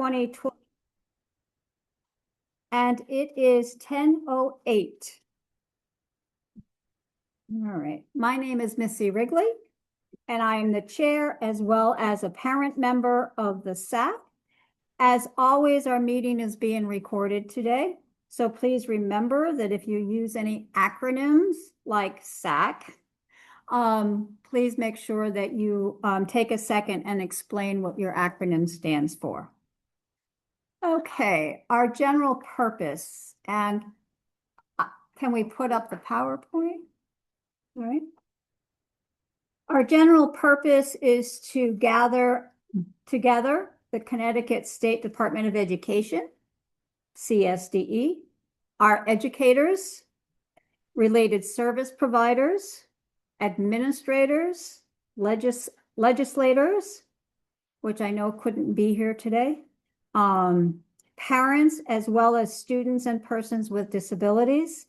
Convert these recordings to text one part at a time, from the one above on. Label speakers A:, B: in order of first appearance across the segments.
A: 2020. And it is 10:08. All right. My name is Missy Wrigley, and I am the chair as well as a parent member of the SAC. As always, our meeting is being recorded today. So please remember that if you use any acronyms like SAC, please make sure that you take a second and explain what your acronym stands for. Okay, our general purpose, and can we put up the PowerPoint? All right. Our general purpose is to gather together the Connecticut State Department of Education, CSDE, our educators, related service providers, administrators, legislators, which I know couldn't be here today, parents, as well as students and persons with disabilities,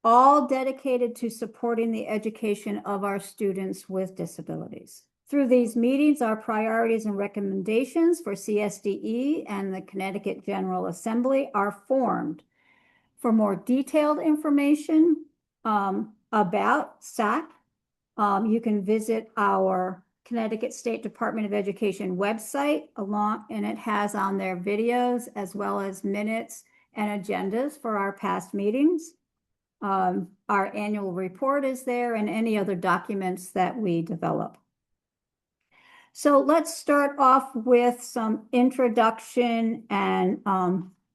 A: all dedicated to supporting the education of our students with disabilities. Through these meetings, our priorities and recommendations for CSDE and the Connecticut General Assembly are formed. For more detailed information about SAC, you can visit our Connecticut State Department of Education website and it has on there videos as well as minutes and agendas for our past meetings. Our annual report is there and any other documents that we develop. So let's start off with some introduction, and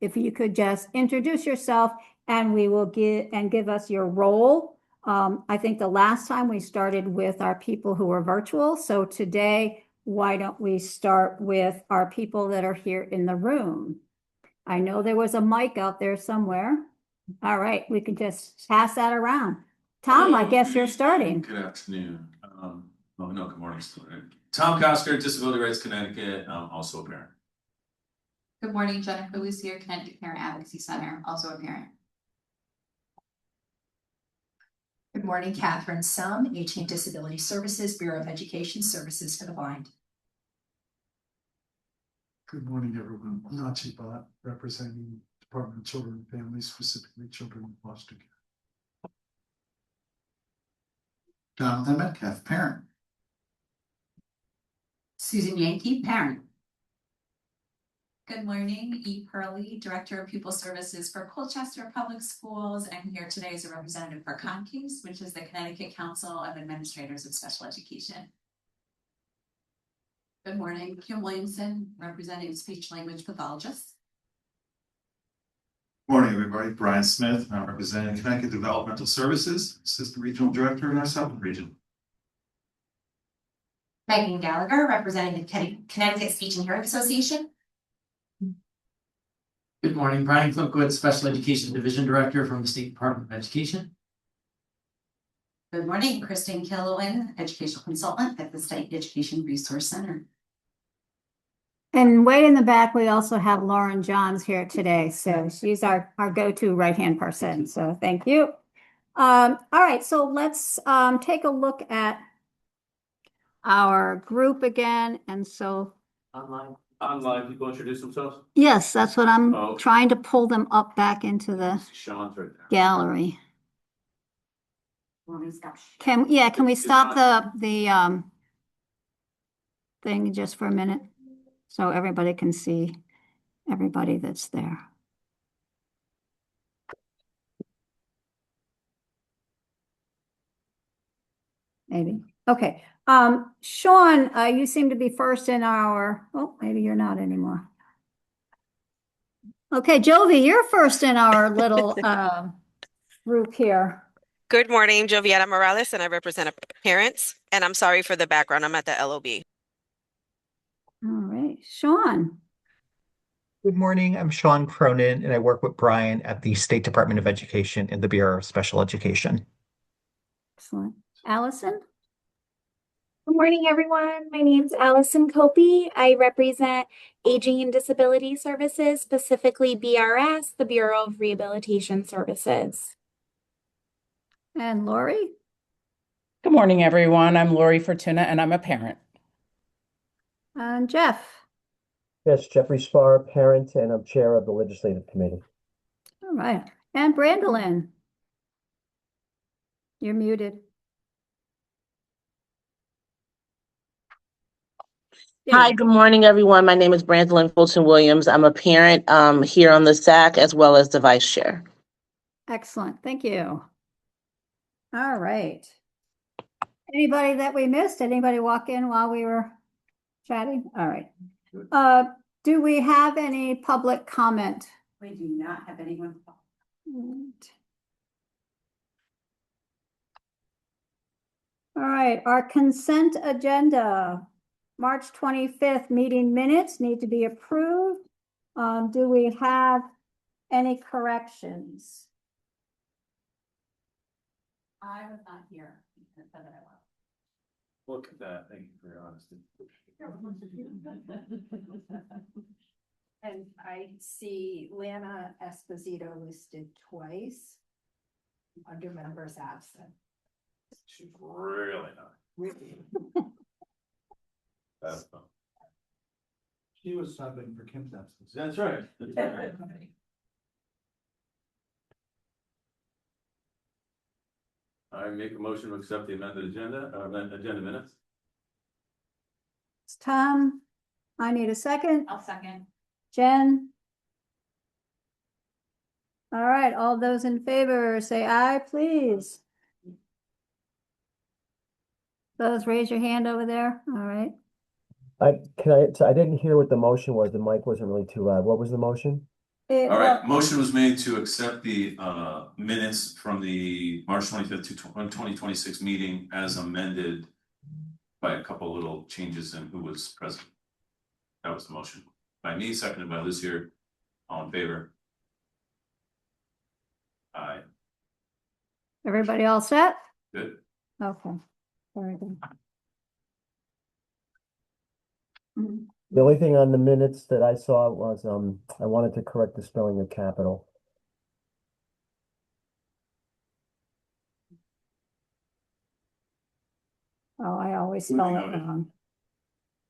A: if you could just introduce yourself and we will give us your role. I think the last time we started with our people who were virtual. So today, why don't we start with our people that are here in the room? I know there was a mic out there somewhere. All right, we can just pass that around. Tom, I guess you're starting.
B: Good afternoon. Good morning, student. Tom Kosker, Disability Rights Connecticut, also a parent.
C: Good morning, Jennifer Lucier, Connecticut Parent Advocacy Center, also a parent.
D: Good morning, Catherine Sum, Aging and Disability Services, Bureau of Education Services for the Blind.
E: Good morning, everyone. Nachi Bhatt, representing Department of Children and Families, specifically children in foster care.
F: Jonathan Metcalf, parent.
C: Susan Yankee, parent.
G: Good morning, E. Pearly, Director of Pupil Services for Colchester Public Schools, and here today is a representative for CONCASE, which is the Connecticut Council of Administrators of Special Education. Good morning, Kim Williamson, representing speech language pathologists.
H: Morning, everybody. Brian Smith, I'm representing Connecticut Developmental Services, Assistant Regional Director in our Southern Region.
D: Megan Gallagher, representing the Connecticut Speech and Hearing Association.
I: Good morning, Brian Flipwood, Special Education Division Director from the State Department of Education.
G: Good morning, Kristen Killowen, Educational Consultant at the State Education Resource Center.
A: And way in the back, we also have Lauren Johns here today. So she's our go-to right-hand person. So thank you. All right, so let's take a look at our group again. And so
B: Online, people introduce themselves?
A: yes, that's what I'm trying to pull them up back into the
B: Sean's right there.
A: gallery. Can we stop the thing just for a minute so everybody can see everybody that's there? Maybe. Okay. Sean, you seem to be first in our, maybe you're not anymore. Okay, Jovi, you're first in our little group here.
J: Good morning, Joviana Morales, and I represent parents. And I'm sorry for the background. I'm at the LOB.
A: All right, Sean.
K: Good morning. I'm Sean Cronin, and I work with Brian at the State Department of Education in the Bureau of Special Education.
A: Excellent. Allison?
L: Good morning, everyone. My name's Allison Copey. I represent Aging and Disability Services, specifically BRS, the Bureau of Rehabilitation Services.
A: And Lori?
M: Good morning, everyone. I'm Lori Fortuna, and I'm a parent.
A: And Jeff?
N: Yes, Jeffrey Spar, parent, and I'm chair of the legislative committee.
A: All right, and Brandolyn. You're muted. There you
O: Hi,
A: go.
O: good morning, everyone. My name is Brandolyn Fulton Williams. I'm a parent here on the SAC as well as the vice chair.
A: Excellent, thank you. All right. Anybody that we missed? Anybody walk in while we were chatting? All right. Do we have any public comment?
G: We do not have anyone.
A: All right, our consent agenda, March 25th meeting minutes need to be approved. Do we have any corrections?
G: I was not here.
B: Look at that, thank you for your honesty.
D: And I see Lana Esposito listed twice under members absent.
B: She's really not. That's fun.
F: She was subbing for Kim's absence.
B: That's right. That's right. I make a motion to accept the amended agenda, agenda minutes.
A: It's Tom. I need a second.
G: I'll second.
A: Jen? All right, all those in favor, say aye, please. Those raise your hand over there. All right.
N: So I didn't hear what the motion was. The mic wasn't really too loud. What was the motion?
B: All right, motion was made to accept the minutes from the March 25th, 2026 meeting as amended by a couple little changes in who was present. That was the motion. By me, seconded by Lucier. All in favor? Aye.
A: Everybody all set?
B: Good.
A: Okay, very good.
N: The only thing on the minutes that I saw was, I wanted to correct the spelling of capital.
A: Oh, I always spell it
B: noted.
A: wrong.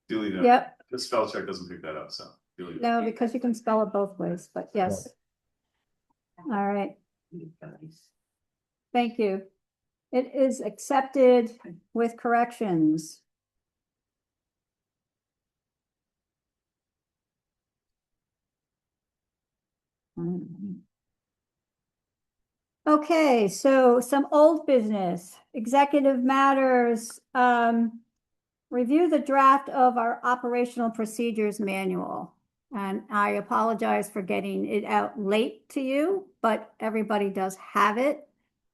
B: Duly noted.
A: Yep.
B: The spell check doesn't pick that up, so. Duly noted.
A: No, because you can spell it both ways, but yes. All right. Thank you. It is accepted with corrections. Okay, so some old business, executive matters. Review the draft of our operational procedures manual. And I apologize for getting it out late to you, but everybody does have it.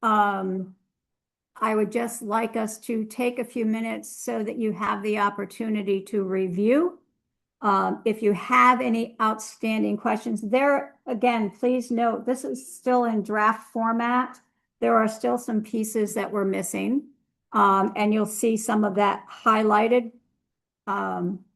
A: I would just like us to take a few minutes so that you have the opportunity to review. If you have any outstanding questions there, again, please note, this is still in draft format. There are still some pieces that we're missing. And you'll see some of that highlighted.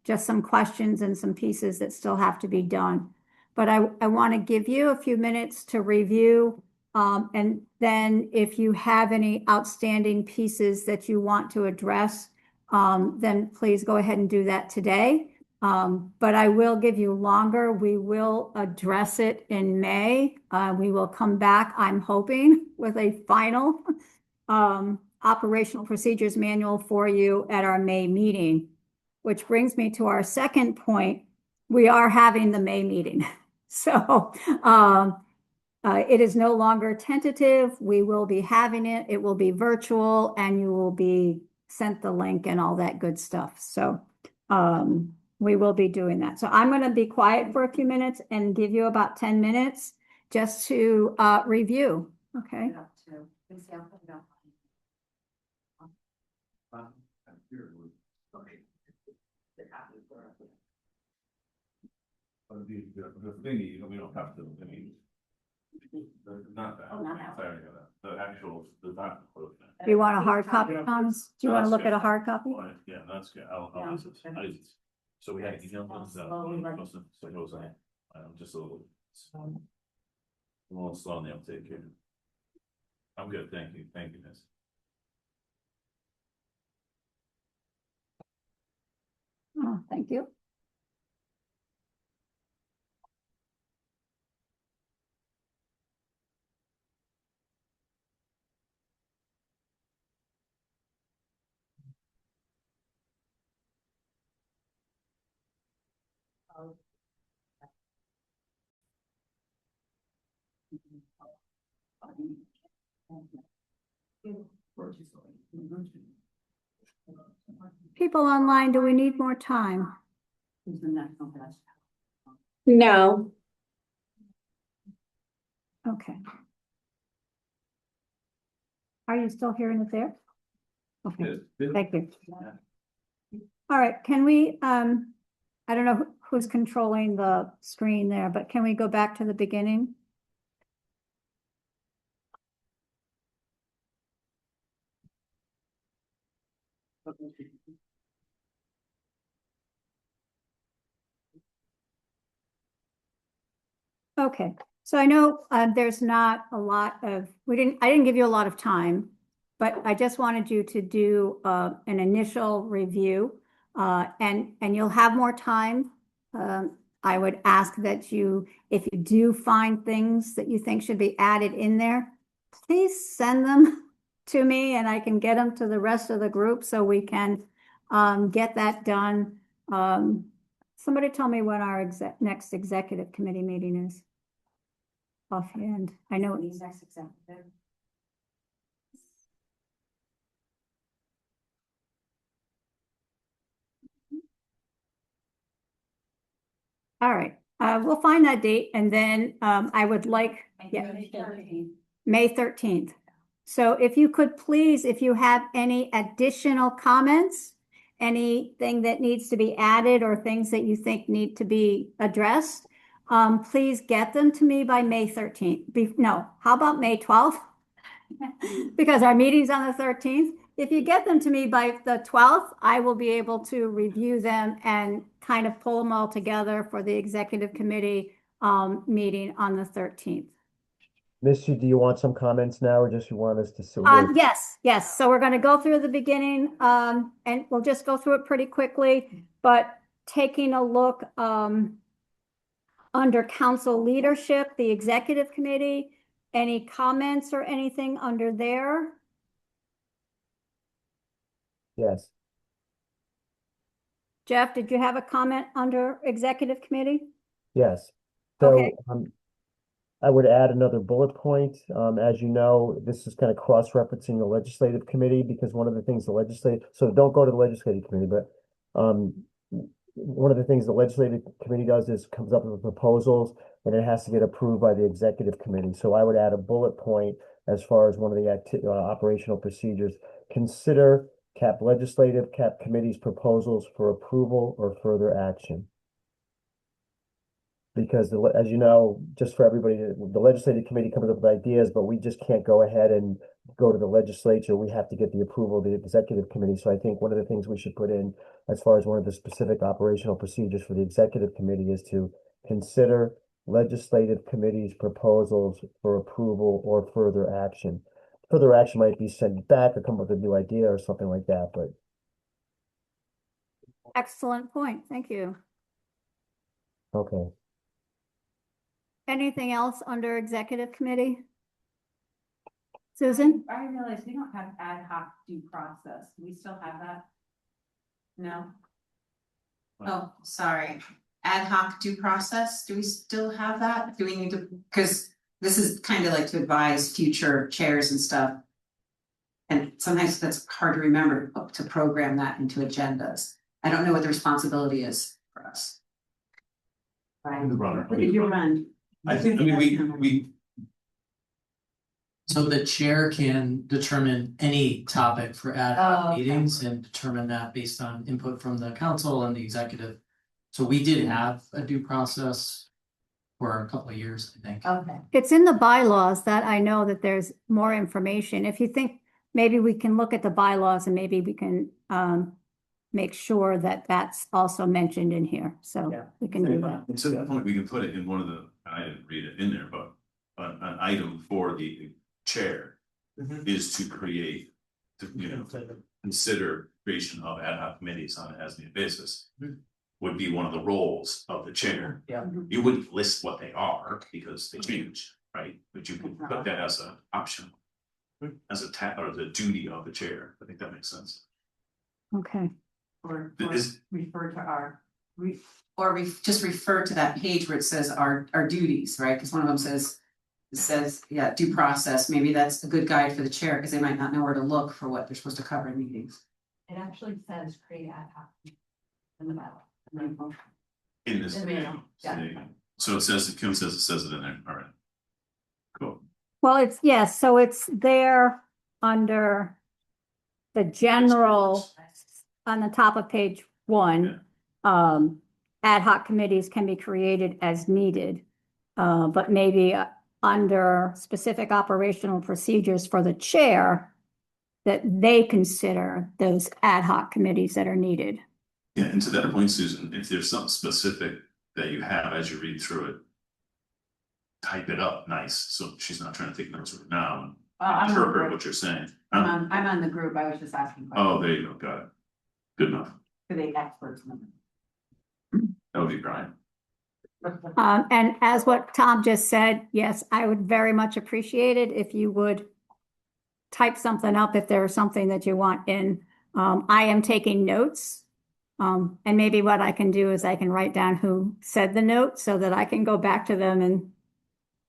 A: Just some questions and some pieces that still have to be done. But I want to give you a few minutes to review. And then if you have any outstanding pieces that you want to address, then please go ahead and do that today. But I will give you longer. We will address it in May. We will come back, I'm hoping, with a final operational procedures manual for you at our May meeting, which brings me to our second point. We are having the May meeting. So it is no longer tentative. We will be having it. It will be virtual and you will be sent the link and all that good stuff. So we will be doing that. So I'm going to be quiet for a few minutes and give you about 10 minutes just to review. Okay.
B: The thingy, we don't have to, I mean. Not that. Sorry, the actual, the document.
A: Do you want a hard copy, Thomas? Do you want to look at a hard copy?
B: Yeah, that's good. I'll use it. So we had an email from that. So it was, just a little slow on the uptake here. I'm good, thank you, miss.
A: Oh, thank you. People online, do we need more time?
L: No.
A: Okay. Are you still hearing it there? Okay, thank you. All right, can we, I don't know who's controlling the screen there, but can we go back to the beginning? Okay, so I know there's not a lot of, I didn't give you a lot of time, but I just wanted you to do an initial review, and you'll have more time. I would ask that you, if you do find things that you think should be added in there, please send them to me and I can get them to the rest of the group so we can get that done. Somebody tell me when our next executive committee meeting is. Offhand, I know it's next executive. All right, we'll find that date and then I would like, yeah, May 13th. So if you could please, if you have any additional comments, anything that needs to be added or things that you think need to be addressed, please get them to me by May 13th. No, how about May 12th? Because our meeting's on the 13th. If you get them to me by the 12th, I will be able to review them and kind of pull them all together for the executive committee meeting on the 13th.
N: Missy, do you want some comments now or just you want us to sit?
A: Yes. So we're going to go through the beginning and we'll just go through it pretty quickly, but taking a look under council leadership, the executive committee, any comments or anything under there?
N: Yes.
A: Jeff, did you have a comment under executive committee?
N: Yes. So
A: Okay.
N: I would add another bullet point. As you know, this is kind of cross-referencing the legislative committee because one of the things so don't go to the legislative committee, but one of the things the legislative committee does is comes up with proposals and it has to get approved by the executive committee. So I would add a bullet point as far as one of the operational procedures. Consider legislative committee's proposals for approval or further action. Because as you know, just for everybody, the legislative committee comes up with ideas, but we just can't go ahead and go to the legislature. We have to get the approval of the executive committee. So I think one of the things we should put in as far as one of the specific operational procedures for the executive committee is to consider legislative committee's proposals for approval or further action. Further action might be send it back or come up with a new idea or something like that, but.
A: Excellent point. Thank you.
N: Okay.
A: Anything else under executive committee? Susan?
G: I realize we don't have ad hoc due process. Do we still have that? No? Oh, sorry. Ad hoc due process, do we still have that? Do we need to, because this is kind of like to advise future chairs and stuff. And sometimes that's hard to remember to program that into agendas. I don't know what the responsibility is for us.
B: I'm the runner.
G: What did you run?
B: I mean, we.
I: So the chair can determine any topic for ad hoc
G: Oh, okay.
I: meetings and determine that based on input from the council and the executive. So we did have a due process for a couple of years, I think.
G: Okay.
A: It's in the bylaws that I know that there's more information. If you think maybe we can look at the bylaws and maybe we can make sure that that's also mentioned in here. So we can do that.
B: And so that point, we can put it in one of the, I didn't read it in there, but an item for the chair is to create, consider creation of ad hoc committees on an as-needed basis. Would be one of the roles of the chair.
I: Yeah.
B: You wouldn't list what they are because they change, right? But you could put that as an option. As a or the duty of the chair. I think that makes sense.
A: Okay.
G: Or
B: Is-
G: refer to our just refer to that page where it says our duties, right? Because one of them says, yeah, due process, maybe that's a good guide for the chair, because they might not know where to look for what they're supposed to cover in meetings.
A: It actually says create ad hoc in the ballot.
B: In this.
A: In the mail, yeah.
B: So it says, Kim says it says it in there, all right. Cool.
A: Well, it's, yes, so it's there under the general, on the top of page 1. Ad hoc committees can be created as needed, but maybe under specific operational procedures for the chair, that they consider those ad hoc committees that are needed.
B: Yeah, and to that point, Susan, if there's something specific that you have as you read through it, type it up nice, so she's not trying to take notes right now and interpret what you're saying.
G: I'm on the group, I was just asking.
B: Oh, there you go, got it. Good enough.
G: For the experts.
B: That would be Brian.
A: And as what Tom just said, yes, I would very much appreciate it if you would type something up if there's something that you want in. I am taking notes. And maybe what I can do is I can write down who said the note so that I can go back to them and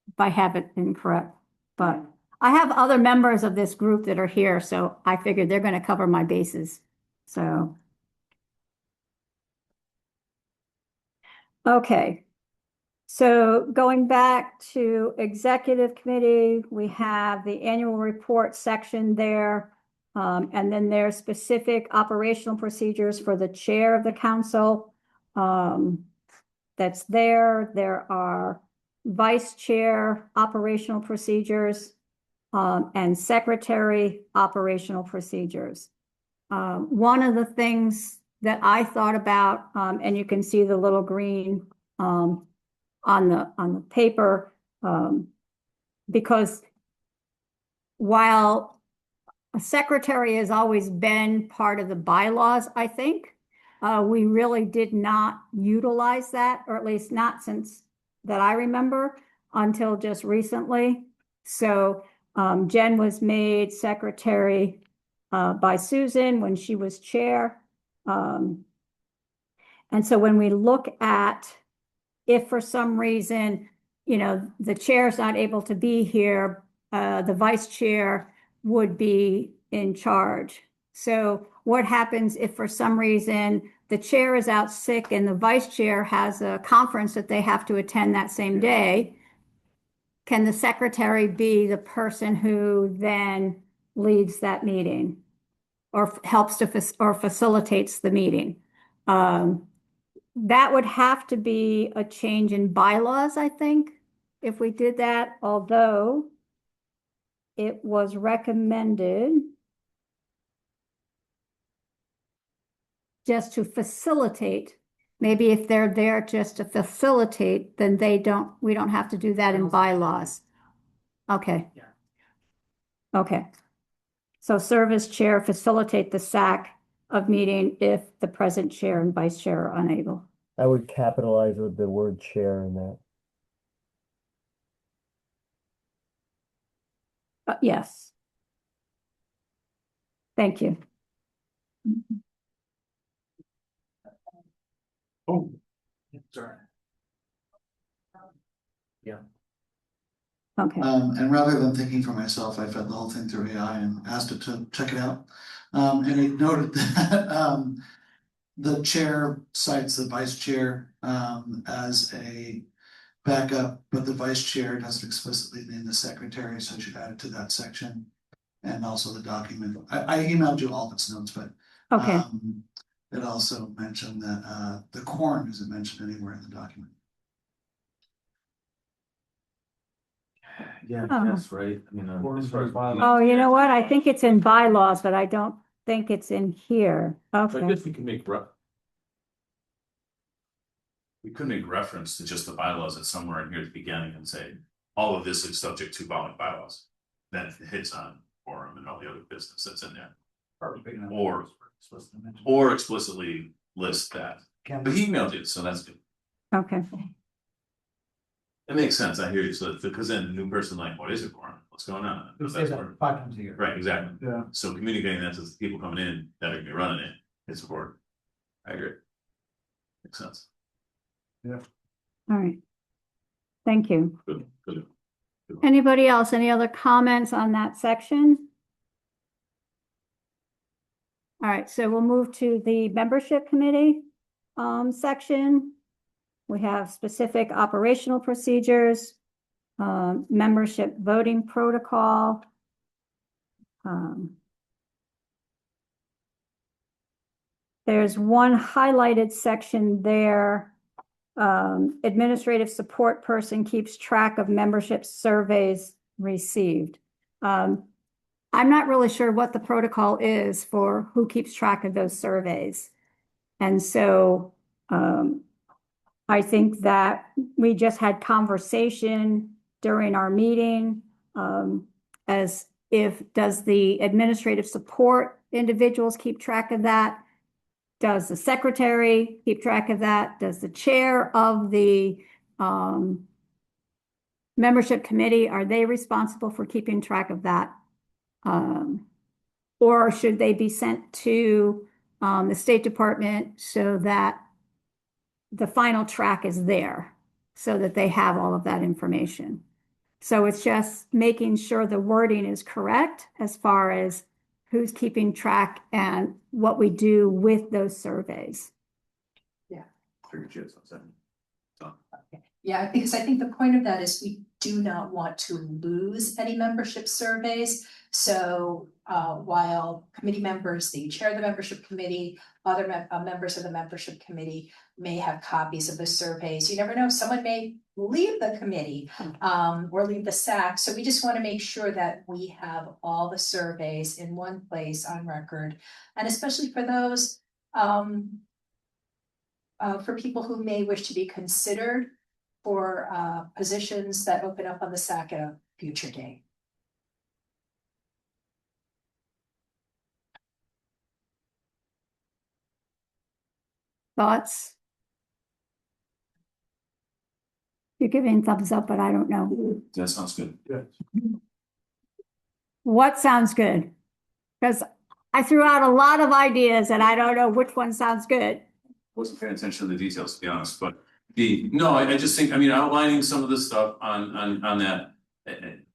A: if I have it incorrect. But I have other members of this group that are here, so I figured they're going to cover my bases. So. Okay. So going back to executive committee, we have the annual report section there. And then there's specific operational procedures for the chair of the council. That's there. There are vice chair operational procedures and secretary operational procedures. One of the things that I thought about, and you can see the little green on the paper, because while a secretary has always been part of the bylaws, I think, we really did not utilize that, or at least not since that I remember until just recently. So Jen was made secretary by Susan when she was chair. And so when we look at if for some reason, the chair is not able to be here, the vice chair would be in charge. So what happens if for some reason the chair is out sick and the vice chair has a conference that they have to attend that same day? Can the secretary be the person who then leads that meeting or helps to or facilitates the meeting? That would have to be a change in bylaws, I think, if we did that, although it was recommended just to facilitate. Maybe if they're there just to facilitate, then we don't have to do that in bylaws. Okay.
I: Yeah.
A: Okay. So service chair facilitate the SAC of meeting if the present chair and vice chair are unable.
N: I would capitalize with the word chair in that.
A: Yes. Thank you.
F: Oh, sorry. Yeah.
A: Okay.
F: And rather than thinking for myself, I fed the whole thing through AI and asked it to check it out. And it noted that the chair cites the vice chair as a backup, but the vice chair doesn't explicitly name the secretary, so it should add it to that section. And also the document. I emailed you all of its notes, but
A: Okay.
F: it also mentioned that the quorum isn't mentioned anywhere in the document.
B: Yeah,
A: Oh.
B: that's right. I mean, as far as
A: Oh, you know what? I think it's in bylaws, but I don't think it's in here.
B: So I
A: Okay.
B: guess we could make we could make reference to just the bylaws at somewhere in here at the beginning and say, all of this is subject to following bylaws. Then it hits on forum and all the other business that's in there. Or explicitly list that. But he emailed you, so that's good.
A: Okay.
B: It makes sense. I hear you. So because then the new person like, what is it for? What's going on?
F: It
B: That's
F: says that
B: where-
F: 5 times a year.
B: Right, exactly.
F: Yeah.
B: So communicating that to the people coming in that are gonna be running it is important. I agree. Makes sense.
E: Yeah.
A: All right. Thank you.
B: Good, good.
A: Anybody else? Any other comments on that section? All right, so we'll move to the membership committee section. We have specific operational procedures, membership voting protocol. There's one highlighted section there. Administrative support person keeps track of membership surveys received. I'm not really sure what the protocol is for who keeps track of those surveys. And so I think that we just had conversation during our meeting as if, does the administrative support individuals keep track of that? Does the secretary keep track of that? Does the chair of the membership committee, are they responsible for keeping track of that? Or should they be sent to the State Department so that the final track is there, so that they have all of that information? So it's just making sure the wording is correct as far as who's keeping track and what we do with those surveys.
D: Yeah, because I think the point of that is we do not want to lose any membership surveys. So while committee members, the chair of the membership committee, other members of the membership committee may have copies of the surveys, you never know, someone may leave the committee or leave the SAC. So we just want to make sure that we have all the surveys in one place on record. And especially for those, for people who may wish to be considered for positions that open up on the SAC at a future date.
A: Thoughts? You're giving thumbs up, but I don't know.
B: That sounds good.
E: Yeah.
A: What sounds good? Because I threw out a lot of ideas and I don't know which one sounds good.
B: Wasn't paying attention to the details, to be honest, but I just think, I mean, outlining some of this stuff on that.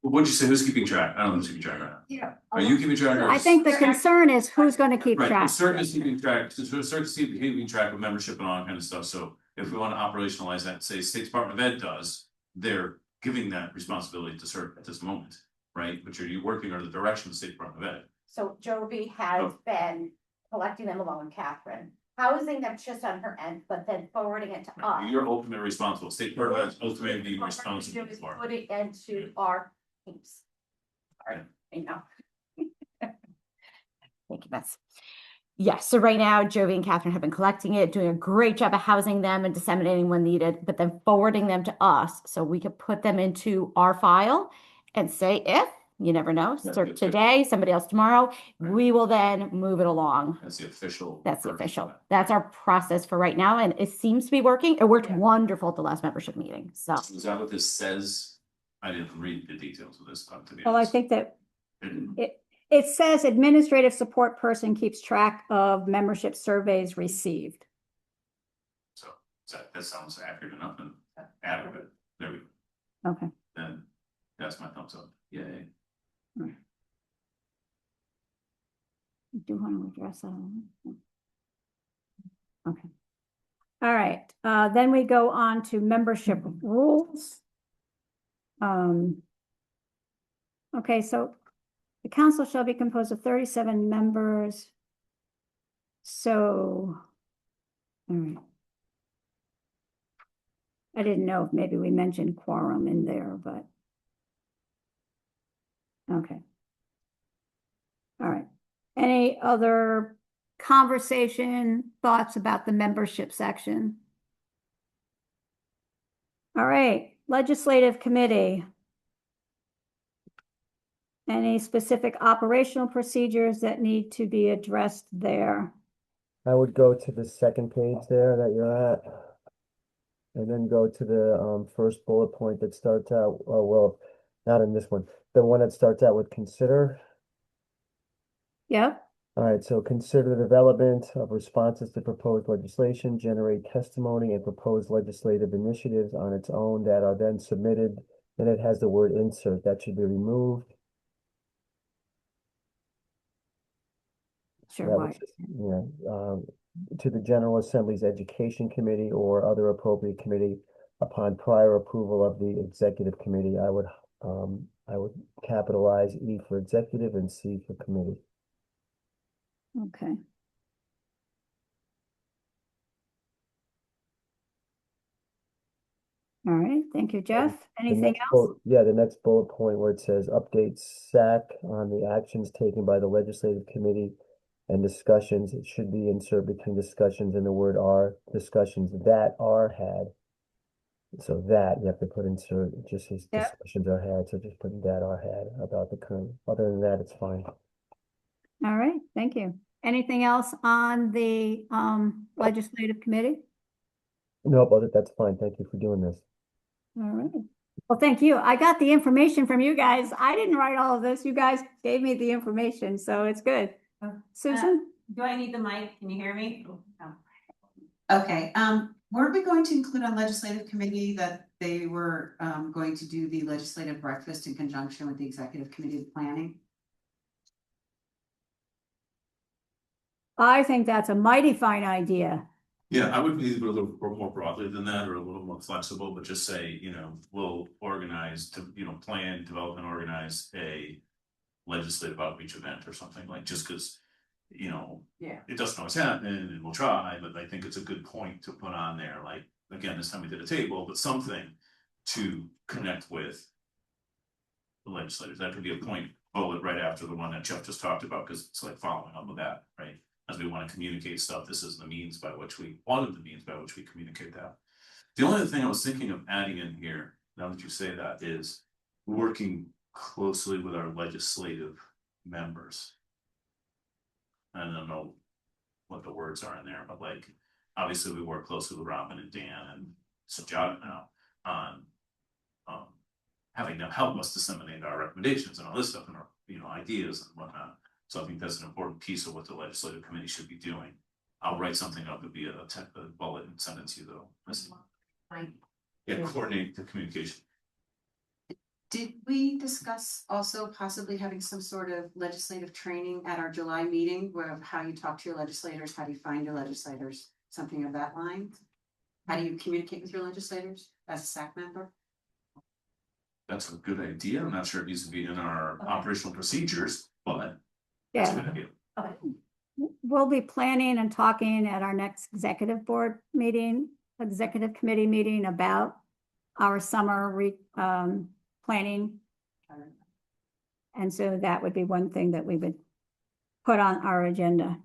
B: What'd you say, who's keeping track? I don't know who's keeping track right now.
D: Yeah.
B: Are you keeping track?
A: I think the concern is who's going to keep
B: Right,
A: track.
B: certain is keeping track, keeping track of membership and all that kind of stuff, so if we wanna operationalize that, say, State Department of Ed does, they're giving that responsibility to CERT at this moment, right? But you're working under the direction of the State Department of Ed.
P: So Jovi has been collecting them along, Catherine, housing them just on her end, but then forwarding it to us.
B: You're ultimately responsible, State Department of Ed's ultimately
P: What we're
B: responsible
P: gonna do is
B: for.
P: put it into our teams. Sorry, I know. Thank you, Bess. Yes, so right now, Jovi and Catherine have been collecting it, doing a great job of housing them and disseminating when needed, but then forwarding them to us so we could put them into our file and say, if, you never know, CERT today, somebody else tomorrow, we will then move it along.
B: That's the official.
P: That's the official. That's our process for right now, and it seems to be working. It worked wonderful at the last membership meeting, so.
B: Is that what this says? I didn't read the details of this stuff, to be
A: Well, I
B: honest.
A: think that it says administrative support person keeps track of membership surveys received.
B: So, that sounds accurate enough and adequate, there we go,
A: Okay.
B: then that's my thumbs up, yay.
A: I do want to address that. Okay. All right, then we go on to membership rules. Okay, so the council shall be composed of 37 members. So, all right. I didn't know if maybe we mentioned quorum in there, but. Okay. All right. Any other conversation, thoughts about the membership section? All right, legislative committee. Any specific operational procedures that need to be addressed there?
N: I would go to the second page there that you're at. And then go to the first bullet point that starts out, oh, well, not in this one, the one that starts out with consider.
A: Yep.
N: All right, so consider the development of responses to proposed legislation, generate testimony and propose legislative initiatives on its own that are then submitted. And it has the word insert, that should be removed.
A: Sure,
N: That
A: why?
N: was just, to the General Assembly's Education Committee or other appropriate committee upon prior approval of the Executive Committee. I would capitalize E for executive and C for committee.
A: Okay. All right, thank you, Jeff.
N: The
A: Anything
N: next
A: else?
N: the next bullet point where it says update SAC on the actions taken by the legislative committee and discussions, it should be insert between discussions and the word are, discussions that are had. So that you have to put insert, it just says
A: Yep.
N: discussions are had, so just put that are had about the current, other than that, it's fine.
A: All right, thank you. Anything else on the legislative committee?
N: No, but that's fine, thank you for doing this.
A: All right. Well, thank you. I got the information from you guys. I didn't write all of this. You guys gave me the information, so it's good. Susan?
G: Do I need the mic? Can you hear me? Okay, weren't we going to include on legislative committee that they were going to do the legislative breakfast in conjunction with the executive committee of planning?
A: I think that's a mighty fine idea.
B: Yeah, I would be a little more broadly than that, or a little more flexible, but just say, we'll organize to, plan, develop and organize a legislative outreach event or something, like, just because,
G: Yeah.
B: it doesn't always happen, and we'll try, but I think it's a good point to put on there, like, again, this time we did a table, but something to connect with the legislators. That could be a point bullet right after the one that Jeff just talked about, because it's like following up with that, right? As we want to communicate stuff, this is the means by which one of the means by which we communicate that. The only other thing I was thinking of adding in here, now that you say that, is working closely with our legislative members. I don't know what the words are in there, but like, obviously we work closely with Robin and Dan and Sajada now on having them help us disseminate our recommendations and all this stuff and our, ideas and whatnot. So I think that's an important piece of what the legislative committee should be doing. I'll write something up, it'll be a bullet and send it to you though.
G: Right.
B: Yeah, coordinate the communication.
G: Did we discuss also possibly having some sort of legislative training at our July meeting where how you talk to your legislators, how do you find your legislators, something of that line? How do you communicate with your legislators as a SAC member?
B: That's a good idea. I'm not sure it needs to be in our operational procedures, but
A: Yeah.
B: that's a good idea.
A: We'll be planning and talking at our next executive committee meeting about our summer planning. And so that would be one thing that we would put on our agenda.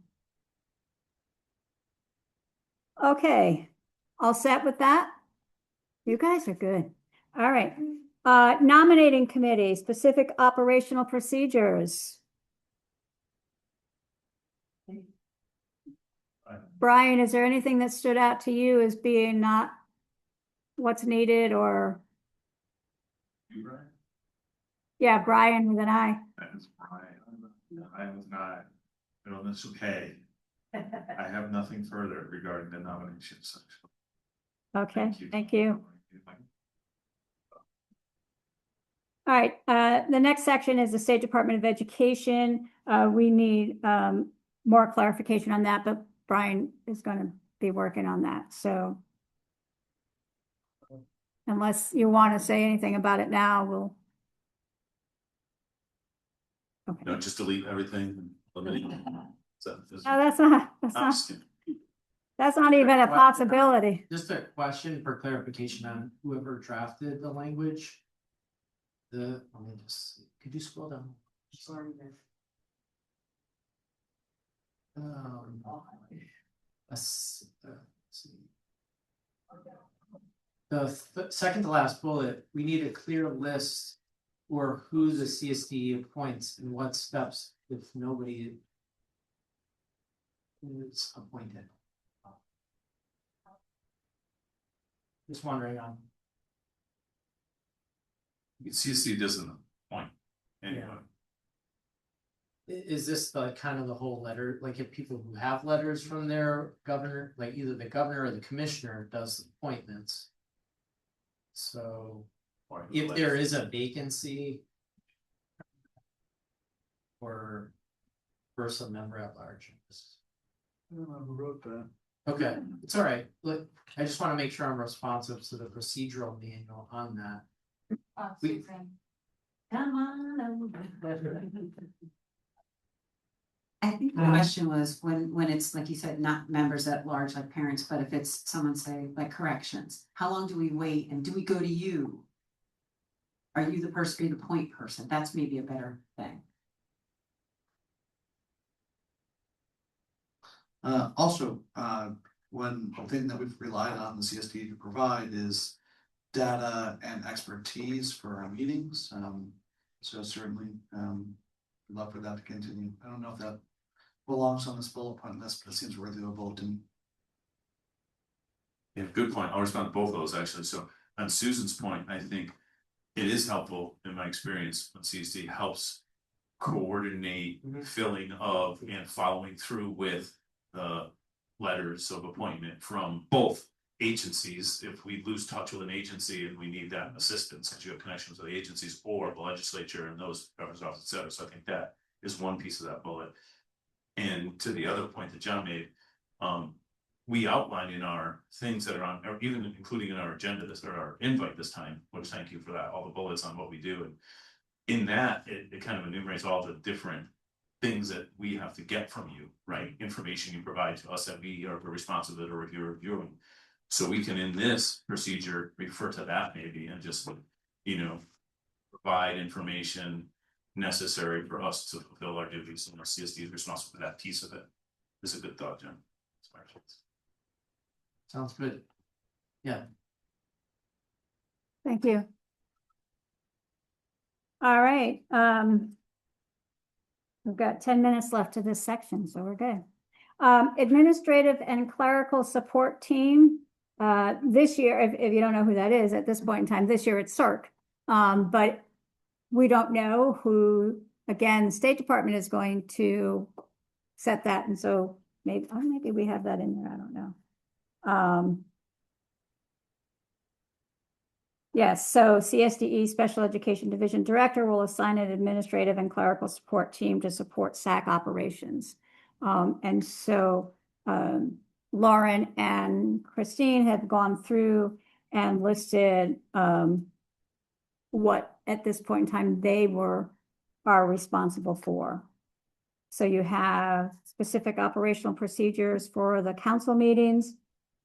A: Okay, all set with that? You guys are good. All right. Nominating committee, specific operational procedures. Brian, is there anything that stood out to you as being not what's needed or?
H: You, Brian?
A: Yeah, Brian with an I.
H: That's Brian. I was not, that's okay. I have nothing further regarding the nomination section.
A: Okay, thank you. All right, the next section is the State Department of Education. We need more clarification on that, but Brian is going to be working on that, so. Unless you want to say anything about it now, we'll. Okay.
B: No, just delete everything.
A: No, that's not even a possibility.
I: Just a question for clarification on whoever drafted the language. Let me just see. Could you scroll down? Sorry. Let's see. The second to last bullet, we need a clear list for who the CSD appoints and what steps if nobody is appointed. Just wondering on.
B: CSC doesn't appoint anyway.
I: Is this the kind of the whole letter, like if people who have letters from their governor, like either the governor or the commissioner does the appointments? So
B: Or
I: if there is a vacancy for a member at large.
E: I don't know who wrote that.
I: Okay, it's all right. Look, I just want to make sure I'm responsive to the procedural manual on that. We-
G: Come on over. I think the question was when it's, like you said, not members at large like parents, but if it's someone say like corrections, how long do we wait and do we go to you? Are you the person, be the point person? That's maybe a better thing.
F: Also, one thing that we've relied on the CSD to provide is data and expertise for our meetings. So certainly, we'd love for that to continue. I don't know if that belongs on this bullet point list, but it seems worthy of a vote to me.
B: Yeah, good point. I'll respond to both of those actually. So on Susan's point, I think it is helpful in my experience when CSD helps coordinate filling of and following through with the letters of appointment from both agencies. If we lose touch with an agency and we need that assistance, because you have connections with the agencies or the legislature and those governor's office, et cetera. So I think that is one piece of that bullet. And to the other point that John made, we outline in our things that are on, or even including in our agenda, this or our invite this time, which thank you for that, all the bullets on what we do. And in that, it kind of enumerates all the different things that we have to get from you, right? Information you provide to us that we are responsive to or you're reviewing. So we can, in this procedure, refer to that maybe and just, provide information necessary for us to fulfill our duties, and our CSD is responsible for that piece of it. It's a good thought, John.
I: Sounds good. Yeah.
A: Thank you. All right, we've got 10 minutes left to this section, so we're good. Administrative and clerical support team. This year, if you don't know who that is at this point in time, this year it's CERC. But we don't know who, again, the State Department is going to set that. And so maybe we have that in there, I don't know. Yes, so CSDE Special Education Division Director will assign an administrative and clerical support team to support SAC operations. And so Lauren and Christine have gone through and listed what at this point in time they are responsible for. So you have specific operational procedures for the council meetings,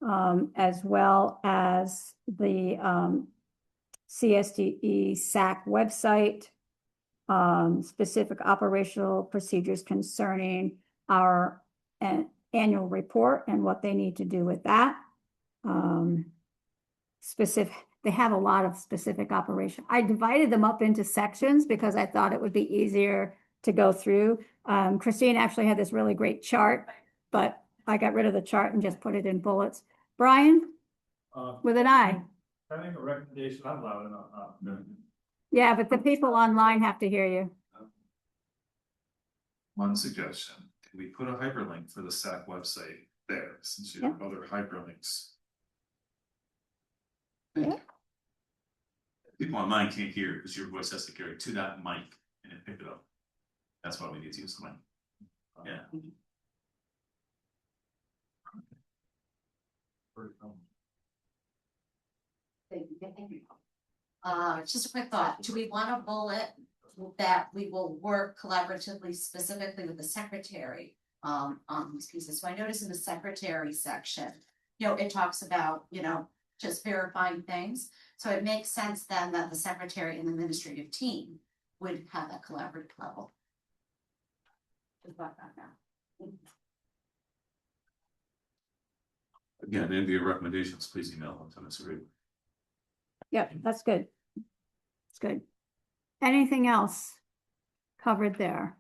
A: as well as the CSDE SAC website, specific operational procedures concerning our annual report and what they need to do with that. They have a lot of specific operation. I divided them up into sections because I thought it would be easier to go through. Christine actually had this really great chart, but I got rid of the chart and just put it in bullets. Brian, with an I.
H: I think a recommendation, I'm loud enough.
A: Yeah, but the people online have to hear you.
H: One suggestion, can we put a hyperlink for the SAC website there, since you have other hyperlinks?
A: Yeah.
B: People online can't hear because your voice has to carry to that mic and it pick it up. That's why we need to use the mic. Yeah.
Q: Thank you. Just a quick thought, do we want a bullet that we will work collaboratively specifically with the secretary on these pieces? So I noticed in the secretary section, it talks about, just verifying things. So it makes sense then that the secretary and the administrative team would have that collaborative level. Just about that now.
B: Again, any of your recommendations, please email them to Ms. Reed.
A: Yep, that's good. It's good. Anything else covered there?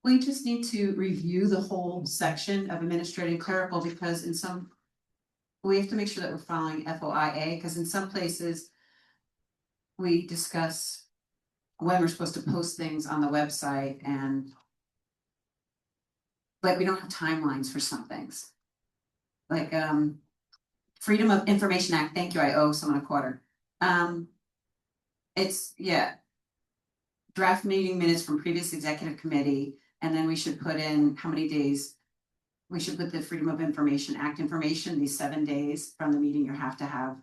G: We just need to review the whole section of administrative and clerical because we have to make sure that we're following FOIA because in some places we discuss when we're supposed to post things on the website and like we don't have timelines for some things. Like Freedom of Information Act, thank you, I owe someone a quarter. It's, yeah. Draft meeting minutes from previous executive committee, and then we should put in how many days. We should put the Freedom of Information Act information, these 7 days from the meeting, you have to have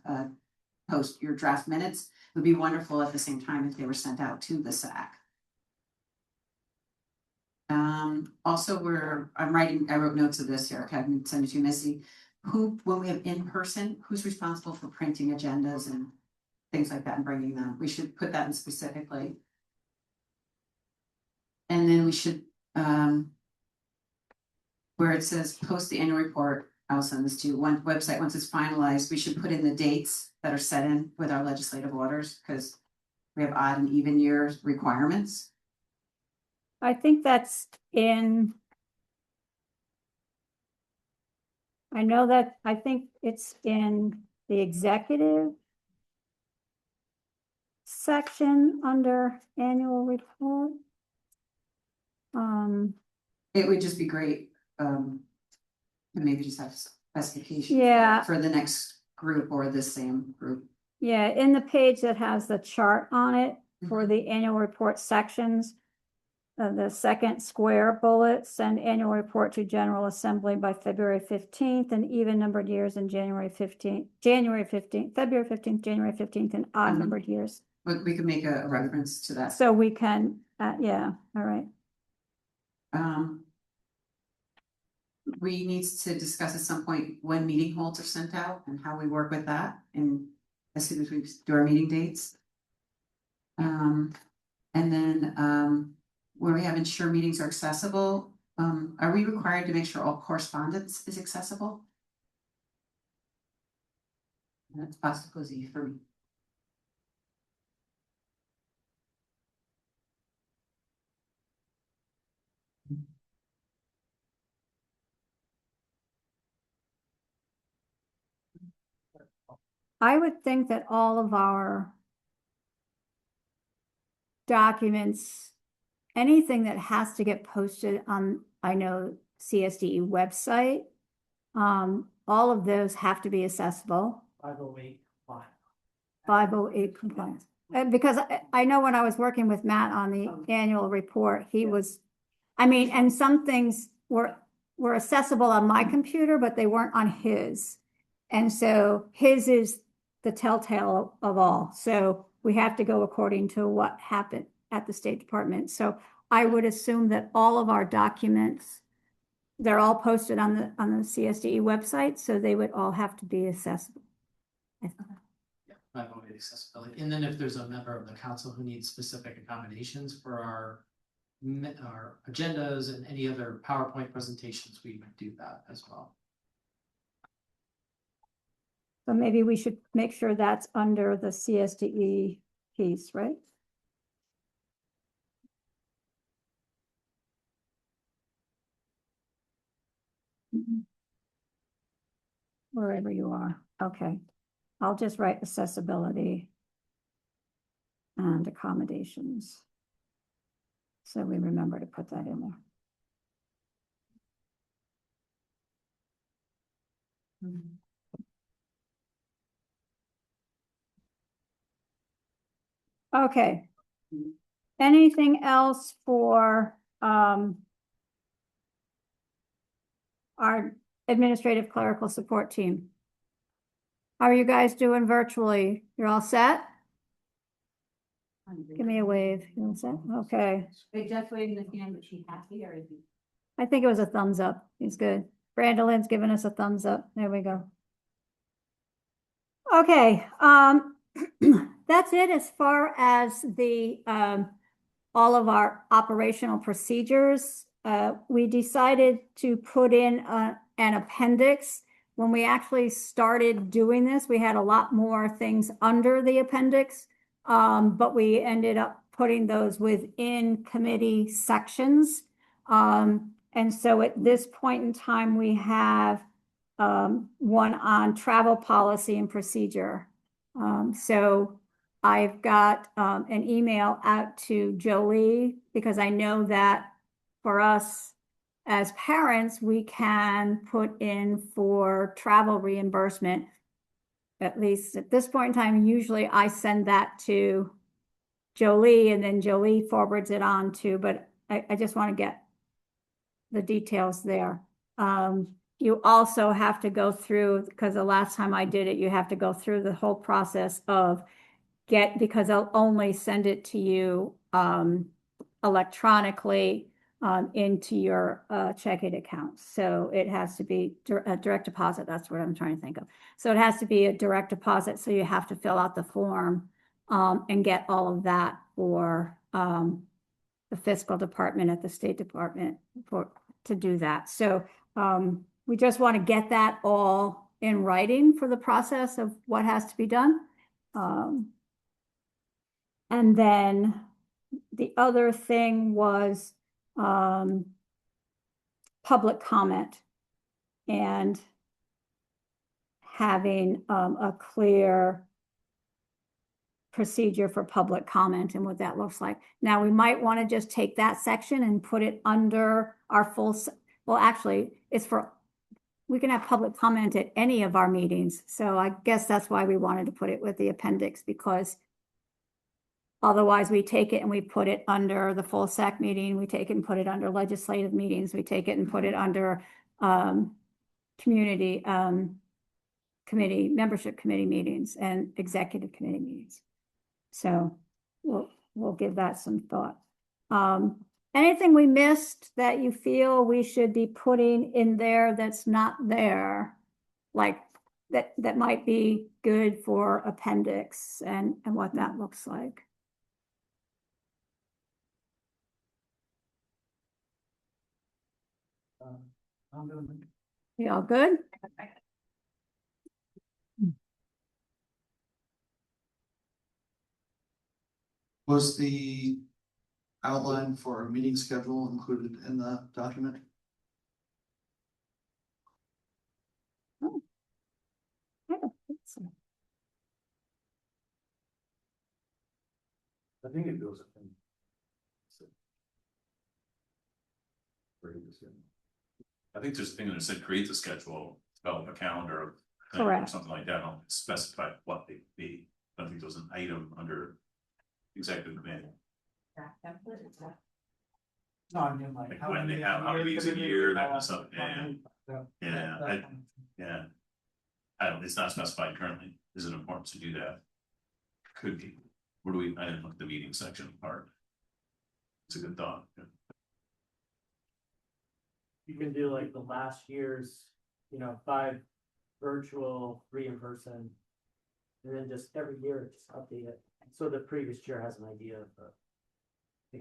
G: post your draft minutes. It would be wonderful at the same time if they were sent out to the SAC. Also I wrote notes of this here, okay, I can send it to you, Missy. When we have in person, who's responsible for printing agendas and things like that and bringing them? We should put that in specifically. And then we should, where it says post the annual report, I'll send this to you, one website, once it's finalized, we should put in the dates that are set in with our legislative orders, because we have odd and even year requirements.
A: I think that's in. I know that, I think it's in the executive section under annual report.
G: It would just be great, and maybe just have specifications.
A: Yeah.
G: For the next group or the same group.
A: Yeah, in the page that has the chart on it for the annual report sections, the second square bullet, send annual report to General Assembly by February 15th and even numbered years in February 15th, January 15th, and odd numbered years.
G: But we could make a reference to that.
A: So we can, yeah, all right.
G: We need to discuss at some point when meeting holds are sent out and how we work with that, and as soon as we do our meeting dates. And then where we have ensure meetings are accessible, are we required to make sure all correspondence is accessible? And that's possible for me.
A: I would think that all of our documents, anything that has to get posted on, I know, CSDE website, all of those have to be accessible.
I: 508 compliant.
A: 508 compliance. Because I know when I was working with Matt on the annual report, he was, I mean, and some things were accessible on my computer, but they weren't on his. And so his is the telltale of all. So we have to go according to what happened at the State Department. So I would assume that all of our documents, they're all posted on the CSDE website, so they would all have to be accessible.
I: Yeah, 508 accessibility. And then if there's a member of the council who needs specific accommodations for our agendas and any other PowerPoint presentations, we would do that as well.
A: So maybe we should make sure that's under the CSDE piece, right? Wherever you are. Okay. I'll just write accessibility and accommodations. So we remember to put that in there. Okay. Anything else for our administrative clerical support team? How are you guys doing virtually? You're all set? Give me a wave. You all set? Okay.
G: They just waving the hand, but she's happy, or is he?
A: I think it was a thumbs up. He's good. Brandolin's giving us a thumbs up. There we go. Okay. That's it as far as the all of our operational procedures. We decided to put in an appendix. When we actually started doing this, we had a lot more things under the appendix, but we ended up putting those within committee sections. And so at this point in time, we have one on travel policy and procedure. So I've got an email out to Jolie because I know that for us as parents, we can put in for travel reimbursement. At least at this point in time, usually I send that to Jolie and then Jolie forwards it on to, but I just want to get the details there. You also have to go through, because the last time I did it, you have to go through the whole process of because I'll only send it to you electronically into your checking account. So it has to be a direct deposit. That's what I'm trying to think of. So it has to be a direct deposit. So you have to fill out the form and get all of that for the fiscal department at the State Department to do that. So we just want to get that all in writing for the process of what has to be done. And then the other thing was public comment and having a clear procedure for public comment and what that looks like. Now, we might want to just take that section and put it under our well, actually, we can have public comment at any of our meetings. So I guess that's why we wanted to put it with the appendix, because otherwise we take it and we put it under the full SAC meeting, we take it and put it under legislative meetings, we take it and put it under community committee, membership committee meetings and executive committee meetings. So we'll give that some thought. Anything we missed that you feel we should be putting in there that's not there, like that might be good for appendix and what that looks like? You all good?
F: Was the outline for a meeting schedule included in the document?
A: Oh, I don't think so.
H: I think it goes in.
B: I think there's a thing that said create the schedule, develop a calendar. Or
A: Correct.
B: something like that. I'll specify what they be. I don't think there was an item under executive committee.
E: No, I mean like.
B: Like when they have how many meetings a year, that kind of stuff. Yeah. I don't, it's not specified currently. Is it important to do that? Could be. I didn't look at the meeting section part. It's a good thought. Yeah.
I: You can do like the last year's, 5 virtual, 3 in person. And then just every year, just update it. So the previous chair has an idea of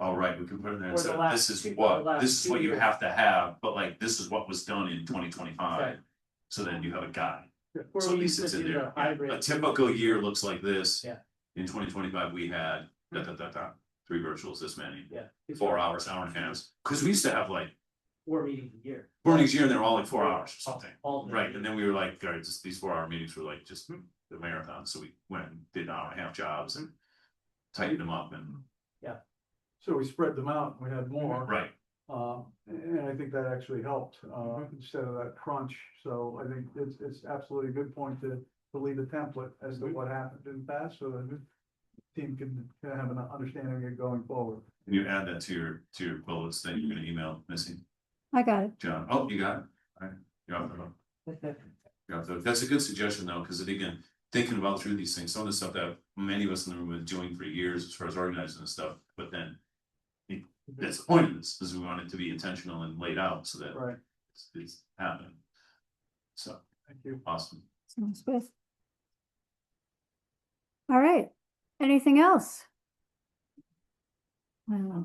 B: All right, we can put it there and
I: Or
B: say,
I: the last
B: this is
I: two-
B: what,
I: the last
B: this is what
I: 2
B: you
I: years.
B: have to have, but like, this is what was done in 2025.
I: Right.
B: So then you have a guide.
I: Before
B: So
I: we
B: at least
I: used
B: it's
I: to
B: in
I: do
B: there.
I: the
B: Yeah.
I: hybrid.
B: A typical year looks like this.
I: Yeah.
B: In 2025, we had 3 virtuals, this many,
I: Yeah.
B: 4 hours, hour and a half. Cause we used to have like
I: 4 meetings a year.
B: 4 meetings a year and they're all like 4 hours or something.
I: All day.
B: Right, and then we were like, all right, these 4-hour meetings were like just the marathon, so we went and did hour and a half jobs and tightened them up and.
E: So we spread them out, we had more.
B: Right.
E: And I think that actually helped, instead of that crunch. So I think it's absolutely a good point to leave a template as to what happened in the past, so that the team can have an understanding of it going forward.
B: Can you add that to your bullets that you're gonna email Missy?
A: I got it.
B: John, oh, you got it, all right, you're off the hook. You're off the hook. That's a good suggestion though, because again, thinking about through these things, some of the stuff that many of us in the room have been doing for years as far as organizing and stuff, but then. That's the point of this, is we want it to be intentional and laid out so that
E: Right.
B: it's happening. So,
E: Thank you.
B: awesome.
A: Sounds good. All right. Anything else?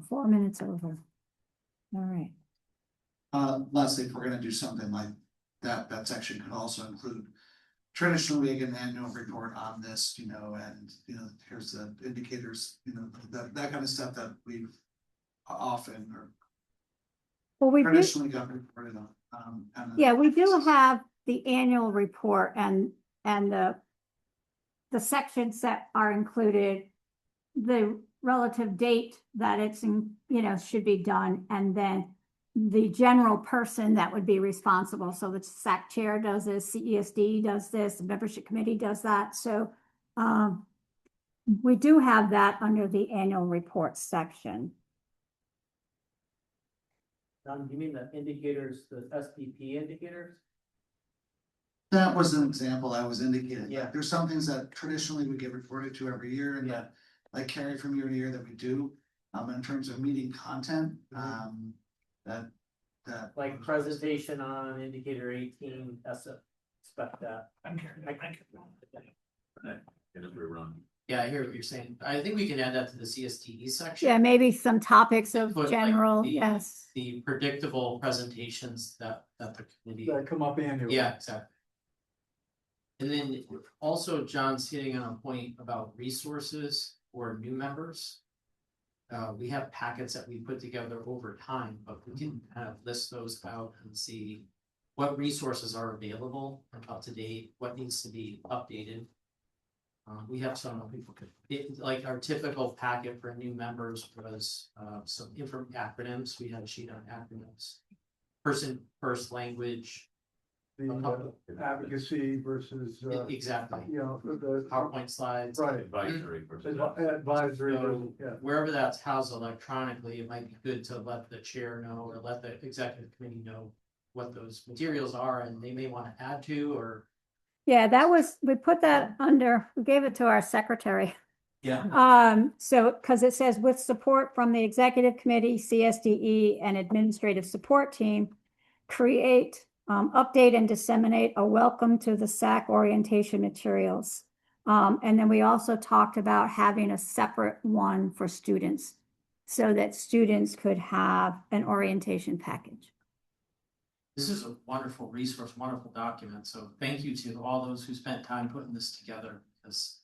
A: 4 minutes over. All right.
F: Lastly, if we're gonna do something like that, that section could also include. Traditionally, we get an annual report on this, and, here's the indicators, that kind of stuff that we've often or
A: Well, we do,
F: traditionally got reported on.
A: yeah, we do have the annual report and the the sections that are included, the relative date that it's in, should be done, and then the general person that would be responsible. So the SAC chair does this, CESD does this, the membership committee does that. So we do have that under the annual report section.
I: You mean the indicators, the SPP indicators?
F: That was an example I was indicating.
I: Yeah.
F: There's some things that traditionally we get reported to every year and that like carry from year to year that we do. In terms of meeting content, that.
I: Like presentation on indicator 18, expect that.
R: Yeah, I hear what you're saying. I think we can add that to the CSTE section.
A: Yeah, maybe some topics of
R: Put, like,
A: general,
R: the-
A: yes.
R: The predictable presentations that the committee.
E: That come up annually.
R: Yeah, exactly. And then also John's hitting on a point about resources for new members. We have packets that we put together over time, but we can kind of list those out and see what resources are available and up to date, what needs to be updated. We have some like our typical packet for new members was some acronyms. We had a sheet on acronyms, person first language,
E: The advocacy versus.
R: exactly.
E: The
R: PowerPoint slides,
E: right.
B: Advisory versus.
E: Advisory,
R: So,
E: yeah.
R: wherever that's housed electronically, it might be good to let the chair know or let the executive committee know what those materials are and they may want to add to or.
A: Yeah, we put that under, we gave it to our secretary.
R: Yeah.
A: So, because it says with support from the executive committee, CSDE, and administrative support team, create, update and disseminate a welcome to the SAC orientation materials. And then we also talked about having a separate one for students so that students could have an orientation package.
R: This is a wonderful resource, wonderful document. So thank you to all those who spent time putting this together because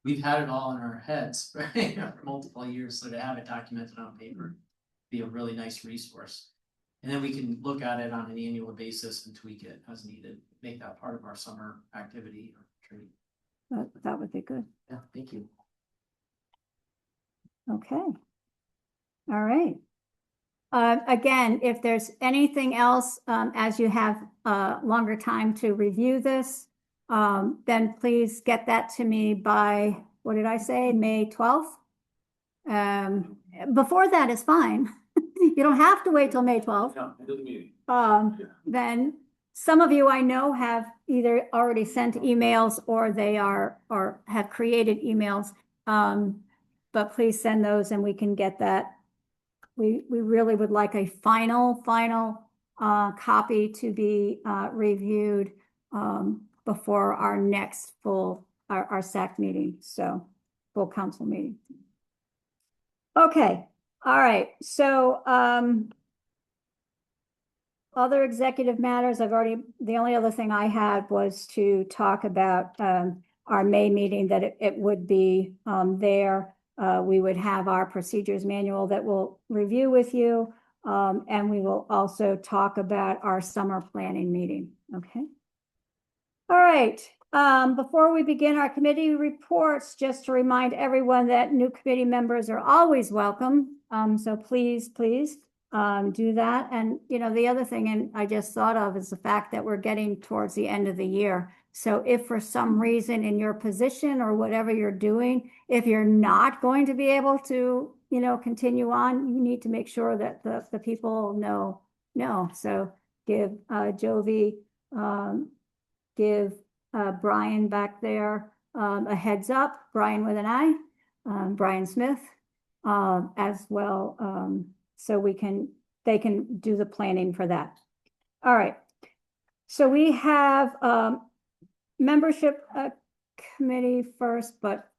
R: we've had it all in our heads right, for multiple years. So to have it documented on paper be a really nice resource. And then we can look at it on an annual basis and tweak it as needed, make that part of our summer activity or treat.
A: That would be good.
R: Yeah, thank you.
A: Okay. All right. Again, if there's anything else, as you have longer time to review this, then please get that to me by, what did I say, May 12th? Before that is fine. You don't have to wait till May 12th.
B: No, it doesn't mean.
A: Then some of you I know have either already sent emails or they are or have created emails. But please send those and we can get that. We really would like a final copy to be reviewed before our next our SAC meeting, so full council meeting. Okay, all right, so other executive matters, the only other thing I had was to talk about our May meeting, that it would be there. We would have our procedures manual that we'll review with you. And we will also talk about our summer planning meeting. Okay. All right. Before we begin our committee reports, just to remind everyone that new committee members are always welcome. So please do that. And, the other thing, and I just thought of, is the fact that we're getting towards the end of the year. So if for some reason in your position or whatever you're doing, if you're not going to be able to, continue on, you need to make sure that the people know. So give Jovi, give Brian back there a heads up, Brian with an I, Brian Smith, as well. So they can do the planning for that. All right. So we have membership committee first, but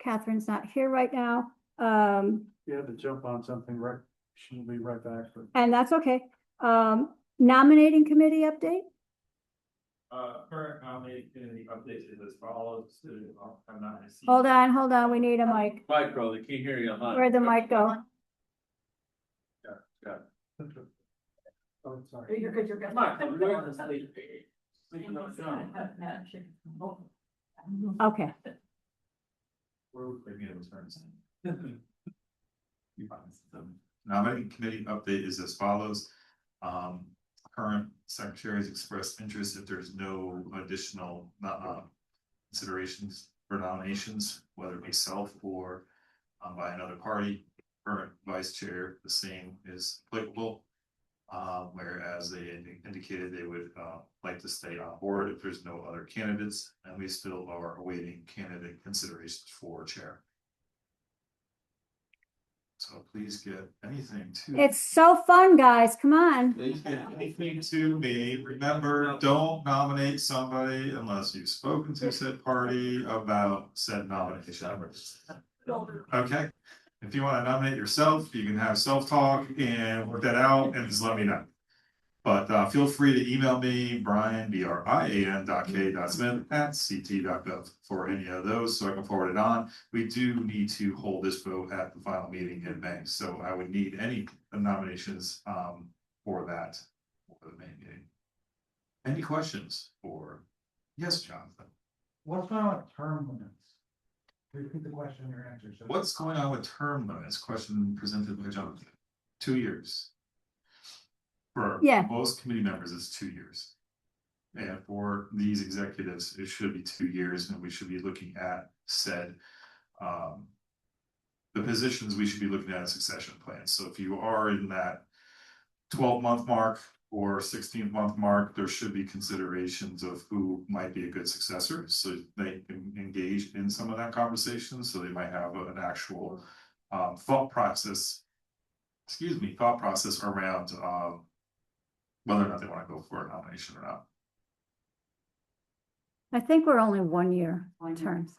A: Catherine's not here right now.
E: You had to jump on something, right? She'll be right back.
A: And that's okay. Nominating committee update?
H: Current nominating committee update is as follows. I'm not.
A: Hold on. We need a mic.
B: Micro, they can't hear you.
A: Where'd the mic go?
H: Yeah.
E: Oh, sorry.
I: You're good.
A: Okay,
H: Nominating committee update is as follows. Current secretary has expressed interest if there's no additional considerations for nominations, whether it be self or by another party. Current vice chair, the same is applicable. Whereas they indicated they would like to stay on board if there's no other candidates, and we still are awaiting candidate considerations for chair. So please get anything to.
A: it's so fun, guys, come on.
H: Please get anything to me. Remember, don't nominate somebody unless you've spoken to said party about said nomination. Okay, if you want to nominate yourself, you can have self-talk and work that out and just let me know. But feel free to email me, Brian, brian.k.smith@ct.gov for any of those, so I can forward it on. We do need to hold this vote at the final meeting in May, so I would need any nominations for that for the May meeting. Any questions for? Yes, Jonathan.
E: What's going on with term limits? Repeat the question in your answer.
H: What's going on with term limits? Question presented by Jonathan. 2 years. For most committee members, it's 2 years. And for these executives, it should be 2 years, and we should be looking at said the positions we should be looking at a succession plan. So if you are in that 12-month mark or 16th-month mark, there should be considerations of who might be a good successor, so they can engage in some of that conversation. So they might have an actual thought process around whether or not they want to go for a nomination or not.
A: I think we're only 1 year terms.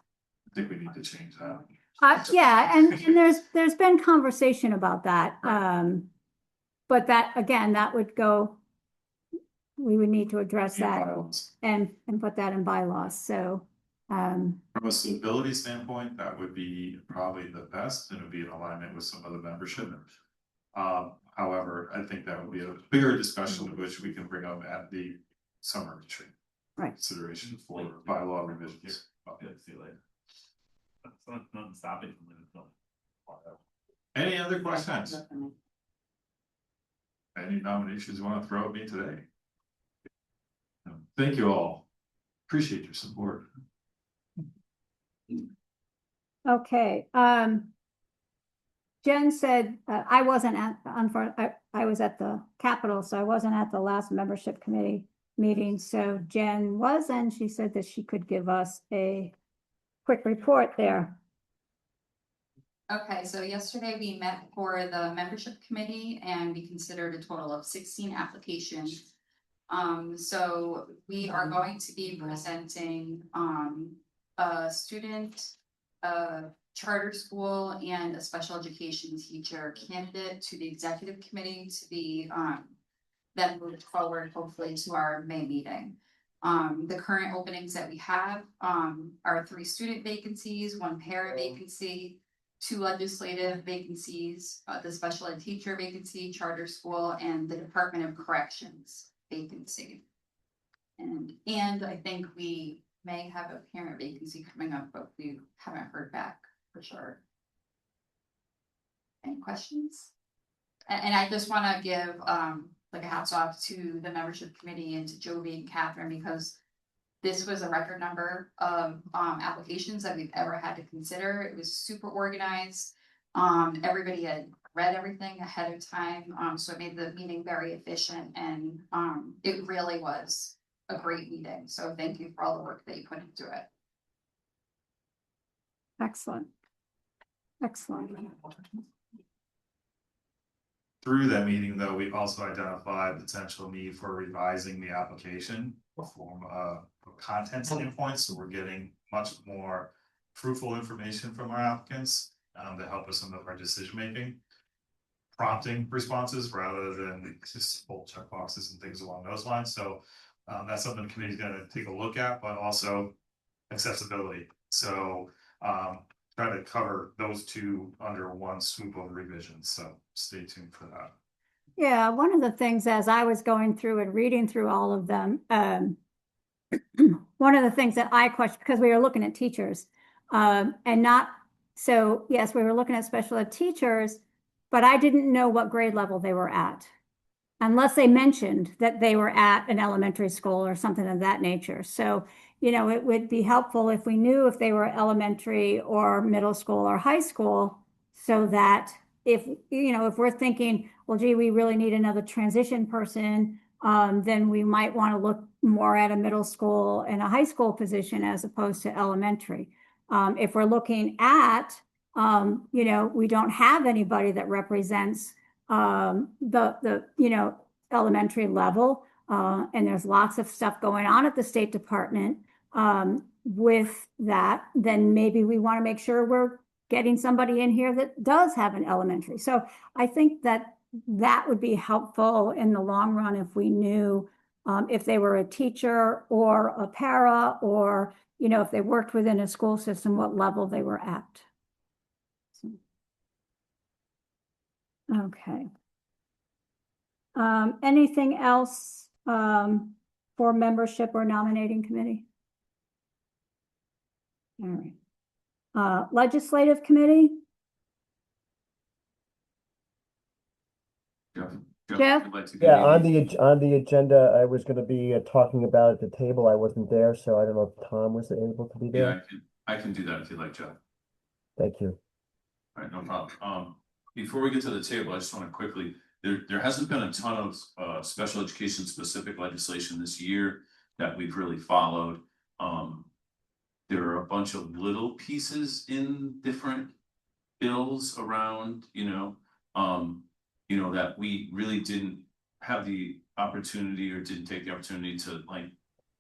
H: I think we need to change that.
A: Yeah, and there's been conversation about that. But that, again, that would go, we would need to address that and put that in bylaws, so.
H: From a stability standpoint, that would be probably the best, and it would be in alignment with some of the membership. However, I think that would be a bigger discussion, which we can bring up at the summer retreat.
A: Right.
H: Consideration for bylaw revisions.
B: See you later. Nothing stopping.
H: Any other questions? Any nominations you want to throw at me today? Thank you all. Appreciate your support.
A: Okay, Jen said, I wasn't I was at the Capitol, so I wasn't at the last membership committee meeting. So Jen was, and she said that she could give us a quick report there.
C: Okay, so yesterday we met for the membership committee and we considered a total of 16 applications. So we are going to be presenting a student, a charter school, and a special education teacher candidate to the executive committee to be then moved forward hopefully to our May meeting. The current openings that we have are 3 student vacancies, 1 para vacancy, 2 legislative vacancies, the special ed teacher vacancy, charter school, and the Department of Corrections vacancy. And I think we may have a parent vacancy coming up, but we haven't heard back for sure. Any questions? And I just want to give like a hats off to the membership committee and to Jovi and Catherine, because this was a record number of applications that we've ever had to consider. It was super organized. Everybody had read everything ahead of time, so it made the meeting very efficient, and it really was a great meeting. So thank you for all the work that you put into it.
A: Excellent. Excellent.
H: Through that meeting, though, we've also identified potential need for revising the application from a content standpoint. So we're getting much more fruitful information from our applicants to help us in our decision making, prompting responses rather than just full check boxes and things along those lines. So that's something the committee is going to take a look at, but also accessibility. So try to cover those 2 under one swoop of revisions. So stay tuned for that.
A: Yeah, one of the things as I was going through and reading through all of them, one of the things that I questioned, because we were looking at teachers, and not, so yes, we were looking at special ed teachers, but I didn't know what grade level they were at. Unless they mentioned that they were at an elementary school or something of that nature. So, you know, it would be helpful if we knew if they were elementary or middle school or high school, so that if, you know, if we're thinking, well, gee, we really need another transition person, then we might want to look more at a middle school and a high school position as opposed to elementary. If we're looking at, you know, we don't have anybody that represents the you know, elementary level, and there's lots of stuff going on at the State Department with that, then maybe we want to make sure we're getting somebody in here that does have an elementary. So I think that that would be helpful in the long run if we knew if they were a teacher or a para, or, you know, if they worked within a school system, what level they were at. Okay. Anything else for membership or nominating committee? All right. Legislative committee? Jeff?
B: you'd like to
N: Yeah,
B: give me
N: on the agenda, I was gonna be talking about at the table. I wasn't there, so I don't know if Tom was able to be
B: Yeah,
N: there.
B: I can do that if you'd like, Jeff.
N: Thank you.
B: All right, no problem. Before we get to the table, I just want to quickly, there hasn't been a ton of special education specific legislation this year that we've really followed. There are a bunch of little pieces in different bills around, you know, that we really didn't have the opportunity or didn't take the opportunity to, like,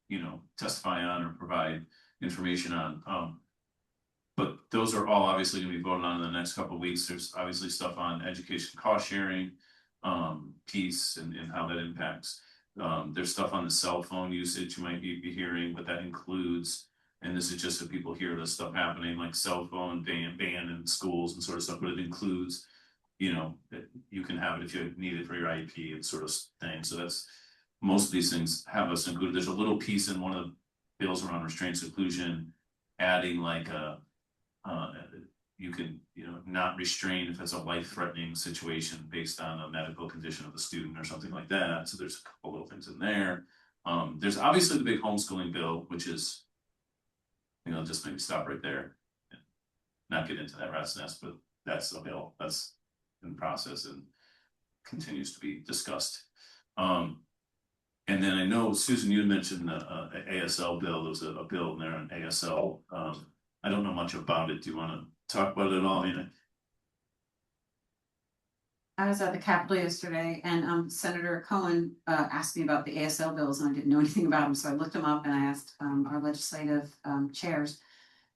B: you know, testify on or provide information on. But those are all obviously gonna be voted on in the next couple of weeks. There's obviously stuff on education cost sharing piece and how that impacts. There's stuff on the cell phone usage you might be hearing, but that includes, and this is just so people hear this stuff happening, like cell phone ban in schools and sort of stuff, but it includes, you know, that you can have it if you need it for your IEP and sort of thing. So that's, most of these things have us included. There's a little piece in one of the bills around restraint seclusion, adding like you can, you know, not restrain if it's a life-threatening situation based on a medical condition of the student or something like that. So there's a couple little things in there. There's obviously the big homeschooling bill, which is, you know, just maybe stop right there and not get into that rat's nest, but that's a bill that's in process and continues to be discussed. And then I know, Susan, you had mentioned the ASL bill. There was a bill in there on ASL. I don't know much about it. Do you want to talk about it at all?
C: I was at the Capitol yesterday and Senator Cohen asked me about the ASL bills and I didn't know anything about them. So I looked them up and I asked our legislative chairs.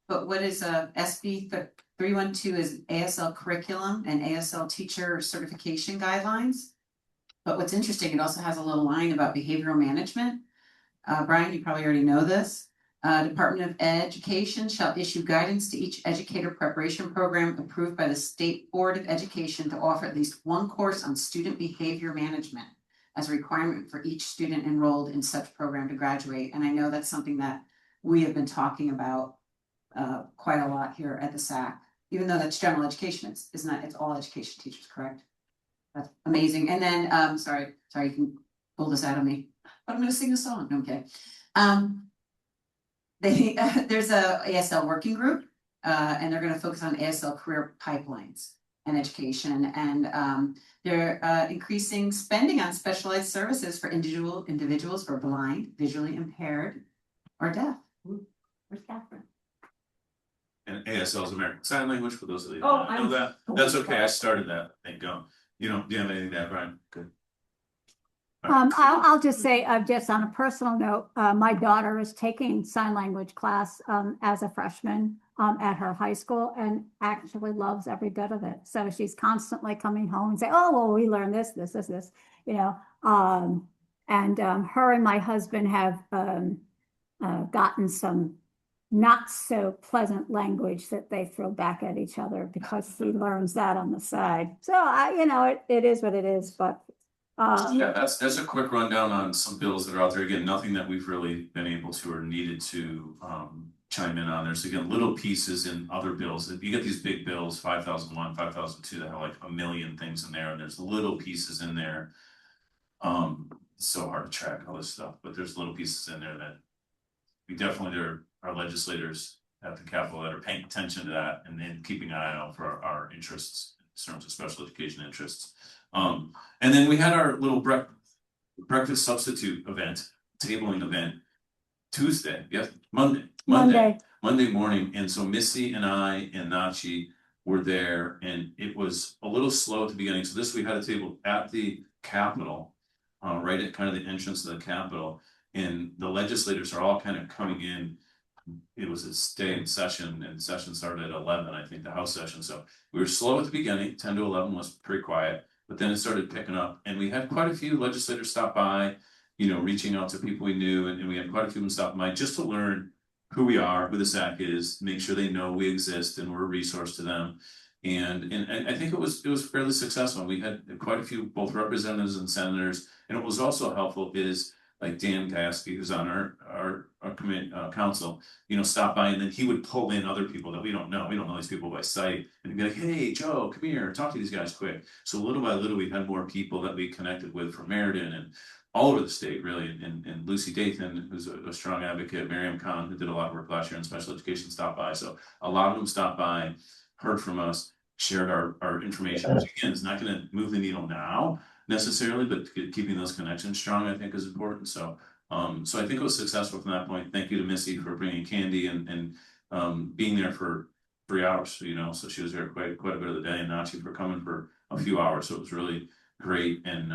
C: But what is SB 312 is ASL curriculum and ASL teacher certification guidelines. But what's interesting, it also has a little line about behavioral management. Brian, you probably already know this. Department of Education shall issue guidance to each educator preparation program approved by the State Board of Education to offer at least one course on student behavior management as a requirement for each student enrolled in such program to graduate. And I know that's something that we have been talking about quite a lot here at the SAC, even though that's general education. It's not, it's all education teachers, correct? That's amazing. And then, sorry, you can pull this out of me, but I'm going to sing a song. Okay. There's a ASL working group, and they're going to focus on ASL career pipelines and education, and they're increasing spending on specialized services for individuals who are blind, visually impaired, or deaf. Where's Catherine?
B: And ASL is American Sign Language, for those of you who
C: Oh,
B: don't know that. That's okay, I started that, thank God. Do you have anything to add, Brian? Good.
A: I'll just say, just on a personal note, my daughter is taking sign language class as a freshman at her high school and actually loves every bit of it. So she's constantly coming home and say, oh, well, we learned this, you know. And her and my husband have gotten some not so pleasant language that they throw back at each other because he learns that on the side. So you know, it is what it is, but
B: Yeah, that's a quick rundown on some bills that are out there. Again, nothing that we've really been able to or needed to chime in on. There's again little pieces in other bills. You get these big bills, 5001, 5002, that have like a million things in there, and there's little pieces in there. It's so hard to track all this stuff, but there's little pieces in there that we definitely, there are legislators at the Capitol that are paying attention to that and then keeping an eye out for our interests in terms of special education interests. And then we had our little breakfast substitute event, tabling event, Tuesday, yes, Monday morning. And so Missy and I and Nachi were there, and it was a little slow at the beginning. So we had a table at the Capitol, right at kind of the entrance of the Capitol, and the legislators are all kind of coming in. It was a stay in session, and session started at 11, I think, the House session. So we were slow at the beginning, 10 to 11 was pretty quiet, but then it started picking up, and we had quite a few legislators stop by, you know, reaching out to people we knew, and we had quite a few of them stop by just to learn who we are, who the SAC is, make sure they know we exist and we're a resource to them. And I think it was fairly successful. We had quite a few, both representatives and senators, and what was also helpful is like Dan Gasky, who's on our council, you know, stop by, and then he would pull in other people that we don't know. We don't know these people by sight, and he'd be like, "Hey, Joe, come here, talk to these guys quick." So little by little, we had more people that we connected with from Meriden and all over the state, really. And Lucy Dathan, who's a strong advocate, Miriam Khan, who did a lot of work last year in special education, stopped by. So a lot of them stopped by, heard from us, shared our information, which again is not going to move the needle now necessarily, but keeping those connections strong, I think, is important. So so I think it was successful from that point. Thank you to Missy for bringing candy and being there for 3 hours, you know, so she was there quite a bit of the day, and Nachi for coming for a few hours. So it was really great. And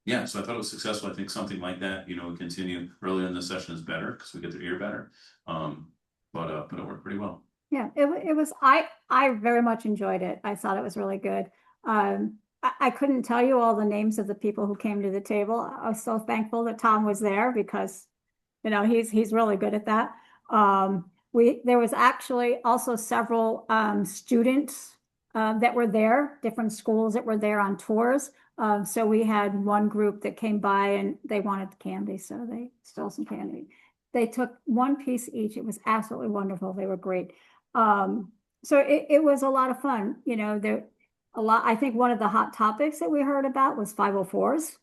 B: yeah, so I thought it was successful. I think something like that, you know, we continue earlier in the session is better because we get to hear better. But it worked pretty well.
A: Yeah, it was, I very much enjoyed it. I thought it was really good. I couldn't tell you all the names of the people who came to the table. I was so thankful that Tom was there because, you know, he's really good at that. There was actually also several students that were there, different schools that were there on tours. So we had one group that came by and they wanted candy, so they stole some candy. They took one piece each. It was absolutely wonderful. They were great. So it was a lot of fun. You know, I think one of the hot topics that we heard about was 504s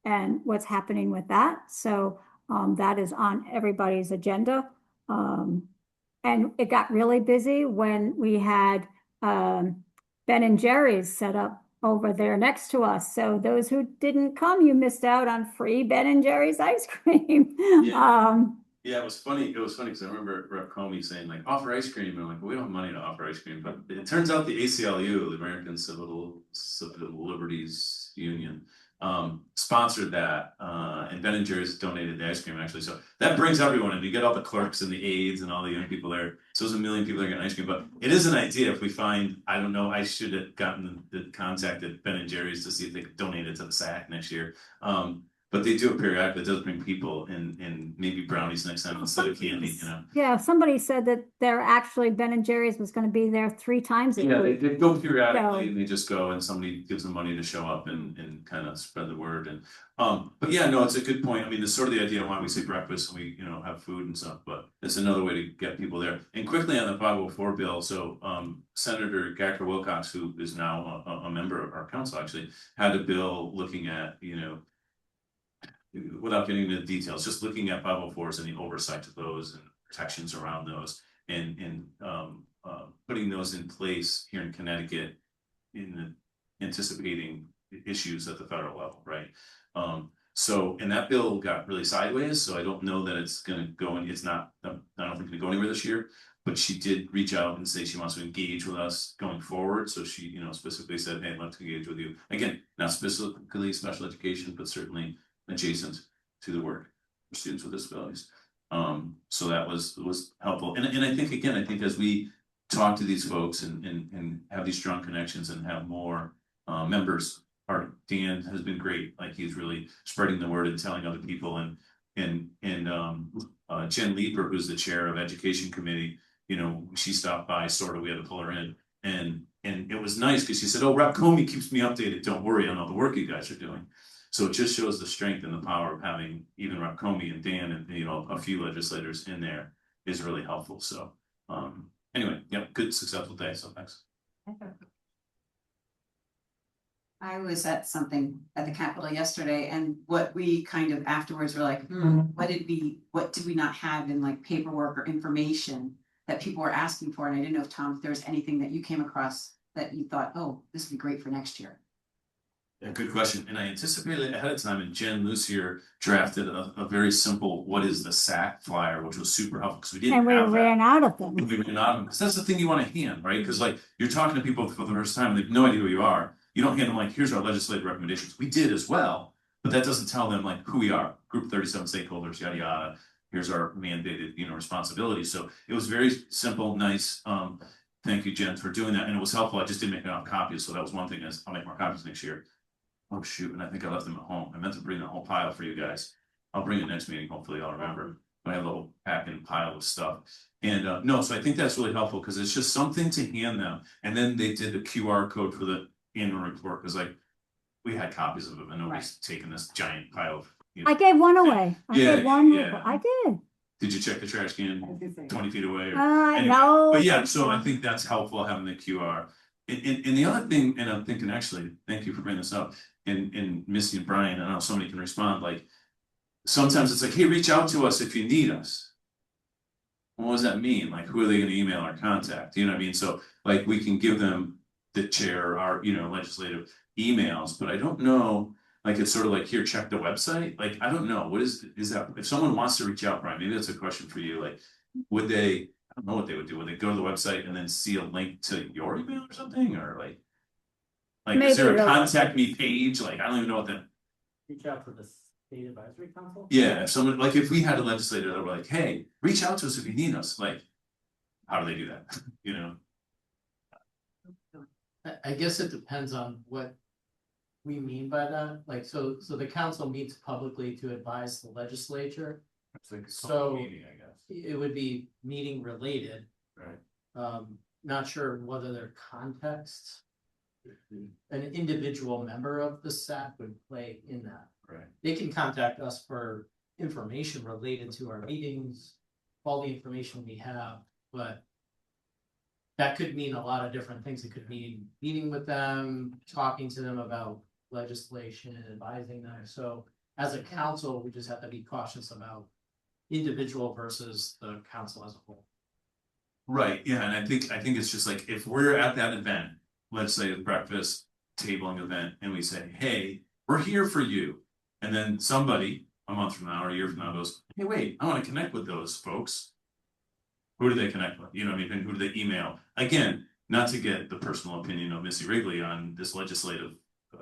A: and what's happening with that. So that is on everybody's agenda. And it got really busy when we had Ben and Jerry's set up over there next to us. So those who didn't come, you missed out on free Ben and Jerry's ice cream.
B: Yeah, it was funny. It was funny because I remember Rep. Comey saying like offer ice cream, and I'm like, well, we don't have money to offer ice cream. But it turns out the ACLU, the American Civil Liberties Union, sponsored that, and Ben and Jerry's donated the ice cream actually. So that brings everyone in. You get all the clerks and the aides and all the young people there. So there's 1 million people that are getting ice cream. But it is an idea. If we find, I don't know, I should have gotten the contacted Ben and Jerry's to see if they could donate it to the SAC next year. But they do it periodically. It does bring people and maybe brownies next time instead of candy, you know.
A: Yeah, somebody said that they're actually, Ben and Jerry's was going to be there 3 times a
B: Yeah,
A: week.
B: they go periodically and they just go and somebody gives them money to show up and kind of spread the word. And but yeah, no, it's a good point. I mean, it's sort of the idea why we say breakfast and we, you know, have food and stuff, but it's another way to get people there. And quickly on the 504 bill, so Senator Gacker Wilcox, who is now a member of our council, actually had a bill looking at, you know, without getting into the details, just looking at 504s and the oversight of those and protections around those and putting those in place here in Connecticut in anticipating issues at the federal level, right? So, and that bill got really sideways, so I don't know that it's going to go, and it's not, I don't think it's going to go anywhere this year, but she did reach out and say she wants to engage with us going forward. So she, you know, specifically said, hey, I'd love to engage with you. Again, not specifically special education, but certainly adjacent to the work for students with disabilities. So that was helpful. And I think, again, I think as we talk to these folks and have these strong connections and have more members, Dan has been great. Like he's really spreading the word and telling other people, and Jen Leeper, who's the chair of education committee, you know, she stopped by, sort of, we had to pull her in, and And it was nice because she said, oh, Rep Comey keeps me updated. Don't worry on all the work you guys are doing. So it just shows the strength and the power of having even Rep Comey and Dan and, you know, a few legislators in there is really helpful. So, anyway, yeah, good successful day. So thanks.
G: I was at something at the Capitol yesterday, and what we kind of afterwards were like, what did we not have in like paperwork or information that people were asking for? And I didn't know if Tom, if there was anything that you came across that you thought, oh, this would be great for next year.
B: Yeah, good question. And I anticipated it ahead of time, and Jen Lucier drafted a very simple, what is the SAC flyer, which was super helpful because we didn't
A: And we
B: have that.
A: ran out of them.
B: We ran out of them. Because that's the thing you want to hand, right? Because like you're talking to people for the first time, and they have no idea who you are. You don't hand them like, here's our legislative recommendations. We did as well, but that doesn't tell them like who we are, group 37 stakeholders, yada, yada. Here's our mandated, you know, responsibilities. So it was very simple, nice. Thank you, Jen, for doing that. And it was helpful. I just didn't make enough copies. So that was one thing is I'll make more copies next year. Oh shoot, and I think I left them at home. I meant to bring the whole pile for you guys. I'll bring it next meeting, hopefully I'll remember. I have a little packing pile of stuff. And no, so I think that's really helpful because it's just something to hand them. And then they did the QR code for the annual report, because like we had copies of it and nobody's taking this giant pile of, you know.
A: I gave one away. I
B: Yeah,
A: gave one.
B: yeah.
A: I did.
B: Did you check the trash can 20 feet away?
A: No.
B: But yeah, so I think that's helpful having the QR. And the other thing, and I'm thinking actually, thank you for bringing this up, and Missy and Brian, I know somebody can respond, like sometimes it's like, hey, reach out to us if you need us. What does that mean? Like, who are they gonna email or contact? You know what I mean? So like we can give them the chair, our, you know, legislative emails, but I don't know, like it's sort of like, here, check the website. Like, I don't know, what is that? If someone wants to reach out, Brian, maybe that's a question for you. Like, would they, I don't know what they would do. Would they go to the website and then see a link to your email or something? Or like is there a contact me page? Like, I don't even know what that.
I: Reach out to the State Advisory Council?
B: Yeah, if someone, like if we had a legislator that were like, hey, reach out to us if you need us, like, how do they do that? You know?
R: I guess it depends on what we mean by that. Like, so the council meets publicly to advise the legislature.
B: It's like a
R: So
B: meeting, I guess.
R: it would be meeting related.
B: Right.
R: Not sure whether their context. An individual member of the SAC would play in that.
B: Right.
R: They can contact us for information related to our meetings, all the information we have, but that could mean a lot of different things. It could mean meeting with them, talking to them about legislation, advising them. So as a council, we just have to be cautious about individual versus the council as a whole.
B: Right, yeah, and I think it's just like, if we're at that event, legislative breakfast tabling event, and we say, hey, we're here for you. And then somebody a month from now or a year from now goes, hey, wait, I want to connect with those folks. Who do they connect with? You know what I mean? And who do they email? Again, not to get the personal opinion of Missy Wrigley on this legislative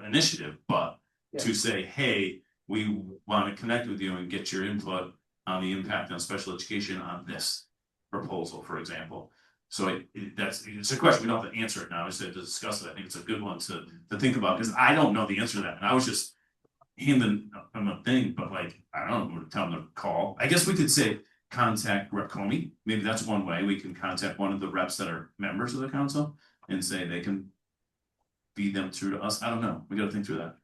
B: initiative, but to say, hey, we want to connect with you and get your input on the impact on special education on this proposal, for example. So it's a question, we don't have to answer it now, I said to discuss it. I think it's a good one to think about, because I don't know the answer to that, and I was just handing them a thing, but like, I don't know, tell them to call. I guess we could say contact Rep Comey. Maybe that's one way. We can contact one of the reps that are members of the council and say they can feed them through to us. I don't know. We got to think through that.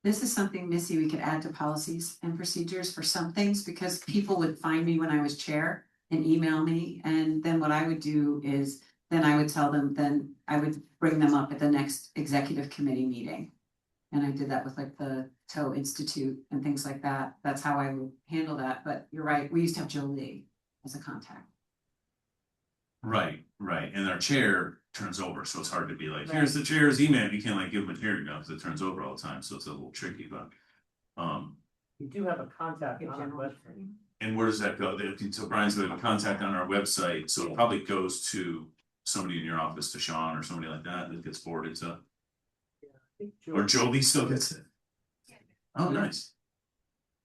G: This is something, Missy, we could add to policies and procedures for some things, because people would find me when I was chair and email me. And then what I would do is, then I would tell them, then I would bring them up at the next executive committee meeting. And I did that with like the TOE Institute and things like that. That's how I would handle that. But you're right, we used to have Joe Lee as a contact.
B: Right. And our chair turns over, so it's hard to be like, here's the chair's email. You can't like give them a chair, you know, because it turns over all the time. So it's a little tricky, but
I: We do have a contact on our website.
B: and where does that go? So Brian's going to have a contact on our website, so it probably goes to somebody in your office, to Sean or somebody like that, that gets forwarded to. Or Jolie still gets it. Oh, nice.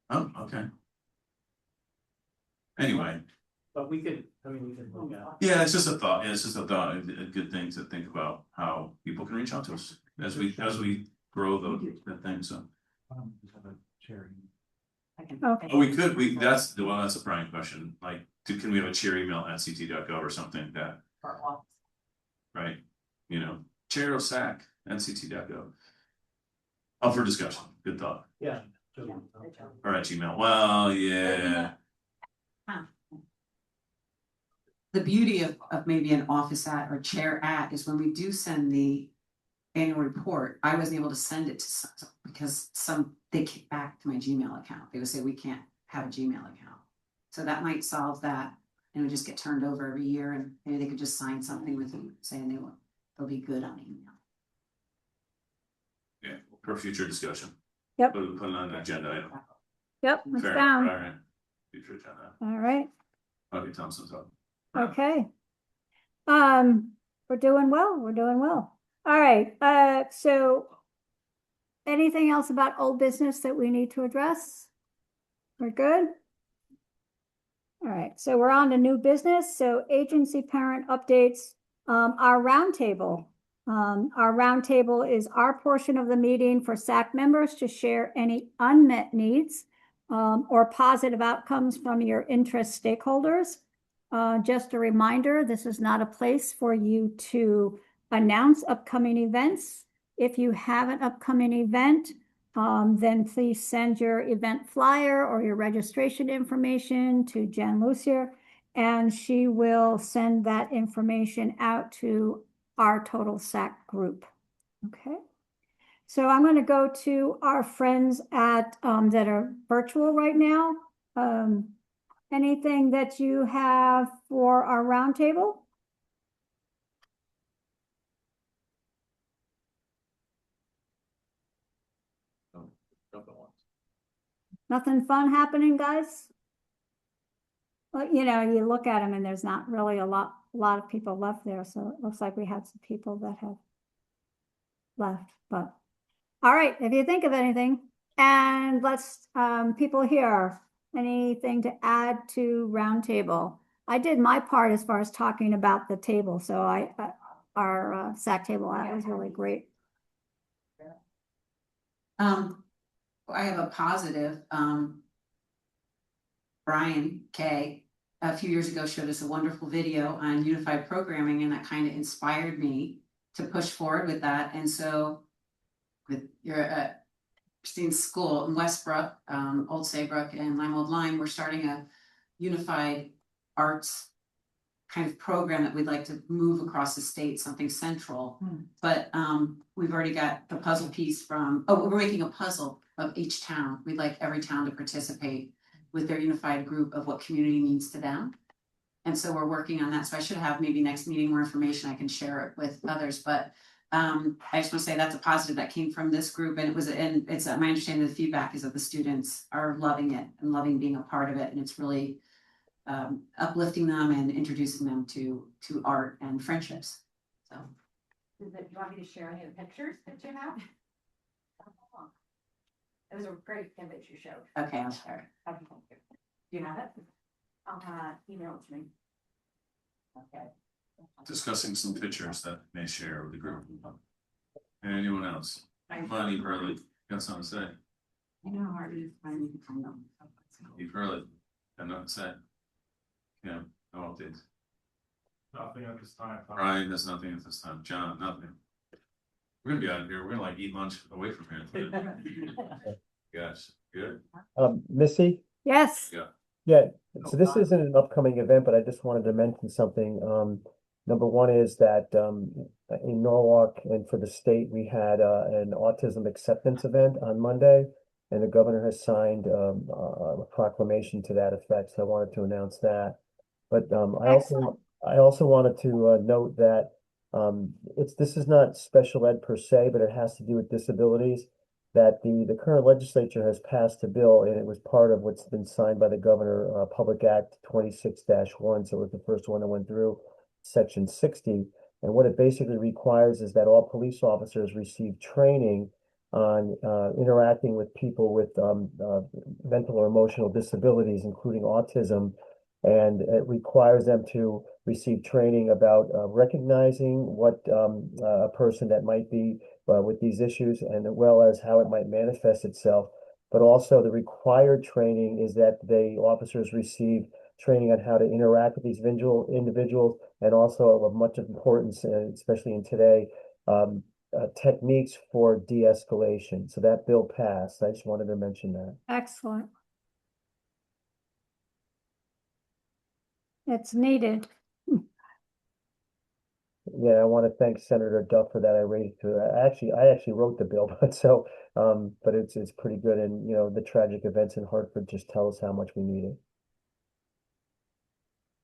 B: Oh, okay. Anyway.
I: But we could look at.
B: Yeah, it's just a thought. Yeah, it's just a thought. A good thing to think about how people can reach out to us as we grow the thing. So.
A: Okay.
B: Oh, we could. That's a Brian question. Like, can we have a chair email at ct.gov or something like that? Right. you know, chair of SAC, NCT.gov. Up for discussion, good thought.
I: Yeah.
B: All right, Gmail, well, yeah.
G: The beauty of maybe an office at or chair at is when we do send the annual report, I wasn't able to send it to some, because they kick back to my Gmail account. They would say, we can't have a Gmail account. So that might solve that, and it would just get turned over every year, and maybe they could just sign something with you saying they'll be good on email.
B: Yeah, for future discussion.
A: Yep.
B: Put it on the agenda item.
A: Yep, it's
B: Fair,
A: down.
B: all right. Future agenda.
A: All right,
B: Okay, Thompson's up.
A: okay. We're doing well, we're doing well. All right, so anything else about old business that we need to address? We're good? All right, so we're on to new business. So agency parent updates, our roundtable. Our roundtable is our portion of the meeting for SAC members to share any unmet needs or positive outcomes from your interest stakeholders. Just a reminder, this is not a place for you to announce upcoming events. If you have an upcoming event, then please send your event flyer or your registration information to Jen Lucier, and she will send that information out to our total SAC group. Okay. So I'm going to go to our friends at that are virtual right now. Anything that you have for our roundtable? Nothing fun happening, guys? Well, you know, you look at them and there's not really a lot of people left there. So it looks like we had some people that have left, but all right, if you think of anything, and let's, people here, anything to add to roundtable? I did my part as far as talking about the table. So our SAC table, that was really great.
G: I have a positive, Brian Kay, a few years ago showed us a wonderful video on unified programming, and that kind of inspired me to push forward with that. And so with your Christine's school in Westbrook, Old Saybrook and Lime Old Lime, we're starting a unified arts kind of program that we'd like to move across the state, something central. But we've already got the puzzle piece from, we're making a puzzle of each town. We'd like every town to participate with their unified group of what community means to them. And so we're working on that. So I should have maybe next meeting more information. I can share it with others, but I just want to say that's a positive that came from this group, and it's my understanding the feedback is that the students are loving it and loving being a part of it, and it's really uplifting them and introducing them to art and friendships. So,
P: do you want me to share any of the pictures that you have? It was a great image you showed.
G: Okay, I'll share.
P: Do you have it? I'll email it to me. Okay.
B: Discussing some pictures that may share with the group. Anyone else? Money, Hurley, got something to say?
G: I know how hard it is finding them.
B: You've Hurley, got nothing to say? Yeah, no updates.
H: Nothing at this time.
B: Brian, there's nothing at this time. John, nothing. We're gonna be out of here. We're gonna like eat lunch away from here. Gosh, good.
N: Missy?
A: Yes.
B: Yeah.
N: Yeah, so this isn't an upcoming event, but I just wanted to mention something. Number one is that in Norwalk and for the state, we had an autism acceptance event on Monday, and the governor has signed a proclamation to that effect. So I wanted to announce that. But I also wanted to note that this is not special ed per se, but it has to do with disabilities. That the current legislature has passed a bill, and it was part of what's been signed by the governor, Public Act 26-1. So it was the first one that went through Section 60. And what it basically requires is that all police officers receive training on interacting with people with mental or emotional disabilities, including autism. And it requires them to receive training about recognizing what a person that might be with these issues, and as well as how it might manifest itself. But also the required training is that the officers receive training on how to interact with these individuals, and also of much importance, especially in today, techniques for de-escalation. So that bill passed. I just wanted to mention that.
A: Excellent. It's needed.
N: Yeah, I want to thank Senator Duff for that. I actually wrote the bill, but so, but it's pretty good. And, you know, the tragic events in Hartford just tell us how much we need it.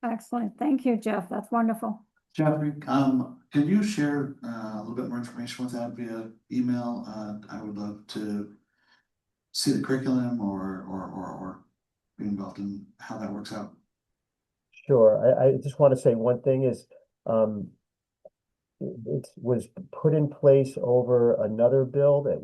A: Excellent. Thank you, Jeff. That's wonderful.
F: Jeffrey, can you share a little bit more information with that via email? I would love to see the curriculum or be involved in how that works out.
N: Sure. I just want to say one thing is, it was put in place over another bill that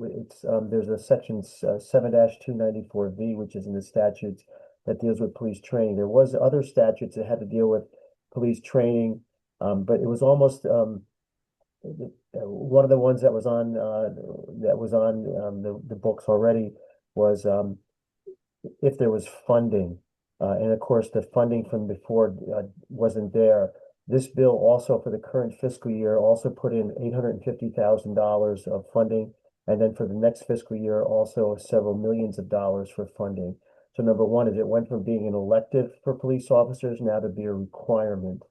N: there's a section 7-294V, which is in the statutes that deals with police training. There was other statutes that had to deal with police training, but it was almost one of the ones that was on the books already was if there was funding, and of course the funding from before wasn't there. This bill also for the current fiscal year also put in $850,000 of funding, and then for the next fiscal year also several millions of dollars for funding. So number one is it went from being an elective for police officers now to be a requirement.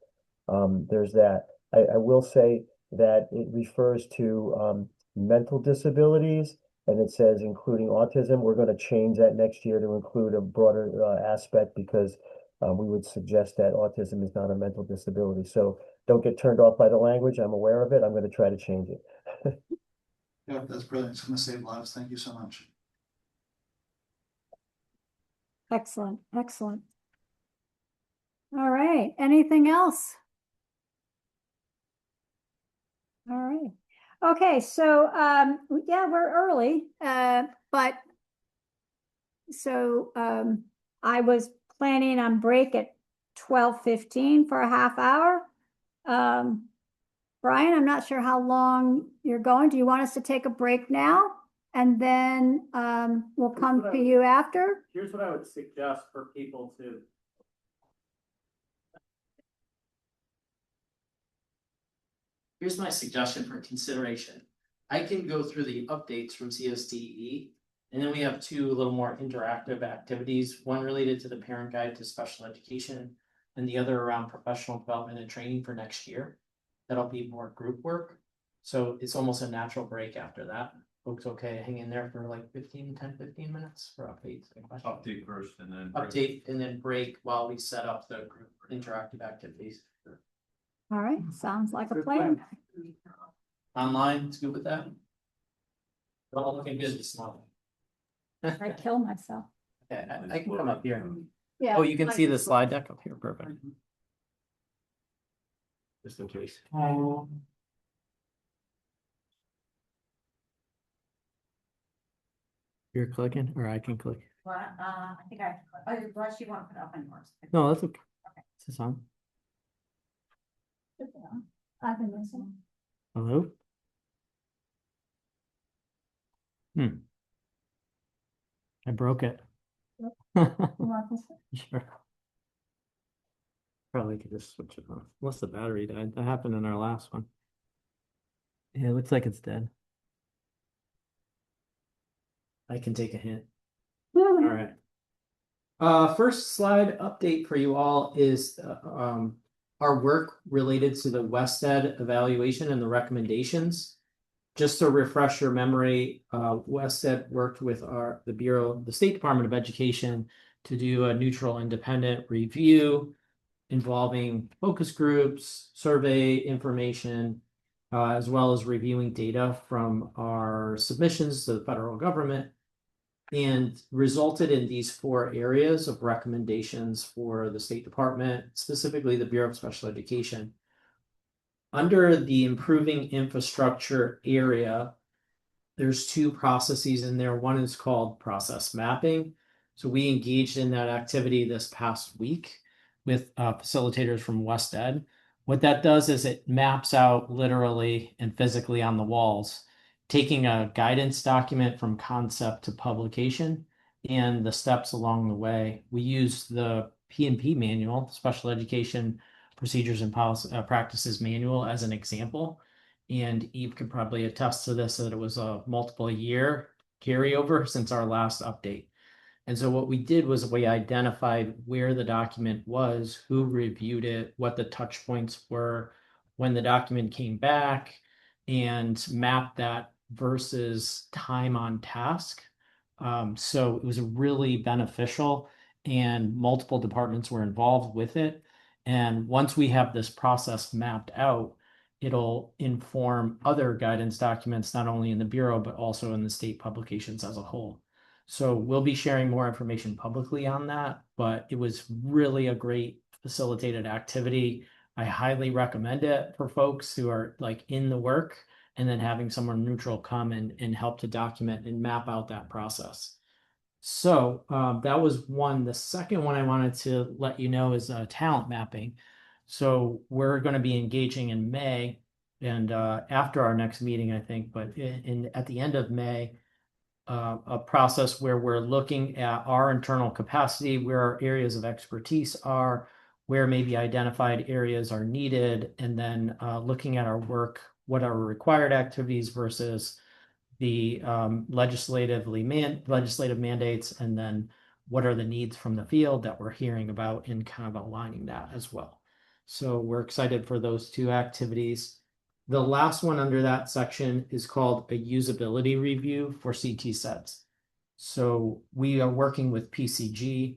N: There's that. I will say that it refers to mental disabilities, and it says including autism. We're going to change that next year to include a broader aspect because we would suggest that autism is not a mental disability. So don't get turned off by the language. I'm aware of it. I'm going to try to change it.
F: Yeah, that's brilliant. It's going to save lives. Thank you so much.
A: Excellent. Excellent. All right. Anything else? All right. Okay. So, yeah, we're early, but so I was planning on break at 12:15 for a half hour. Brian, I'm not sure how long you're going. Do you want us to take a break now? And then we'll come to you after?
I: Here's what I would suggest for people to.
R: Here's my suggestion for consideration. I can go through the updates from CSDE, and then we have two a little more interactive activities, one related to the parent guide to special education, and the other around professional development and training for next year. That'll be more group work. So it's almost a natural break after that. Folks, okay, hang in there for like 15 minutes for updates and questions.
B: Update first and then.
R: Update and then break while we set up the group interactive activities.
A: All right. Sounds like a plan.
R: Online, it's good with that? We're all looking good this morning.
A: I kill myself.
R: Okay, I can come up here.
A: Yeah.
R: Oh, you can see the slide deck up here, perfect. Just in case. You're clicking, or I can click?
G: Well, I think I, unless you want to put it up on yours.
R: No, that's okay. Is this on?
A: I've been listening.
R: Hello? I broke it.
A: You want this?
R: Sure. Probably could just switch it off, unless the battery died. That happened in our last one. Yeah, it looks like it's dead. I can take a hint. All right. First slide update for you all is our work related to the WestEd evaluation and the recommendations. Just to refresh your memory, WestEd worked with the State Department of Education to do a neutral independent review involving focus groups, survey information, as well as reviewing data from our submissions to the federal government, and resulted in these 4 areas of recommendations for the State Department, specifically the Bureau of Special Education. Under the improving infrastructure area, there's 2 processes in there. One is called process mapping. So we engaged in that activity this past week with facilitators from WestEd. What that does is it maps out literally and physically on the walls, taking a guidance document from concept to publication and the steps along the way. We use the P&P manual, Special Education Procedures and Policy Practices Manual, as an example. And Eve could probably attest to this, that it was a multiple year carryover since our last update. And so what we did was we identified where the document was, who reviewed it, what the touch points were, when the document came back, and mapped that versus time on task. So it was really beneficial, and multiple departments were involved with it. And once we have this process mapped out, it'll inform other guidance documents, not only in the Bureau, but also in the state publications as a whole. So we'll be sharing more information publicly on that, but it was really a great facilitated activity. I highly recommend it for folks who are like in the work, and then having someone neutral come and help to document and map out that process. So that was one. The second one I wanted to let you know is talent mapping. So we're going to be engaging in May, and after our next meeting, I think, but at the end of May, a process where we're looking at our internal capacity, where our areas of expertise are, where maybe identified areas are needed, and then looking at our work, what are required activities versus the legislative mandates, and then what are the needs from the field that we're hearing about, and kind of aligning that as well. So we're excited for those two activities. The last one under that section is called a usability review for CT sets. So we are working with PCG.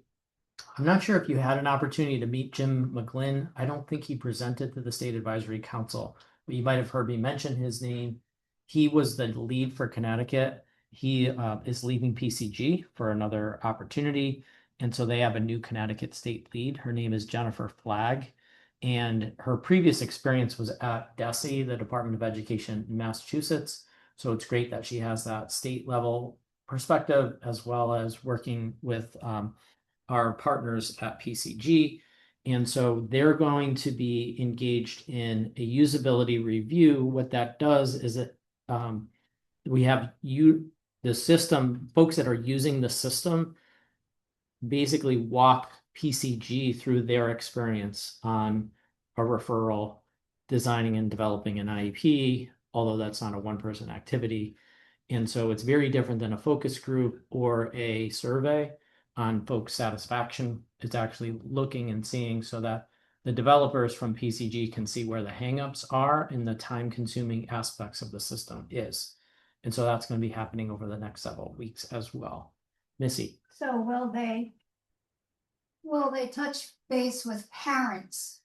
R: I'm not sure if you had an opportunity to meet Jim McGlynn. I don't think he presented to the State Advisory Council, but you might have heard me mention his name. He was the lead for Connecticut. He is leaving PCG for another opportunity. And so they have a new Connecticut state lead. Her name is Jennifer Flagg. And her previous experience was at DESE, the Department of Education in Massachusetts. So it's great that she has that state level perspective, as well as working with our partners at PCG. And so they're going to be engaged in a usability review. What that does is it we have the system, folks that are using the system, basically walk PCG through their experience on a referral, designing and developing an IEP, although that's not a one-person activity. And so it's very different than a focus group or a survey on folks' satisfaction. It's actually looking and seeing so that the developers from PCG can see where the hangups are and the time-consuming aspects of the system is. And so that's going to be happening over the next several weeks as well. Missy.
A: So will they touch base with parents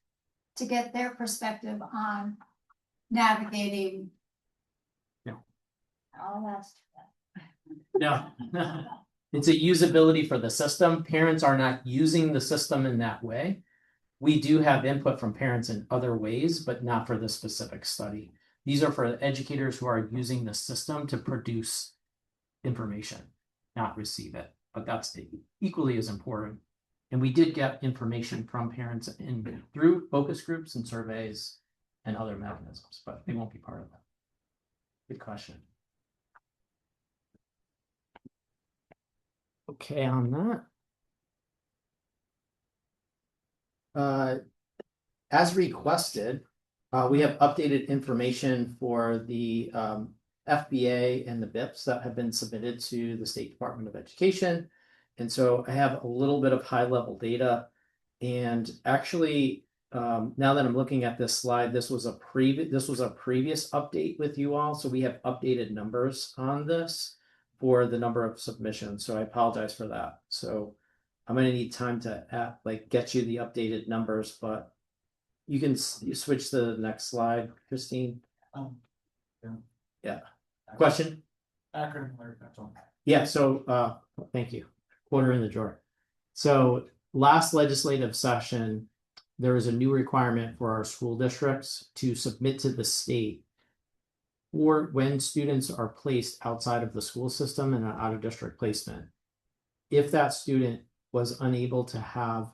A: to get their perspective on navigating?
R: No.
A: All that
R: No. It's a usability for the system. Parents are not using the system in that way. We do have input from parents in other ways, but not for the specific study. These are for educators who are using the system to produce information, not receive it. But that's equally as important. And we did get information from parents through focus groups and surveys and other mechanisms, but they won't be part of that. Good question. Okay, on that. As requested, we have updated information for the FBA and the BIPs that have been submitted to the State Department of Education. And so I have a little bit of high level data. And actually, now that I'm looking at this slide, this was a previous update with you all. So we have updated numbers on this for the number of submissions. So I apologize for that. So I'm going to need time to get you the updated numbers, but you can switch to the next slide, Christine. Yeah. Question? Yeah. So thank you. Quarter in the drawer. So last legislative session, there was a new requirement for our school districts to submit to the state or when students are placed outside of the school system in an out of district placement. If that student was unable to have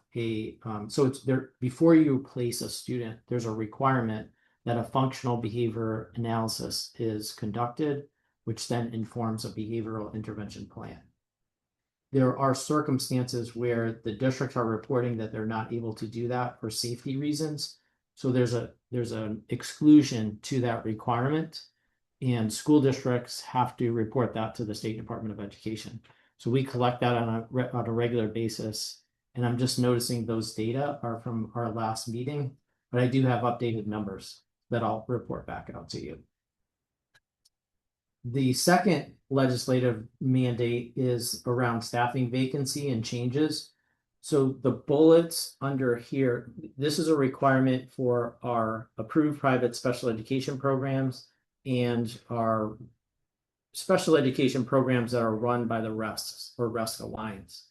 R: so it's there before you place a student, there's a requirement that a functional behavior analysis is conducted, which then informs a behavioral intervention plan. there are circumstances where the districts are reporting that they're not able to do that for safety reasons. So there's an exclusion to that requirement. And school districts have to report that to the State Department of Education. So we collect that on a regular basis. And I'm just noticing those data are from our last meeting, but I do have updated numbers that I'll report back out to you. The second legislative mandate is around staffing vacancy and changes. So the bullets under here, this is a requirement for our approved private special education programs and our special education programs that are run by the RESCs or RESC Alliance.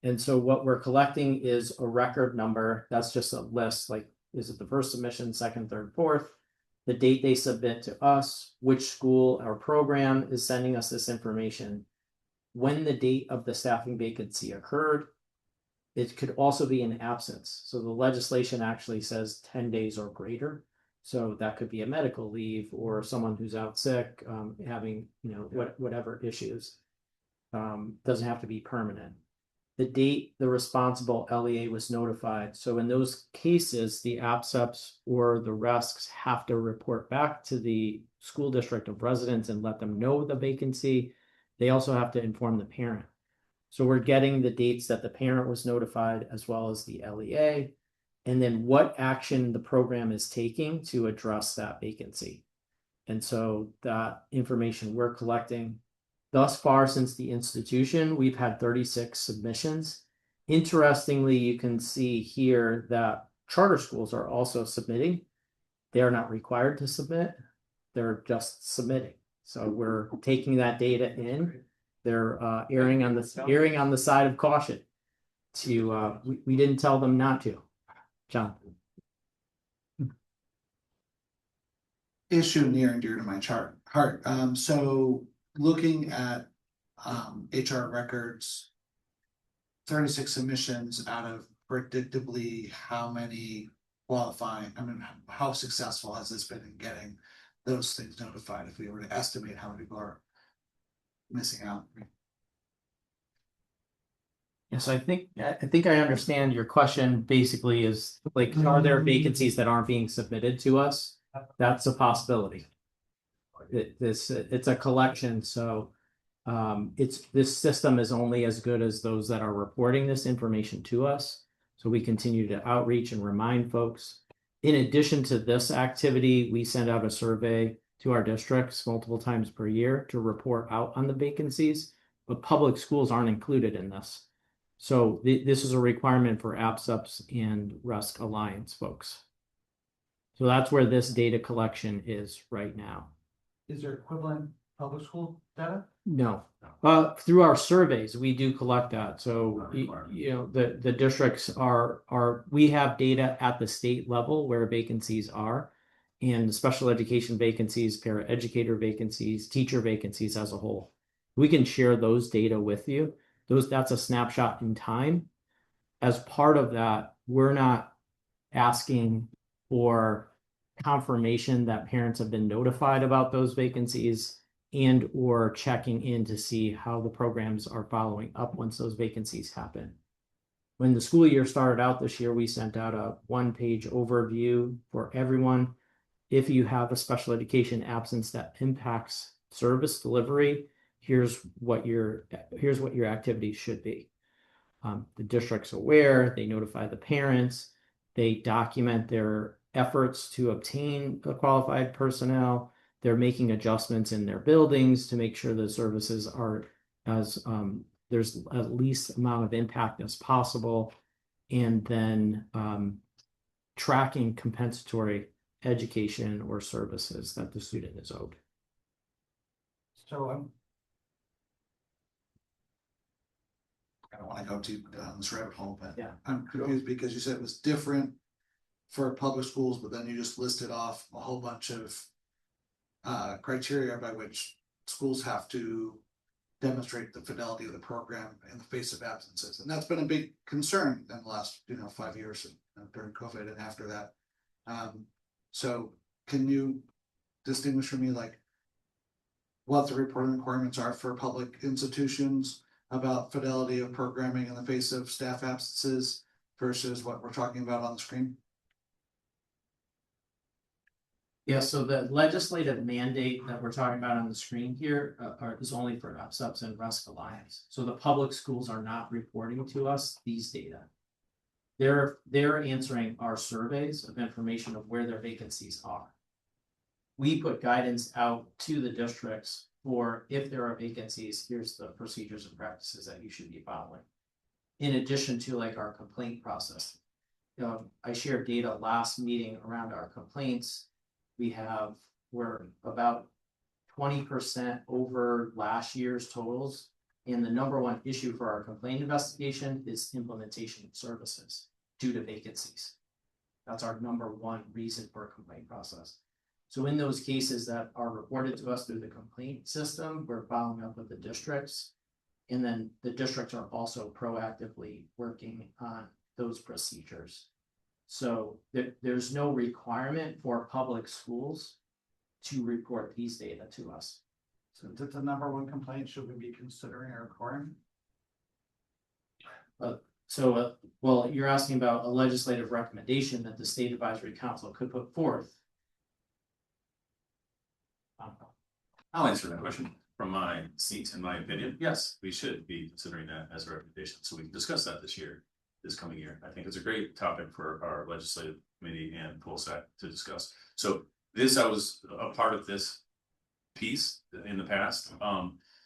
R: And so what we're collecting is a record number. That's just a list, like, is it the first submission, second, third, fourth, the date they submit to us, which school or program is sending us this information, when the date of the staffing vacancy occurred. It could also be an absence. So the legislation actually says 10 days or greater. So that could be a medical leave or someone who's out sick, having, whatever issues. Doesn't have to be permanent. The date the responsible LEA was notified. So in those cases, the APSEPs or the RESCs have to report back to the school district of residence and let them know the vacancy. They also have to inform the parent. So we're getting the dates that the parent was notified as well as the LEA, and then what action the program is taking to address that vacancy. And so that information we're collecting. Thus far, since the institution, we've had 36 submissions. Interestingly, you can see here that charter schools are also submitting. They are not required to submit. They're just submitting. So we're taking that data in. They're erring on the side of caution. We didn't tell them not to. John.
F: Issue near and dear to my heart. So looking at HR records, 36 submissions out of predictably how many qualifying, how successful has this been in getting those things notified if we were to estimate how many people are missing out?
R: Yes, I think I understand your question. Basically is like, are there vacancies that aren't being submitted to us? That's a possibility. It's a collection, so this system is only as good as those that are reporting this information to us. So we continue to outreach and remind folks. In addition to this activity, we send out a survey to our districts multiple times per year to report out on the vacancies, but public schools aren't included in this. So this is a requirement for APSEPs and RESC Alliance folks. So that's where this data collection is right now.
F: Is there equivalent public school data?
R: No, through our surveys, we do collect that. So, the districts we have data at the state level where vacancies are, and special education vacancies, paraeducator vacancies, teacher vacancies as a whole. We can share those data with you. That's a snapshot in time. As part of that, we're not asking for confirmation that parents have been notified about those vacancies and or checking in to see how the programs are following up once those vacancies happen. When the school year started out this year, we sent out a one-page overview for everyone. If you have a special education absence that impacts service delivery, here's what your activities should be. The district's aware, they notify the parents, they document their efforts to obtain a qualified personnel. They're making adjustments in their buildings to make sure the services are as there's at least amount of impact as possible, and then tracking compensatory education or services that the student is owed.
F: So I don't want to go too down this rabbit hole, but
R: yeah,
F: I'm confused because you said it was different for public schools, but then you just listed off a whole bunch of criteria by which schools have to demonstrate the fidelity of the program in the face of absences. And that's been a big concern in the last 5 years during COVID and after that. So can you distinguish for me like what the reporting requirements are for public institutions about fidelity of programming in the face of staff absences versus what we're talking about on the screen?
R: Yeah, so the legislative mandate that we're talking about on the screen here is only for UPSUPs and Rusk Alliance. So the public schools are not reporting to us these data. They're answering our surveys of information of where their vacancies are. We put guidance out to the districts for if there are vacancies, here's the procedures and practices that you should be following. In addition to like our complaint process. I shared data last meeting around our complaints. We're about 20% over last year's totals. And the number one issue for our complaint investigation is implementation of services due to vacancies. That's our number one reason for a complaint process. So in those cases that are reported to us through the complaint system, we're following up with the districts. And then the districts are also proactively working on those procedures. So there's no requirement for public schools to report these data to us.
F: So is it the number one complaint should we be considering or recording?
R: Well, you're asking about a legislative recommendation that the State Advisory Council could put forth.
B: I'll answer that question from my seat. In my opinion, yes, we should be considering that as a recommendation. So we can discuss that this coming year. I think it's a great topic for our legislative committee and POLSAC to discuss. So I was a part of this piece in the past.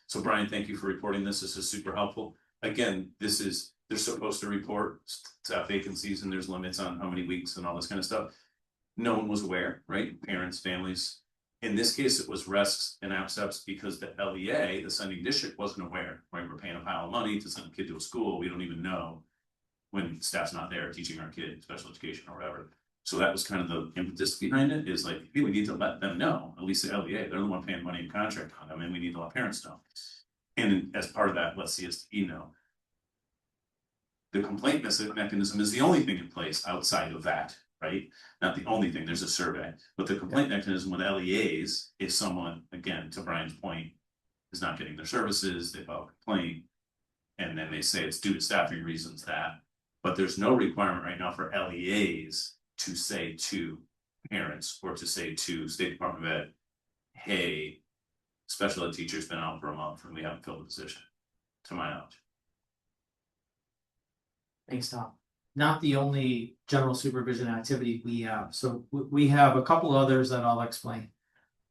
B: So Brian, thank you for reporting this. This is super helpful. Again, they're supposed to report staff vacancies and there's limits on how many weeks and all this kind of stuff. No one was aware, right? Parents, families. In this case, it was RESCs and APSEPs because the LEA, the sending district, wasn't aware, right? We're paying a pile of money to send a kid to a school. We don't even know when staff's not there teaching our kid special education or whatever. So that was kind of the impetus behind it, is like, hey, we need to let them know, at least the LEA, they're the one paying money in contract on them, and we need to let parents know. And as part of that, let CSDE know. The complaint mechanism is the only thing in place outside of that, right? Not the only thing, there's a survey, but the complaint mechanism with LEAs, if someone, again, to Brian's point, is not getting their services, they file a complaint, and then they say it's due to staffing reasons but there's no requirement right now for LEAs to say to parents or to say to State Department of Ed, hey, special ed teacher's been out for a month and we haven't filled the position, to my knowledge.
R: Thanks, Tom. Not the only general supervision activity we have. So we have a couple others that I'll explain.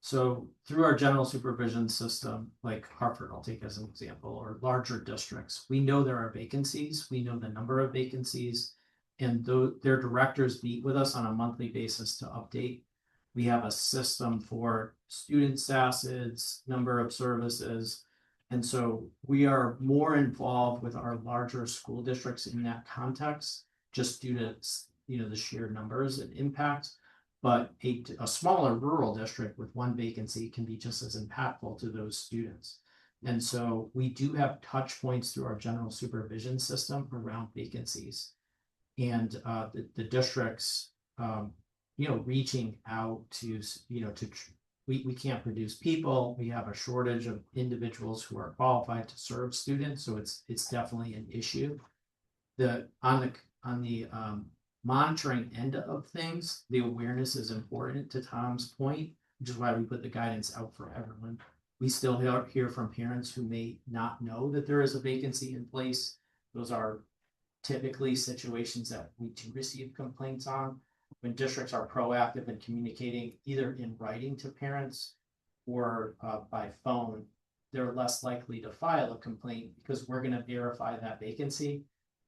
R: So through our general supervision system, like Hartford, I'll take as an example, or larger districts, we know there are vacancies. We know the number of vacancies, and their directors meet with us on a monthly basis to update. We have a system for student SACIDs, number of services. And so we are more involved with our larger school districts in that context, just due to, the sheer numbers and impact. But a smaller rural district with one vacancy can be just as impactful to those students. And so we do have touch points through our general supervision system around vacancies. And the districts, reaching out to, we can't produce people. We have a shortage of individuals who are qualified to serve students. So it's definitely an issue. On the monitoring end of things, the awareness is important, to Tom's point, which is why we put the guidance out for everyone. We still hear from parents who may not know that there is a vacancy in place. Those are typically situations that we do receive complaints on. When districts are proactive in communicating either in writing to parents or by phone, they're less likely to file a complaint because we're going to verify that vacancy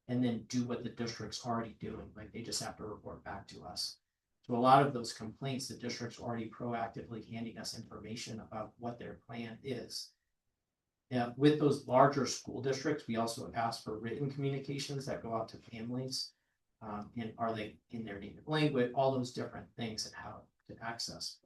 R: and then do what the district's already doing. Like, they just have to report back to us. So a lot of those complaints, the district's already proactively handing us information about what their plan is. Now, with those larger school districts, we also ask for written communications that go out to families. And are they in their native language, all those different things and how to access.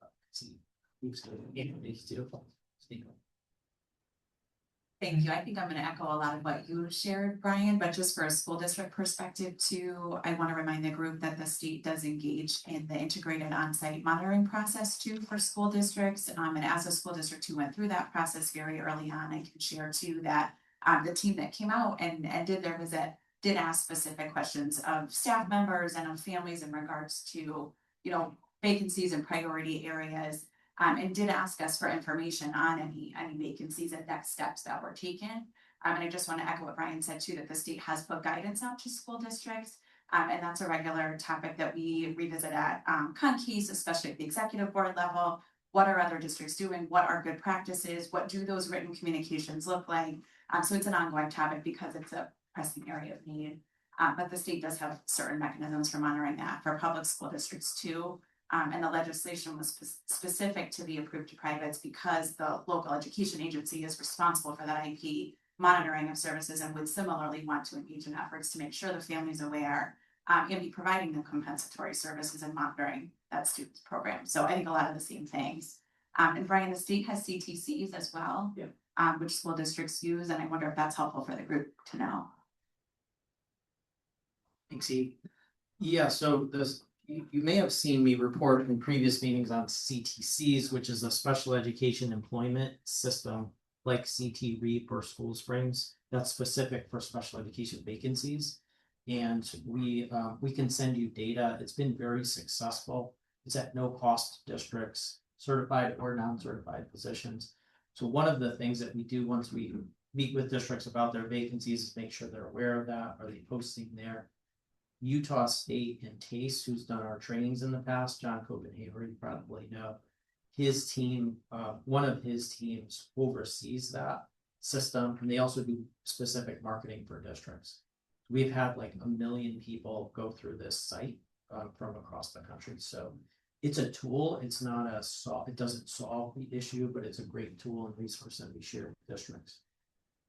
C: Thank you. I think I'm going to echo a lot of what you shared, Brian, but just for a school district perspective too, I want to remind the group that the state does engage in the integrated on-site monitoring process too for school districts. And as a school district who went through that process very early on, I can share too that The team that came out and did their visit did ask specific questions of staff members and of families in regards to, you know, vacancies and priority areas. And did ask us for information on any vacancies and next steps that were taken. And I just want to echo what Brian said too, that the state has put guidance out to school districts. And that's a regular topic that we revisit at CONKEYS, especially at the executive board level. What are other districts doing? What are good practices? What do those written communications look like? So it's an ongoing topic because it's a pressing area of need. But the state does have certain mechanisms for monitoring that for public school districts too. And the legislation was specific to the approved to privates because the local education agency is responsible for that IP monitoring of services and would similarly want to engage in efforts to make sure the family is aware and be providing them compensatory services and monitoring that student's program. So I think a lot of the same things. And Brian, the state has CTCs as well, which school districts use, and I wonder if that's helpful for the group to know.
R: Thanks, Eve. Yeah, so you may have seen me report in previous meetings on CTCs, which is a special education employment system like CT REAP or School Springs that's specific for special education vacancies. And we can send you data. It's been very successful. It's at no cost to districts, certified or non-certified positions. So one of the things that we do once we meet with districts about their vacancies is make sure they're aware of that. Are they posting there? Utah State and TASE, who's done our trainings in the past, John Copenhaver, you probably know, his team, one of his teams oversees that system, and they also do specific marketing for districts. We've had like 1 million people go through this site from across the country. So it's a tool. It's not it doesn't solve the issue, but it's a great tool and resource that we share with districts.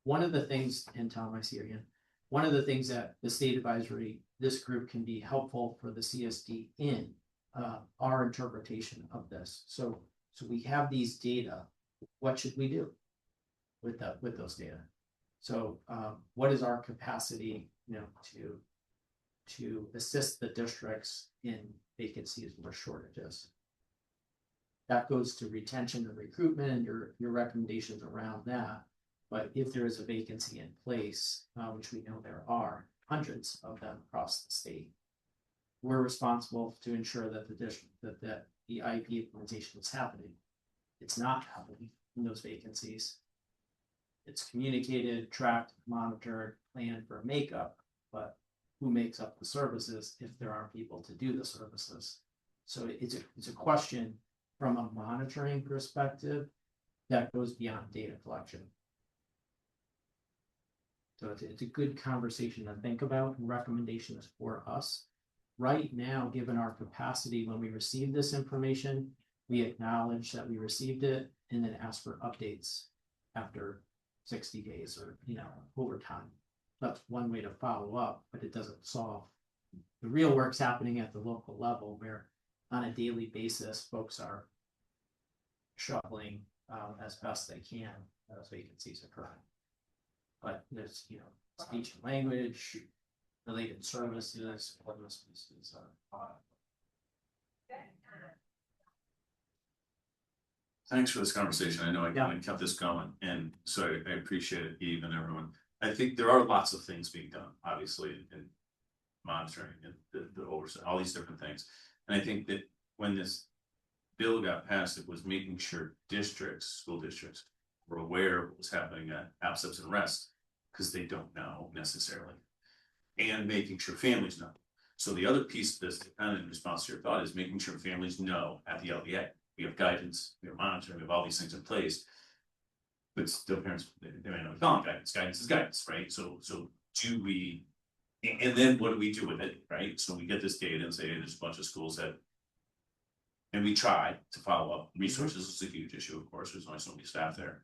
R: One of the things, and Tom, I see you again. One of the things that the state advisory, this group can be helpful for the CSD in our interpretation of this. So we have these data. What should we do with those data? So what is our capacity, to assist the districts in vacancies or shortages? That goes to retention and recruitment and your recommendations around that. But if there is a vacancy in place, which we know there are hundreds of them across the state, we're responsible to ensure that the IP implementation is happening. It's not happening in those vacancies. It's communicated, tracked, monitored, planned for makeup, but who makes up the services if there aren't people to do the services? So it's a question from a monitoring perspective that goes beyond data collection. So it's a good conversation to think about and recommendations for us. Right now, given our capacity, when we receive this information, we acknowledge that we received it and then ask for updates after 60 days or, over time. That's one way to follow up, but it doesn't solve. The real work's happening at the local level where on a daily basis, folks are shoveling as best they can as vacancies occur. But there's, speech and language, related services, all those pieces are.
B: Thanks for this conversation. I know I kind of kept this going, and so I appreciate it, Eve and everyone. I think there are lots of things being done, obviously, in monitoring and the oversight, all these different things. And I think that when this bill got passed, it was making sure school districts were aware of what was happening at absence and rest, because they don't know necessarily, and making sure families know. So the other piece of this, kind of in response to your thought, is making sure families know at the LEA. We have guidance, we have monitoring, we have all these things in place. But still parents, they may not call it guidance. Guidance is guidance, right? So do we, and then what do we do with it, right? So we get this data and say, hey, there's a bunch of schools that, and we try to follow up. Resources is a huge issue, of course, there's only so many staff there.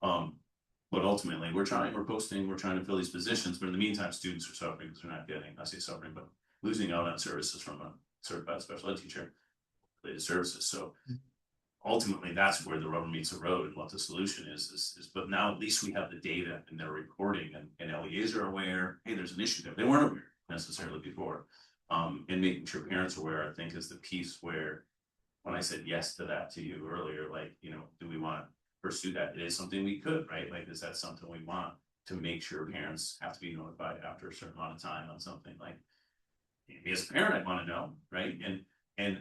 B: But ultimately we're posting, we're trying to fill these positions, but in the meantime, students are suffering because they're not getting, I say suffering, but losing out on services from a certified special ed teacher related services. So ultimately, that's where the rubber meets the road and what the solution is, but now at least we have the data and they're reporting and LEAs are aware, hey, there's an issue there. They weren't aware necessarily before. And making sure parents are aware, I think, is the piece where, when I said yes to that to you earlier, like, do we want to pursue that? It is something we could, right? Like, is that something we want? to make sure parents have to be notified after a certain amount of time on something like. Me as a parent, I'd wanna know, right? And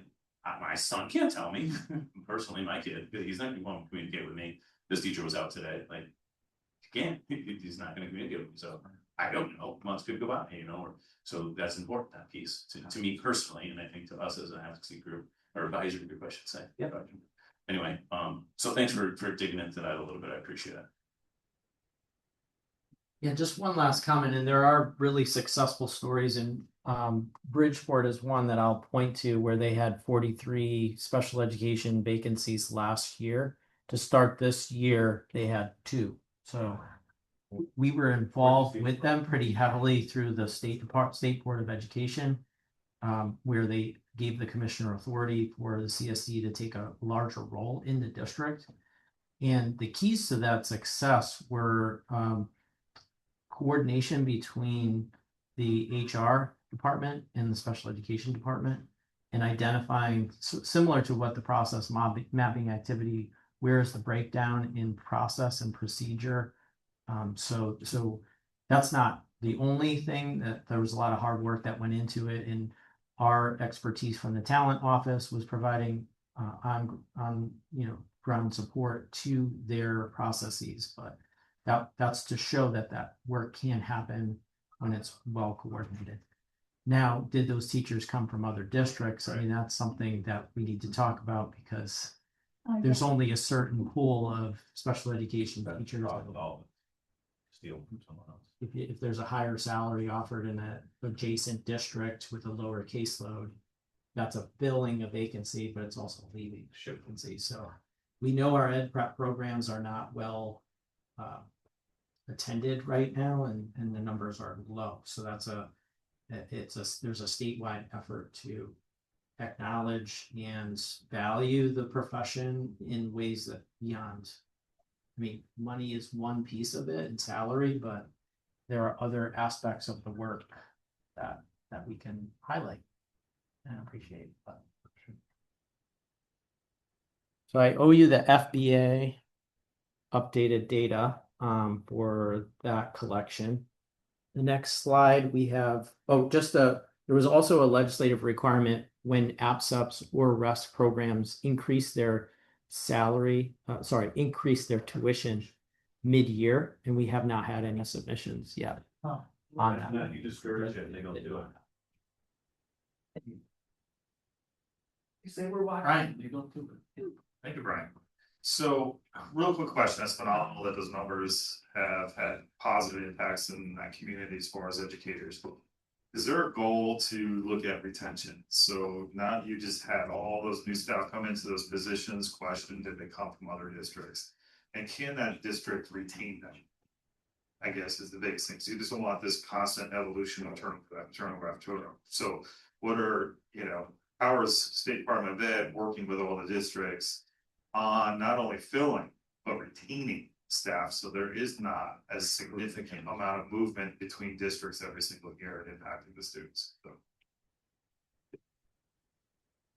B: my son can't tell me, personally, my kid, he's not gonna want to communicate with me. This teacher was out today, like, he can't, he's not gonna communicate with me, so I don't know, months could go by, you know, or, so that's important, that piece, to me personally, and I think to us as an advocacy group, or advisory group, I should say.
R: Yeah.
B: Anyway, so thanks for digging into that a little bit, I appreciate it.
R: Yeah, just one last comment, and there are really successful stories, and Bridgeport is one that I'll point to where they had 43 special education vacancies last year. To start this year, they had 2. So we were involved with them pretty heavily through the State Board of Education, where they gave the commissioner authority for the CSD to take a larger role in the district. And the keys to that success were coordination between the HR department and the special education department, and identifying, similar to what the process mapping activity, where is the breakdown in process and procedure. So that's not the only thing. That there was a lot of hard work that went into it, and our expertise from the talent office was providing on ground support to their processes. But that's to show that work can happen when it's well coordinated. Now, did those teachers come from other districts? I mean, that's something that we need to talk about, because there's only a certain pool of special education teachers.
B: Steal from someone else.
R: If there's a higher salary offered in an adjacent district with a lower caseload, that's a filling a vacancy, but it's also leaving a vacancy. So we know our ed prep programs are not well attended right now, and the numbers are low. So there's a statewide effort to acknowledge and value the profession in ways that beyond. I mean, money is one piece of it and salary, but there are other aspects of the work that we can highlight and appreciate. So I owe you the FBA updated data for that collection. The next slide we have, there was also a legislative requirement when APSEPs or REST programs increase their increase their tuition mid-year, and we have not had any submissions yet on that.
B: You discourage it, they don't do it.
R: You say we're watching.
H: Brian.
R: They don't do it.
H: Thank you, Brian. So, real quick question, it's phenomenal that those numbers have had positive impacts in that community as far as educators. Is there a goal to look at retention? So now you just had all those new staff come into those positions, question, did they come from other districts? And can that district retain them? I guess is the biggest thing. So you just don't want this constant evolution of turnover. So what are, how is State Department of Ed working with all the districts on not only filling, but retaining staff, so there is not a significant amount of movement between districts every single year and impacting the students. So.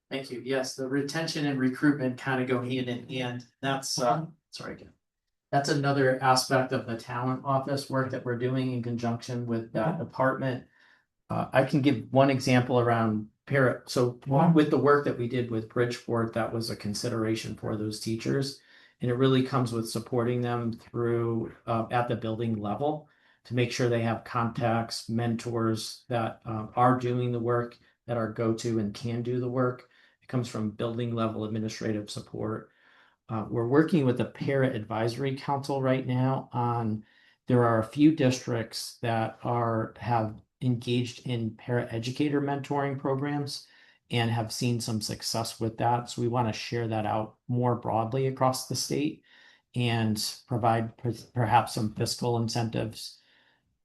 R: Thank you. Yes, the retention and recruitment kind of go hand in hand. That's that's another aspect of the talent office work that we're doing in conjunction with that department. I can give one example around So with the work that we did with Bridgeport, that was a consideration for those teachers. And it really comes with supporting them through at the building level to make sure they have contacts, mentors that are doing the work, that are go-to and can do the work. It comes from building level administrative support. We're working with the Parent Advisory Council right now on, there are a few districts that have engaged in para-educator mentoring programs and have seen some success with that. So we want to share that out more broadly across the state and provide perhaps some fiscal incentives.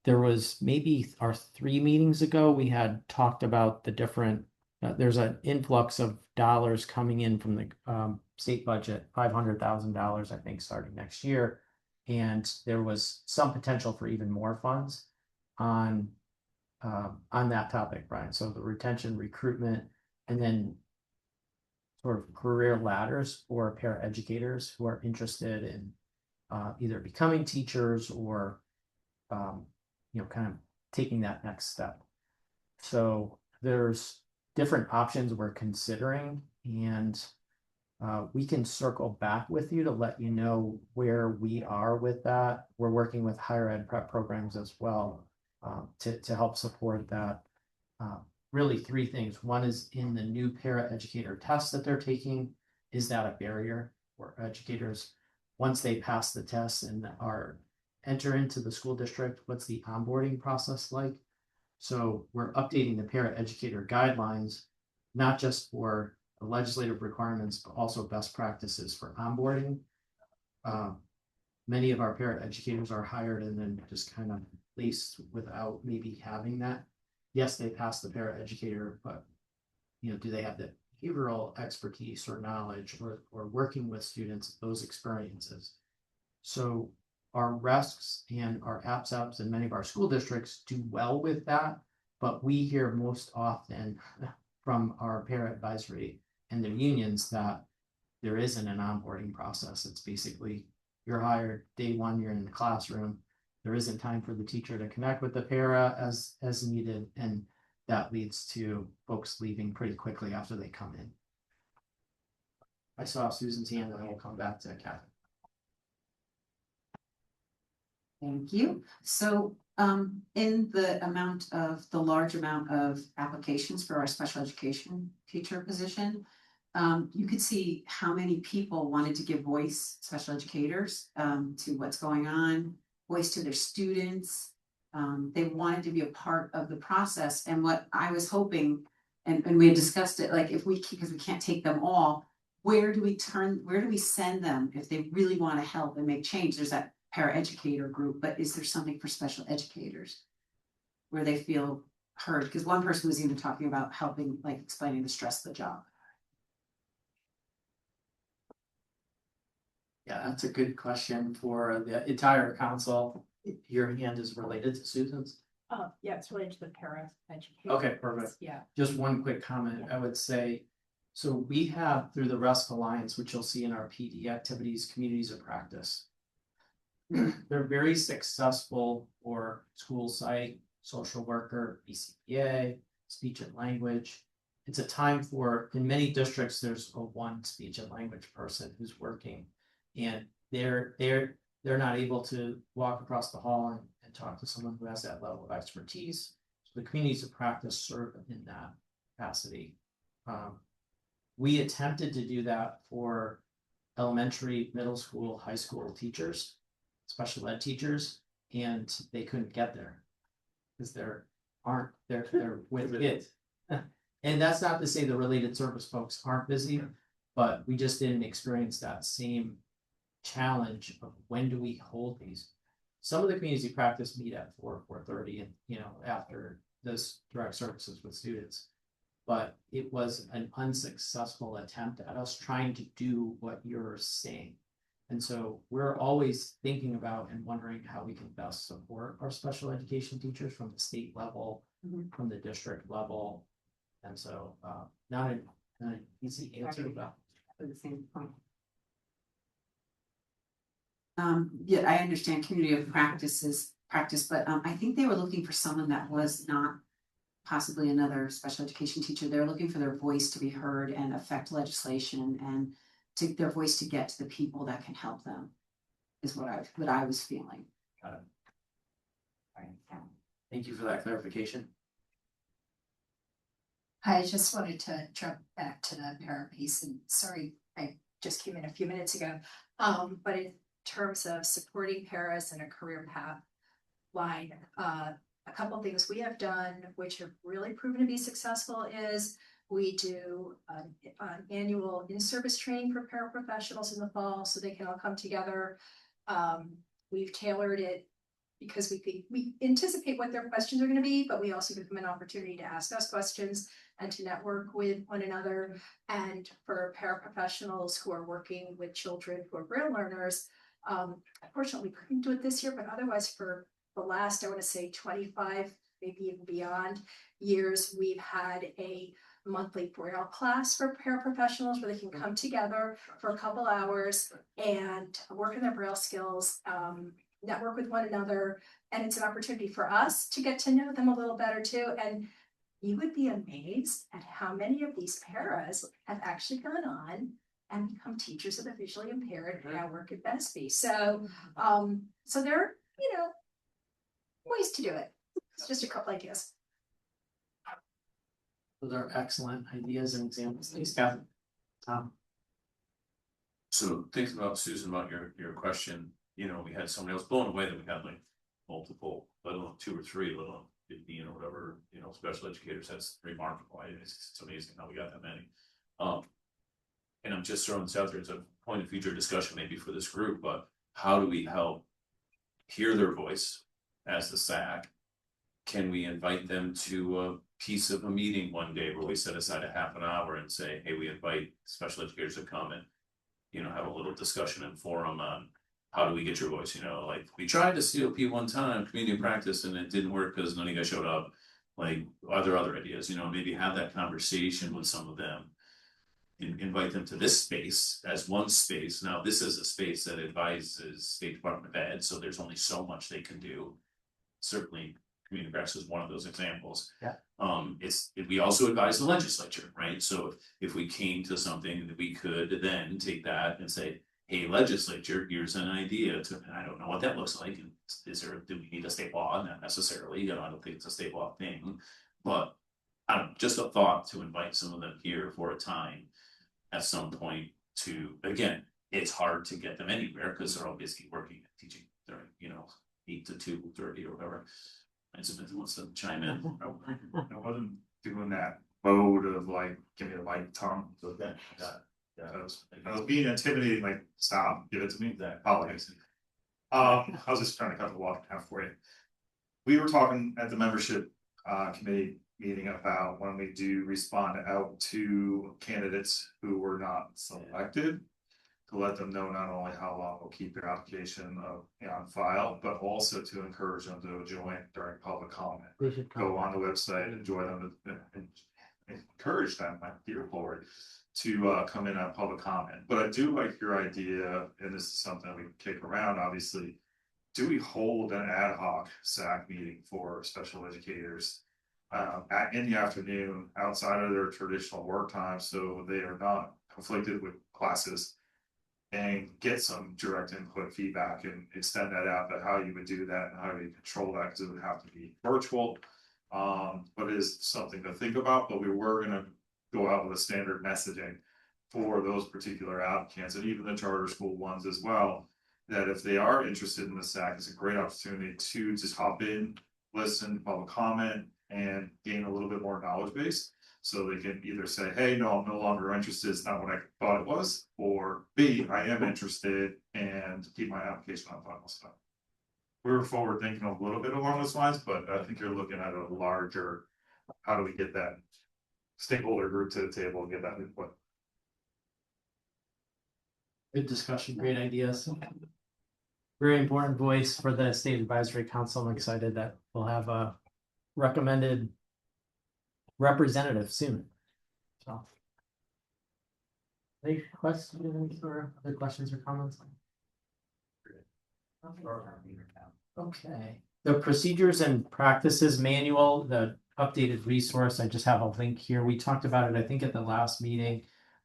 R: There was maybe our 3 meetings ago, we had talked about the different, there's an influx of dollars coming in from the state budget, $500,000, I think, starting next year. And there was some potential for even more funds on that topic, Brian. So the retention, recruitment, and then sort of career ladders for paraeducators who are interested in either becoming teachers or kind of taking that next step. So there's different options we're considering, and we can circle back with you to let you know where we are with that. We're working with higher ed prep programs as well to help support that. Really three things. One is in the new para-educator test that they're taking. Is that a barrier for educators? Once they pass the test and enter into the school district, what's the onboarding process like? So we're updating the para-educator guidelines, not just for the legislative requirements, but also best practices for onboarding. Many of our para-educators are hired and then just kind of placed without maybe having that. Yes, they pass the para-educator, but do they have the behavioral expertise or knowledge or working with students, those experiences? So our RESCs and our APSAPs and many of our school districts do well with that, but we hear most often from our para advisory and the unions that there isn't an onboarding process. It's basically you're hired day one, you're in the classroom. There isn't time for the teacher to connect with the para as needed, and that leads to folks leaving pretty quickly after they come in. I saw Susan's hand, and I will come back to Catherine.
S: Thank you. So in the large amount of applications for our special education teacher position, you could see how many people wanted to give voice, special educators, to what's going on, voice to their students. They wanted to be a part of the process. And what I was hoping, and we had discussed it, like because we can't take them all, where do we send them if they really want to help and make change? There's that paraeducator group, but is there something for special educators where they feel heard? Because one person was even talking about helping, like explaining the stress of the job.
R: Yeah, that's a good question for the entire council. Your hand is related to Susan's.
D: Yeah, it's related to the para education.
R: Okay, perfect.
D: Yeah.
R: Just one quick comment. I would say, so we have through the RESC Alliance, which you'll see in our PD activities, communities of practice. They're very successful for school site, social worker, BCBA, speech and language. It's a time for, in many districts, there's a one speech and language person who's working, and they're not able to walk across the hall and talk to someone who has that level of expertise. So the communities of practice serve in that capacity. We attempted to do that for elementary, middle school, high school teachers, special ed teachers, and they couldn't get there because they're with it. And that's not to say the related service folks aren't busy, but we just didn't experience that same challenge of when do we hold these. Some of the community practice meet at 4:30 and after this direct services with students, but it was an unsuccessful attempt at us trying to do what you're saying. And so we're always thinking about and wondering how we can best support our special education teachers from the state level, from the district level. And so not an easy answer, but
S: For the same point. Yeah, I understand community of practice, but I think they were looking for someone that was not possibly another special education teacher. They're looking for their voice to be heard and affect legislation and their voice to get to the people that can help them is what I was feeling.
R: Got it. All right. Thank you for that clarification.
D: I just wanted to jump back to the para piece, and sorry, I just came in a few minutes ago. But in terms of supporting paras in a career path line, a couple things we have done which have really proven to be successful is we do an annual in-service training for paraprofessionals in the fall so they can all come together. We've tailored it because we anticipate what their questions are going to be, but we also give them an opportunity to ask us questions and to network with one another. And for paraprofessionals who are working with children who are Braille learners, unfortunately we couldn't do it this year, but otherwise for the last, I want to say 25, maybe even beyond years, we've had a monthly Braille class for paraprofessionals where they can come together for a couple hours and work on their Braille skills. network with one another. And it's an opportunity for us to get to know them a little better too. And you would be amazed at how many of these paras have actually gone on and become teachers of the visually impaired and now work at Besby. So, so there are, ways to do it. It's just a couple ideas.
R: Those are excellent ideas and examples. Thanks, Catherine. Tom.
B: So thinking about Susan, about your question, we had somebody else blown away that we had like multiple, let alone 2 or 3, let alone 15 or whatever, special educators. That's remarkable. It's amazing how we got that many. And I'm just throwing this out there as a point of future discussion, maybe for this group, but how do we help hear their voice as the SAC? Can we invite them to a piece of a meeting one day where we set aside a half an hour and say, hey, we invite special educators to come and, have a little discussion and forum on how do we get your voice? Like we tried to COP one time, community practice, and it didn't work because none of you guys showed up. Like, are there other ideas? Maybe have that conversation with some of them. Invite them to this space as one space. Now, this is a space that advises State Department of Ed, so there's only so much they can do. Certainly, community practice is one of those examples.
R: Yeah.
B: We also advise the legislature, right? So if we came to something that we could then take that and say, hey, legislature, here's an idea to, and I don't know what that looks like. And do we need a state law? Not necessarily. I don't think it's a state law thing, but I don't know, just a thought to invite some of them here for a time at some point to, again, it's hard to get them anywhere because they're all busy working and teaching during, 8 to 2:30 or whatever. And Smith wants to chime in.
H: I wasn't doing that mode of like, give me the mic, Tom. So that, I was being intimidating, like, stop, give it to me. Apologies. I was just trying to cut the water down for you. We were talking at the membership committee meeting about when we do respond out to candidates who were not selected, to let them know not only how long we'll keep their application on file, but also to encourage them to join during public comment. Go on the website, enjoy them, and encourage them, like dear Lord, to come in on public comment. But I do like your idea, and this is something we can kick around, obviously. Do we hold an ad hoc SAC meeting for special educators in the afternoon outside of their traditional work time, so they are not conflicted with classes, and get some direct input feedback and extend that out, but how you would do that and how do you control that, because it would have to be virtual. But it is something to think about. But we were going to go out with a standard messaging for those particular applicants, and even the charter school ones as well, that if they are interested in the SAC, it's a great opportunity to just hop in, listen, public comment, and gain a little bit more knowledge base. So they can either say, hey, no, I'm no longer interested, it's not what I thought it was, or B, I am interested, and keep my application on file. So we were forward thinking a little bit along those lines, but I think you're looking at a larger, how do we get that stakeholder group to the table and get that input?
R: Good discussion, great ideas. Very important voice for the State Advisory Council. I'm excited that we'll have a recommended representative soon. So, any questions or other questions or comments? Okay, the procedures and practices manual, the updated resource, I just have a link here. We talked about it, I think, at the last meeting,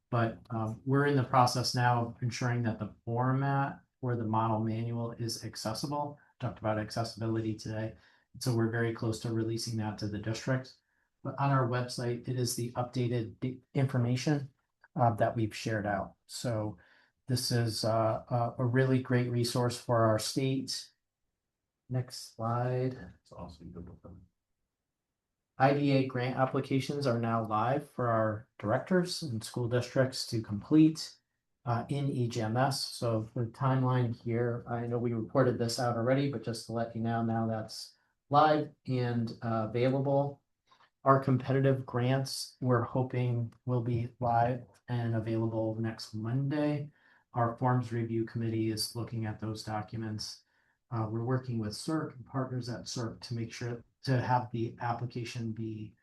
R: but we're in the process now of ensuring that the format for the model manual is accessible. Talked about accessibility today. So we're very close to releasing that to the district. But on our website, it is the updated information that we've shared out. So this is a really great resource for our state. Next slide. It's also good with them. IDA grant applications are now live for our directors and school districts to complete in EGMS. So the timeline here, I know we reported this out already, but just to let you know, now that's live and available. Our competitive grants, we're hoping will be live and available next Monday. Our forms review committee is looking at those documents. We're working with CERC and partners at CERC to make sure to have the application be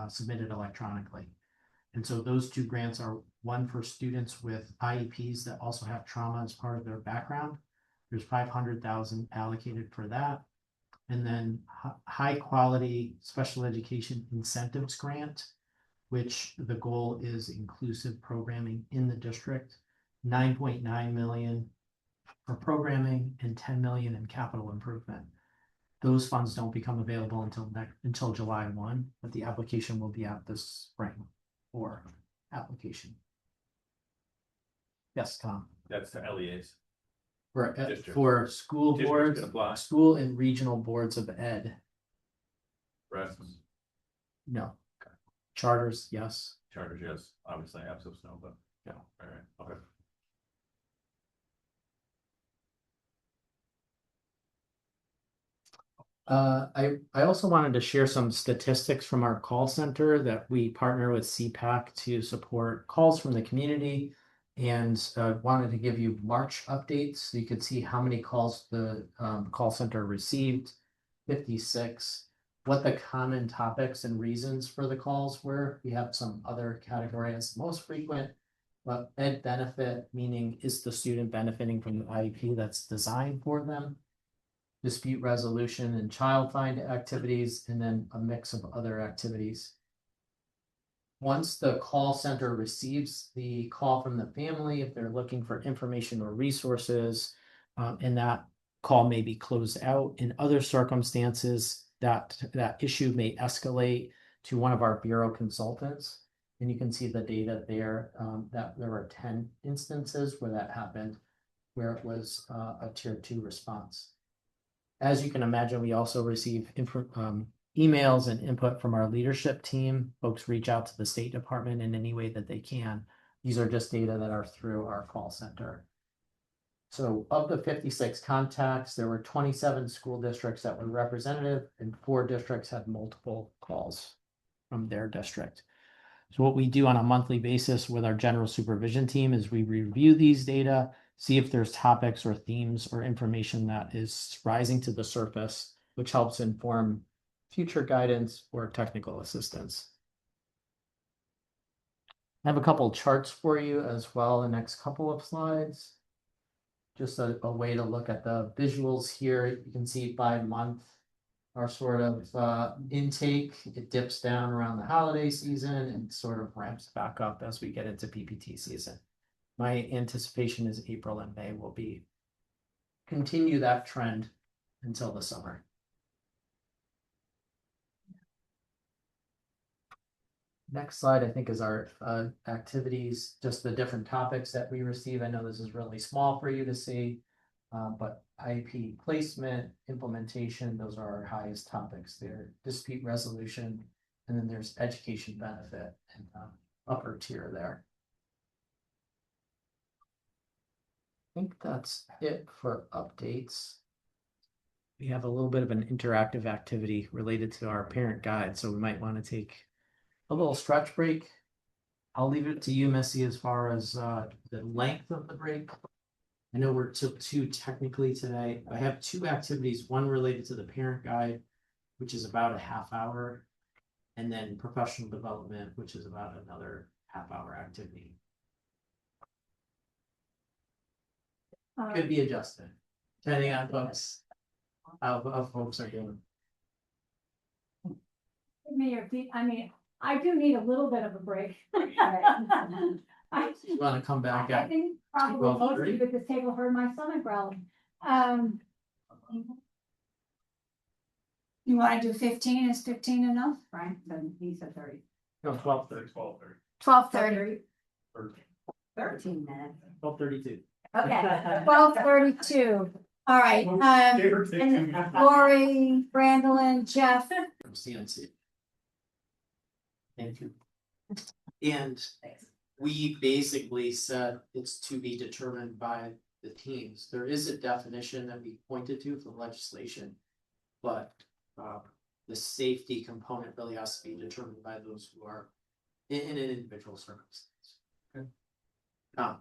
R: submitted electronically. And so those two grants are one for students with IEPs that also have trauma as part of their background, There's 500,000 allocated for that. And then high quality special education incentives grant, which the goal is inclusive programming in the district, 9.9 million for programming and 10 million in capital improvement. Those funds don't become available until July 1, but the application will be out this spring for application. Yes, Tom.
T: That's the LEAs.
R: For school
T: Districts
R: boards,
T: can apply.
R: school and regional boards of ed.
T: Right.
R: No. Charters, yes.
T: Charters, yes. Obviously, absence, no, but yeah. All right. Okay.
R: I also wanted to share some statistics from our call center that we partner with CPAC to support calls from the community, and wanted to give you March updates so you could see how many calls the call center received. 56. What the common topics and reasons for the calls were. We have some other categories. Most frequent, but ed benefit, meaning is the student benefiting from the IEP that's designed for them? Dispute resolution and child find activities, and then a mix of other activities. Once the call center receives the call from the family, if they're looking for information or resources, and that call may be closed out. In other circumstances, that issue may escalate to one of our bureau consultants. And you can see the data there, that there were 10 instances where that happened, where it was a tier 2 response. As you can imagine, we also receive emails and input from our leadership team. Folks reach out to the State Department in any way that they can. These are just data that are through our call center. So of the 56 contacts, there were 27 school districts that were representative, and 4 districts had multiple calls from their district. So what we do on a monthly basis with our general supervision team is we review these data, see if there's topics or themes or information that is rising to the surface, which helps inform future guidance or technical assistance. I have a couple charts for you as well, the next couple of slides. Just a way to look at the visuals here. You can see by month our sort of intake. It dips down around the holiday season and sort of ramps back up as we get into PPT season. My anticipation is April and May will continue that trend until the summer. Next slide, I think, is our activities, just the different topics that we receive. I know this is really small for you to see, but IEP placement, implementation, those are our highest topics there. Dispute resolution, and then there's education benefit and upper tier there. I think that's it for updates. We have a little bit of an interactive activity related to our parent guide, so we might want to take a little stretch break. I'll leave it to you, Missy, as far as the length of the break. I know we're till 2 technically today. I have 2 activities, one related to the parent guide, which is about a half hour, and then professional development, which is about another half-hour activity. Could be adjusted, depending on folks, how folks are doing.
A: Mayor, I do need a little bit of a break.
R: You want to come back
A: I
R: at
A: think probably most of
R: 12:30?
A: you at this table heard my stomach growling. You wanna do 15? Is 15 enough? Right, then he said 30.
R: No, 12:30.
A: 12:30.
S: 13 minutes.
R: 12:32.
A: Okay, 12:32. All right, and Lori, Brandolin, Jeff.
R: From CNC. Thank you. And we basically said it's to be determined by the teams. There is a definition that we pointed to for legislation, but the safety component really has to be determined by those who are in an individual circumstance. Okay.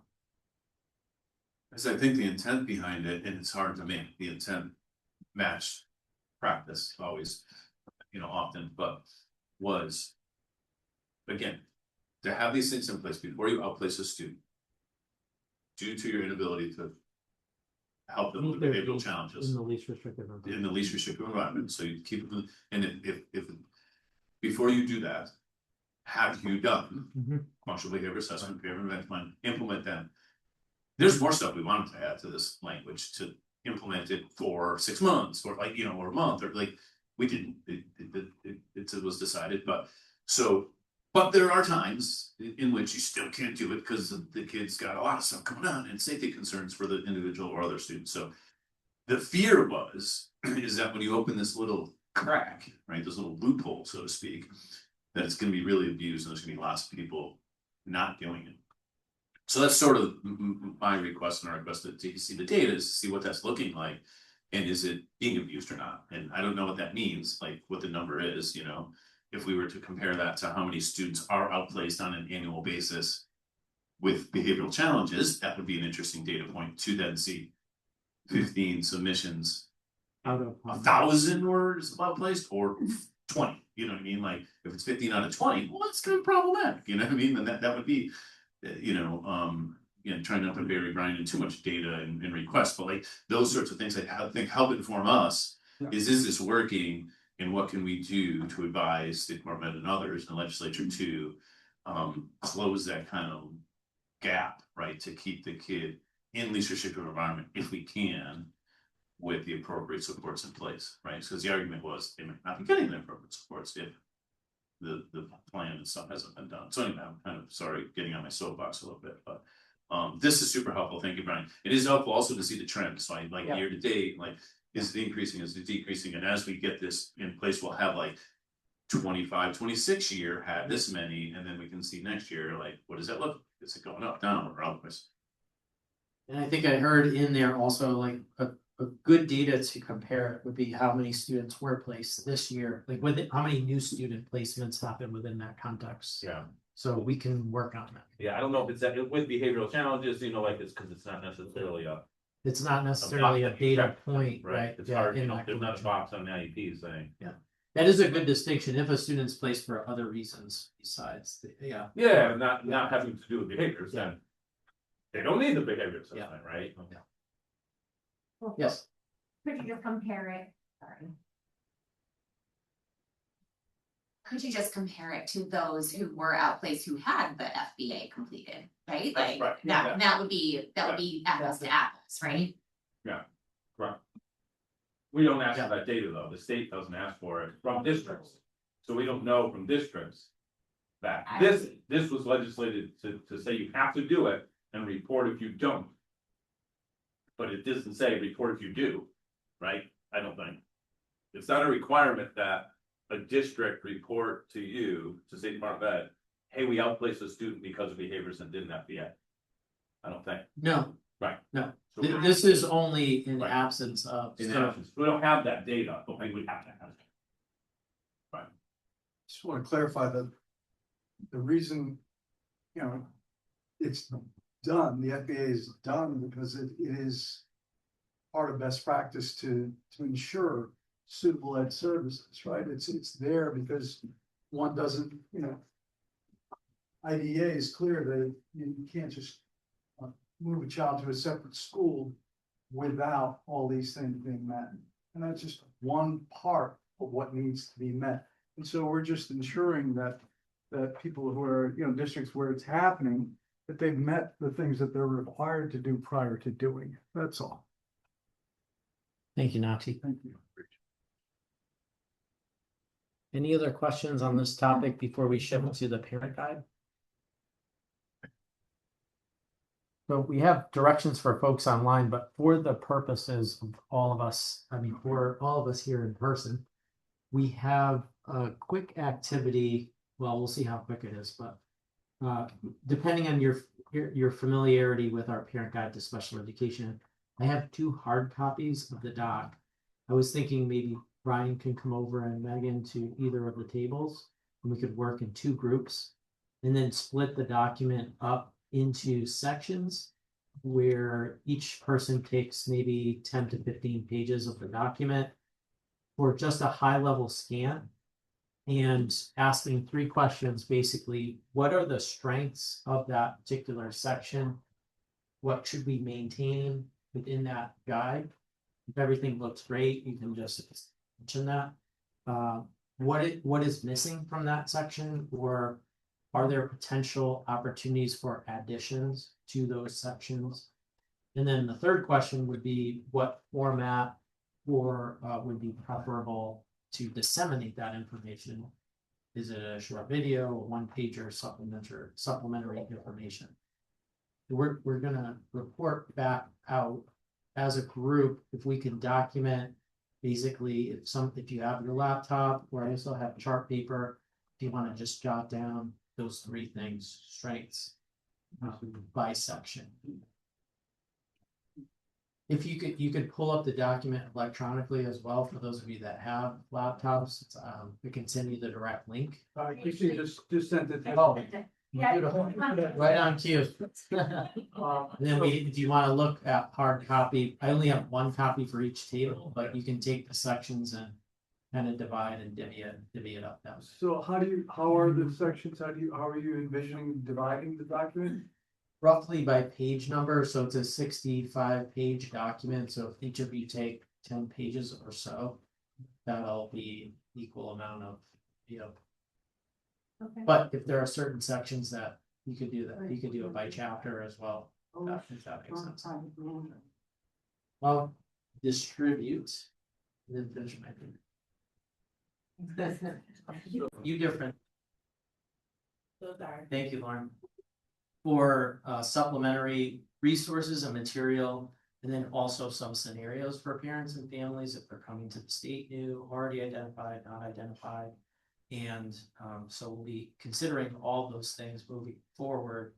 B: As I think the intent behind it, and it's hard to make the intent match practice always, often, but was, again, to have these things in place before you outplace a student due to your inability to help them with behavioral challenges
I: In the least restrictive environment.
B: in the least restrictive environment, so you keep it, and if before you do that, have you done functional behavior assessment, behavior intervention plan, implement them? There's more stuff we wanted to add to this language to implement it for 6 months, or like, or a month, or like, we didn't, it was decided, but there are times in which you still can't do it because the kid's got a lot of stuff going on and safety concerns for the individual or other students. So the fear is that when you open this little crack, right, this little loophole, so to speak, that it's going to be really abused and there's going to be lots of people not doing it. So that's sort of my request and our request to see the data, is to see what that's looking like, and is it being abused or not? And I don't know what that means, like what the number is, if we were to compare that to how many students are outplaced on an annual basis with behavioral challenges, that would be an interesting data point to then see 15 submissions,
I: Out of
B: 1,000 were outplaced, or 20, you know what I mean? Like if it's 15 out of 20, well, that's kind of problematic, you know what I mean? And that would be, trying not to bury Brian in too much data and requests, but like those sorts of things I think help inform us. Is this working, and what can we do to advise the department and others in the legislature to close that kind of gap, right? To keep the kid in least restrictive environment if we can, with the appropriate supports in place, right? Because the argument was they might not be getting the appropriate supports if the plan and stuff hasn't been done. So anyway, I'm kind of sorry getting on my soapbox a little bit, but this is super helpful. Thank you, Brian. It is helpful also to see the trend. So like year to date, like, is it increasing, is it decreasing? And as we get this in place, we'll have like 25, 26 year had this many, and then we can see next year, like, what does that look like? Is it going up, down, or otherwise?
R: And I think I heard in there also like a good data to compare would be how many students were placed this year, like how many new student placements happened within that context.
T: Yeah.
R: So we can work on that.
T: Yeah, I don't know if it's that with behavioral challenges, like it's because it's not necessarily
R: it's not necessarily a data point,
T: right?
R: right?
T: It's hard, there's not a box on the IEP saying.
R: Yeah. That is a good distinction if a student's placed for other reasons besides,
T: Yeah, not having to do with behaviors, then they don't need the behavior assessment, right?
R: Yes.
Q: Could you just compare it? Sorry. Could you just compare it to those who were outplaced who had the FBA completed, right?
T: That's
Q: Like
T: right.
Q: that would be apples to apples, right?
T: Yeah, right. We don't ask for that data though. The state doesn't ask for it from districts. So we don't know from districts that this was legislated to say you have to do it and report if you don't. But it doesn't say report if you do, right? I don't think. It's not a requirement that a district report to you, to State Department of Ed, hey, we outplaced a student because of behaviors and didn't FBA. I don't think.
R: No.
T: Right.
R: No.
T: So
R: This is only in absence of.
T: in absence. We don't have that data, but we would have to have it. Right.
E: Just want to clarify that the reason, it's done, the FBA is done because it is part of best practice to ensure suitable ed services, right? It's there because one doesn't, IDEA is clear that you can't just move a child to a separate school without all these things being met. And that's just one part of what needs to be met. And so we're just ensuring that people who are, districts where it's happening, that they've met the things that they're required to do prior to doing it. That's all.
R: Thank you, Nati.
E: Thank you.
R: Any other questions on this topic before we shift to the parent guide? So we have directions for folks online, but for the purposes of all of us, for all of us here in person, we have a quick activity. Well, we'll see how quick it is, but depending on your familiarity with our parent guide to special education, I have 2 hard copies of the doc. I was thinking maybe Brian can come over and Megan to either of the tables, and we could work in 2 groups and then split the document up into sections where each person takes maybe 10 to 15 pages of the document for just a high level scan and asking 3 questions. Basically, what are the strengths of that particular section? What should we maintain? within that guide. If everything looks great, you can just mention that. What is missing from that section, or are there potential opportunities for additions to those sections? And then the third question would be, what format or would be preferable to disseminate that information? Is it a short video, a one-pager, supplementary information? We're gonna report back out as a group if we can document. Basically, if you have your laptop, or I also have chart paper, if you want to just jot down those 3 things, strengths by section. If you could pull up the document electronically as well for those of you that have laptops. We can send you the direct link.
E: You see, just sent it.
R: Oh, beautiful. Right on cue. And then if you want to look at hard copy, I only have 1 copy for each table, but you can take the sections and kind of divide and divvy it up now.
E: So how are the sections, how are you envisioning dividing the document?
R: Roughly by page number, so it's a 65-page document, so if each of you take 10 pages or so, that'll be equal amount of,
S: Okay.
R: But if there are certain sections that you could do it by chapter as well. If that makes sense. Well, distribute, and then finish my thing. You different. Thank you, Lauren. For supplementary resources and material, and then also some scenarios for parents and families if they're coming to the state new, already identified, not identified. And so we'll be considering all those things moving forward.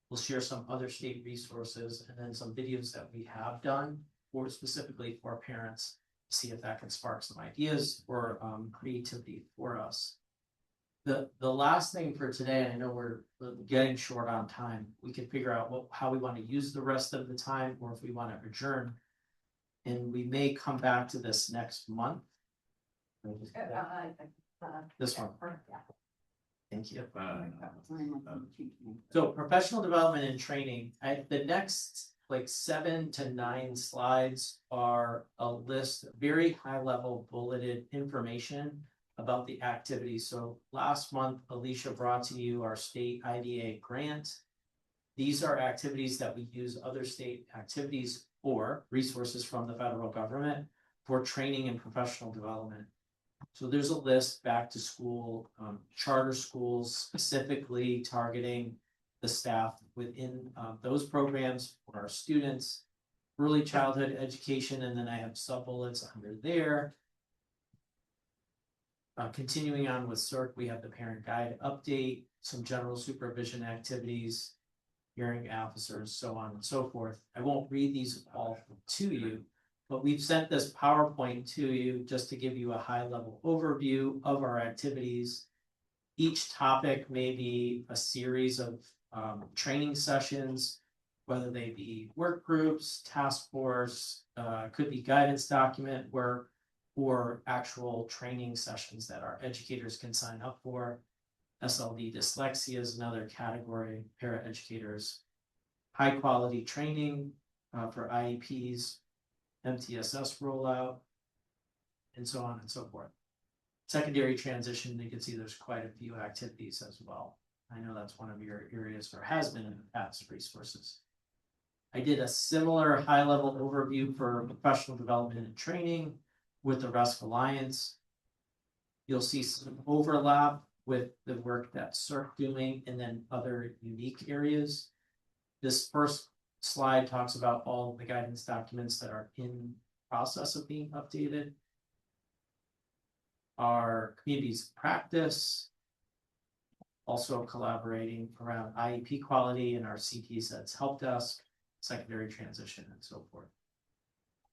R: We'll share some other state resources and then some videos that we have done specifically for parents, see if that can spark some ideas or creativity for us. The last thing for today, and I know we're getting short on time, we can figure out how we want to use the rest of the time, or if we want to adjourn. And we may come back to this next month. This one. Thank you. So professional development and training, the next 7 to 9 slides are a list, very high level bulleted information about the activities. So last month, Alicia brought to you our state IDA grant. These are activities that we use other state activities for, resources from the federal government for training and professional development. So there's a list, back to school, charter schools specifically targeting the staff within those programs for our students, early childhood education, and then I have sub bullets under there. Continuing on with CERC, we have the parent guide update, some general supervision activities, hearing officers, so on and so forth. I won't read these all to you, but we've sent this PowerPoint to you just to give you a high level overview of our activities. Each topic may be a series of training sessions, whether they be work groups, task force, could be guidance document work, or actual training sessions that our educators can sign up for. SLD dyslexia is another category, paraeducators. High quality training for IEPs, MTSS rollout, and so on and so forth. Secondary transition, you can see there's quite a few activities as well. I know that's one of your areas, or has been in the past, resources. I did a similar high level overview for professional development and training with the RESC Alliance. You'll see some overlap with the work that CERC doing and then other unique areas. This first slide talks about all the guidance documents that are in process of being updated. Our communities of practice, also collaborating around IEP quality and our CTSETS help desk, secondary transition, and so forth.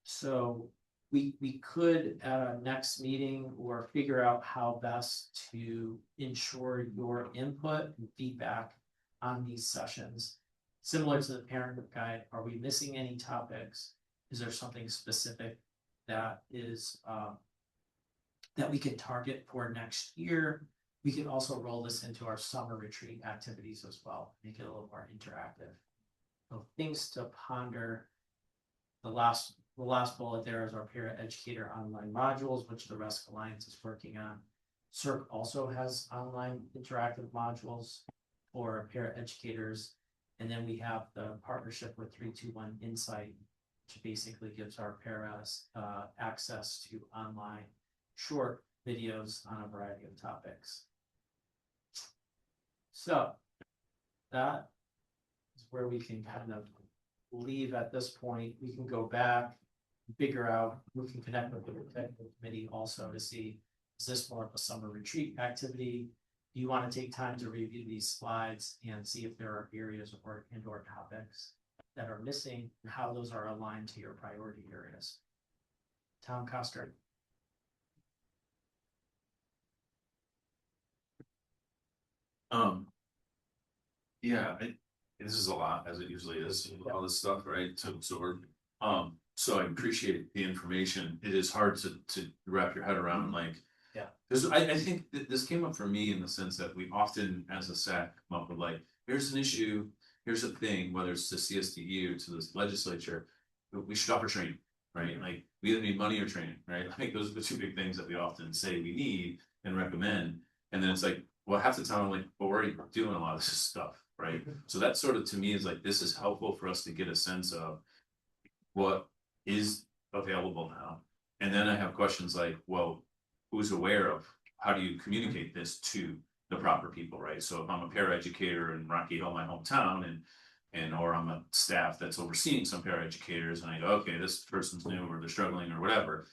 R: So we could at our next meeting or figure out how best to ensure your input and feedback on these sessions. Similar to the parent guide, are we missing any topics? Is there something specific that is that we can target for next year? We can also roll this into our summer retreat activities as well, make it a little more interactive. So things to ponder. the last bullet there is our peer educator online modules, which the RESC Alliance is working on. CERC also has online interactive modules for peer educators. And then we have the partnership with 321 Insight, which basically gives our paras access to online short videos on a variety of topics. So that is where we can kind of leave at this point. We can go back, figure out, we can connect with the technical committee also to see, is this more of a summer retreat activity? Do you want to take time to review these slides and see if there are areas or indoor topics that are missing and how those are aligned to your priority areas? Tom Coster.
B: Yeah, this is a lot, as it usually is, all this stuff, right, to absorb. So I appreciate the information. It is hard to wrap your head around, like,
R: yeah,
B: I think this came up for me in the sense that we often, as a SAC, come up with like, here's an issue, here's a thing, whether it's to CSDE or to the legislature, we should offer training, right? Like, we either need money or training, right? I think those are the two big things that we often say we need and recommend. And then it's like, well, half the time I'm like, well, we're already doing a lot of this stuff, right? So that sort of, to me, is like, this is helpful for us to get a sense of what is available now. And then I have questions like, well, who's aware of, how do you communicate this to the proper people, right? So if I'm a paraeducator in Rocky Hill, my hometown, and or I'm a staff that's overseeing some paraeducators, and I go, okay, this person's new or they're struggling or whatever,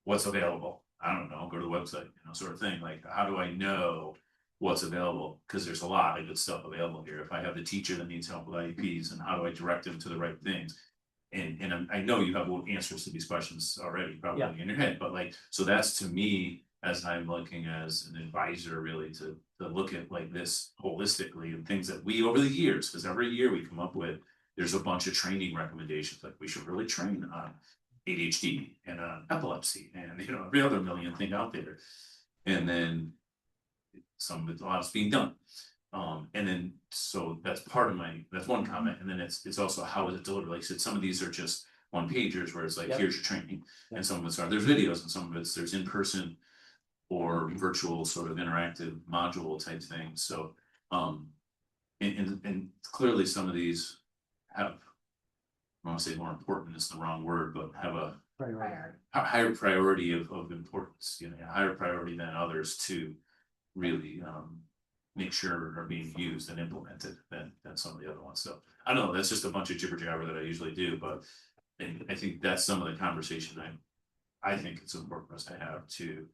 B: what's available? I don't know, go to the website, sort of thing. Like, how do I know what's available? Because there's a lot of good stuff available here. If I have the teacher that needs help with IEPs, and how do I direct them to the right things? And I know you have answers to these questions already, probably in your head, but like, so that's, to me, as I'm looking as an advisor, really to look at like this holistically, and things that we, over the years, because every year we come up with, there's a bunch of training recommendations, like we should really train on ADHD and on epilepsy and every other million thing out there. And then some of it, a lot's being done. And then, so that's that's one comment. And then it's also, how is it delivered? Like I said, some of these are just one pagers where it's like, here's your training. And some of it's there's videos, and some of it's there's in-person or virtual sort of interactive module type things. So, and clearly some of these have, I want to say more important is the wrong word, but have a higher priority of importance, a higher priority than others to really, make sure are being used and implemented than some of the other ones. So I don't know, that's just a bunch of jibber jabber that I usually do, but I think that's some of the conversation I think it's important for us to have, to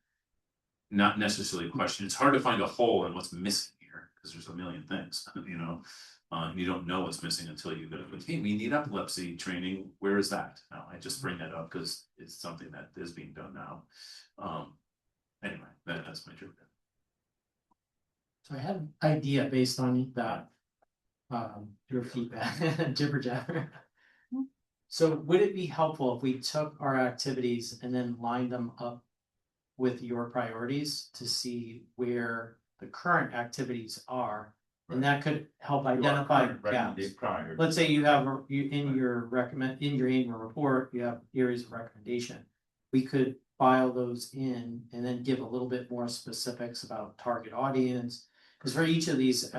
B: not necessarily question. It's hard to find a hole in what's missing here, because there's a million things, you don't know what's missing until you go, hey, we need epilepsy training, where is that? No, I just bring that up because it's something that is being done now. Anyway, that's my truth.
R: So I had an idea based on that, your feedback, jibber jabber. So would it be helpful if we took our activities and then lined them up with your priorities to see where the current activities are? And that could help identify gaps. Let's say you have, in your annual report, you have areas of recommendation. We could file those in and then give a little bit more specifics about target audience. Because for each of these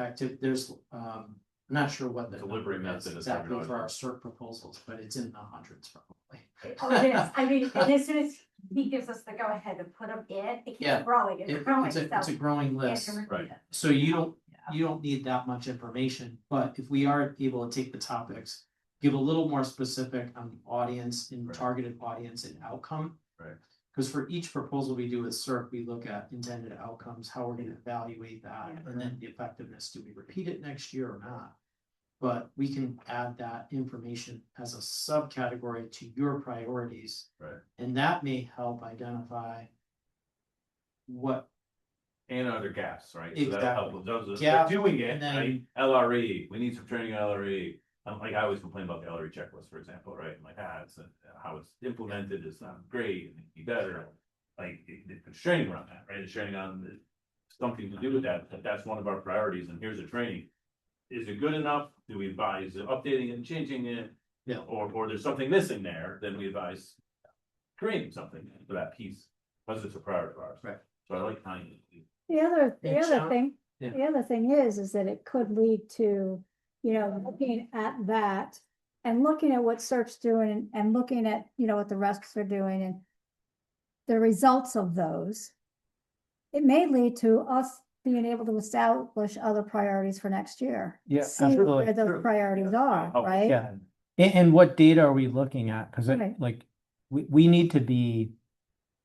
R: there's, I'm not sure what the
B: delivery method is
R: exactly for our CERC proposals, but it's in the hundreds probably.
P: Oh, it is. I mean, and as soon as he gives us the go ahead to put them in, it keeps growing and growing.
R: It's a growing list.
B: Right.
R: So you don't need that much information, but if we are able to take the topics, give a little more specific on the audience and targeted audience and outcome.
B: Right.
R: Because for each proposal we do with CERC, we look at intended outcomes, how we're going to evaluate that, and then the effectiveness. Do we repeat it next year or not? But we can add that information as a subcategory to your priorities.
B: Right.
R: And that may help identify what.
T: And other gaps, right?
R: Exactly.
T: So that'll help. Those
R: Gaps,
T: doing it,
R: and then-
T: right? LRE, we need some training on LRE. Like I always complain about the LRE checklist, for example, right? I'm like, it's how it's implemented is not great, and it can be better. Like, there's training around that, right? There's training on something to do with that, but that's one of our priorities, and here's the training. Is it good enough? Do we advise updating it and changing it?
R: Yeah.
T: Or there's something missing there, then we advise creating something for that piece, because it's a priority of ours.
R: Right.
T: So I like tying it.
A: The other
R: Sean?
A: thing,
R: Yeah.
A: the other thing is that it could lead to, you know, looking at that and looking at what CERT's doing and looking at, you know, what the rests are doing and the results of those. It may lead to us being able to establish other priorities for next year.
U: Yeah,
A: See
U: absolutely.
A: where those priorities are, right?
U: Yeah. And what data are we looking at? Because
A: Right.
U: like, we need to be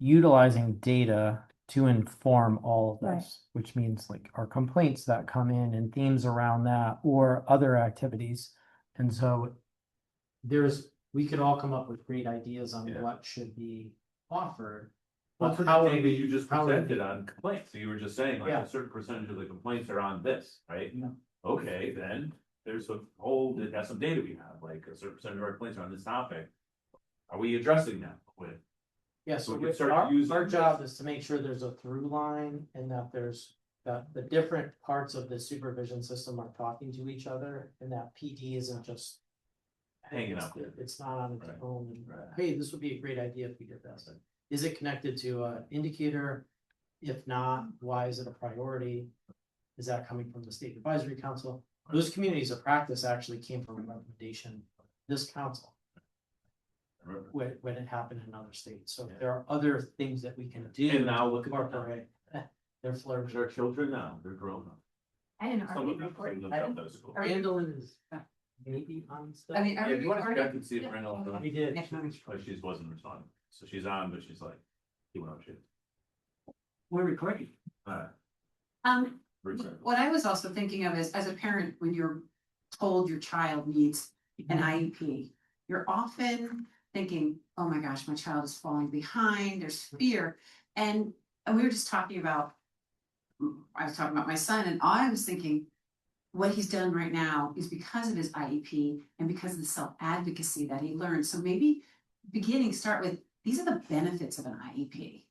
U: utilizing data to inform all of
A: Right.
U: this, which means like our complaints that come in and themes around that or other activities. And so
R: we could all come up with great ideas on
T: Yeah.
R: what should be offered.
T: Well,
R: But
T: for
R: how
T: the
R: are
T: thing that you
R: we,
T: just
R: how are we-
T: presented on complaints, so you were just saying like
R: Yeah.
T: a certain percentage of the complaints are on this, right?
R: Yeah.
T: Okay, then there's a whole, that's some data we have, like a certain percentage of our complaints are on this topic. Are we addressing that with?
R: Yeah, so
T: we can
R: with
T: start
R: our
T: using
R: job is to make sure there's a through line and that there's the different parts of the supervision system are talking to each other and that PD isn't just
T: Hanging out there.
R: It's not on its
T: Right.
R: own. And, hey, this would be a great idea if we did this. And is it connected to an indicator? If not, why is it a priority? Is that coming from the State Advisory Council? Those communities of practice actually came from a recommendation of this council when it happened in other states. So there are other things that we can do.
T: And now
R: to
T: look at them now.
R: incorporate. They're flourishing.
T: They're children now, they're grown up.
C: I didn't
T: Some of them- some of them don't go to school.
R: Randall is maybe on stuff.
C: I mean,
T: Yeah, if you want to check and see if
C: Yeah.
T: Randall.
R: We did.
T: But she just wasn't responding, so she's on, but she's like, he went up shit.
R: We're recording.
T: Alright.
S: What I was also thinking of is, as a parent, when you're told your child needs an IEP, you're often thinking, oh my gosh, my child is falling behind, there's fear. And we were just talking about, I was talking about my son, and I was thinking, what he's done right now is because of his IEP and because of the self-advocacy that he learned. So maybe start with, these are the benefits of an IEP.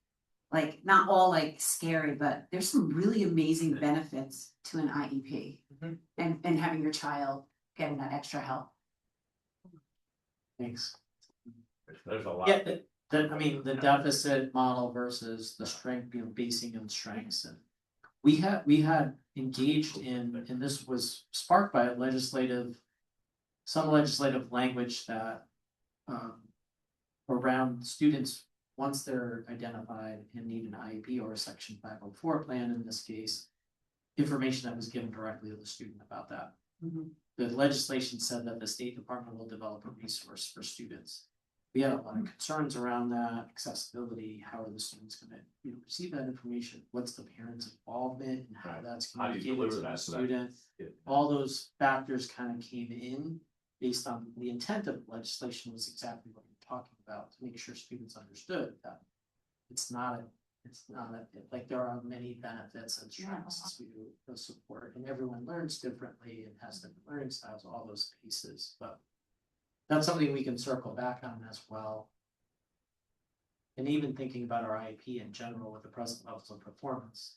S: Like, not all like scary, but there's some really amazing benefits to an IEP. And having your child getting that extra help.
R: Thanks.
T: There's a lot.
R: Yeah, I mean, the deficit model versus the strength, basing on strengths, and we had engaged in, and this was sparked by some legislative language that around students, once they're identified and need an IEP or a Section 504 plan in this case, information that was given directly to the student about that. The legislation said that the State Department will develop a resource for students. We had a lot of concerns around that, accessibility, how are the students gonna, receive that information? What's the parent's involvement and how that's
T: How do you
R: communicated to
T: deliver
R: the
T: that to that
R: student?
T: kid?
R: All those factors kind of came in based on the intent of the legislation was exactly what you're talking about, to make sure students understood that like there are many benefits and strengths to the support, and everyone learns differently and has different learning styles, all those pieces, but that's something we can circle back on as well. And even thinking about our IEP in general with the present levels of performance.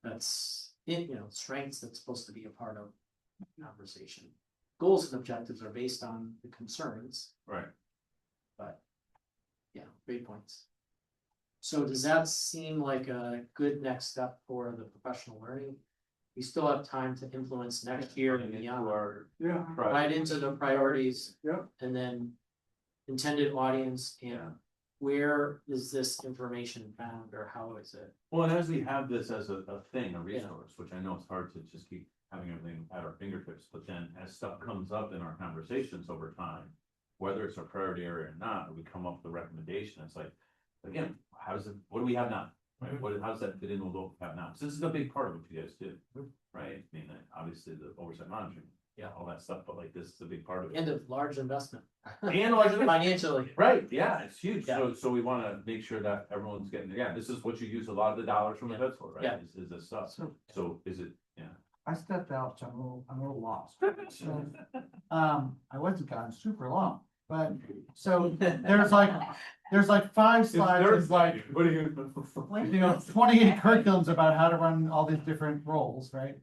R: That's it, strengths that's supposed to be a part of conversation. Goals and objectives are based on the concerns.
T: Right.
R: But yeah, great points. So does that seem like a good next step for the professional learning? We still have time to influence next year and beyond. Right into the priorities. And then intended audience and where is this information found or how is it?
T: Well, and as we have this as a thing, a resource, which I know it's hard to just keep having everything at our fingertips, but then as stuff comes up in our conversations over time, whether it's a priority area or not, we come up with a recommendation, it's like, again, what do we have now? Right, how does that fit in with what we have now? So this is a big part of what you guys do, right? I mean, obviously the oversight monitoring, all that stuff, but like this is a big part of it.
R: And of large investment.
T: And large investment.
R: Financially.
T: Right, yeah, it's huge. So we wanna make sure that everyone's getting, this is what you use a lot of the dollars from the vet for, right? Is this stuff. So is it,
F: I stepped out, so I'm a little lost. So, I wasn't gone super long, but so there's like 5 slides, it's like,
T: what are you?
F: 28 curriculums about how to run all these different roles, right?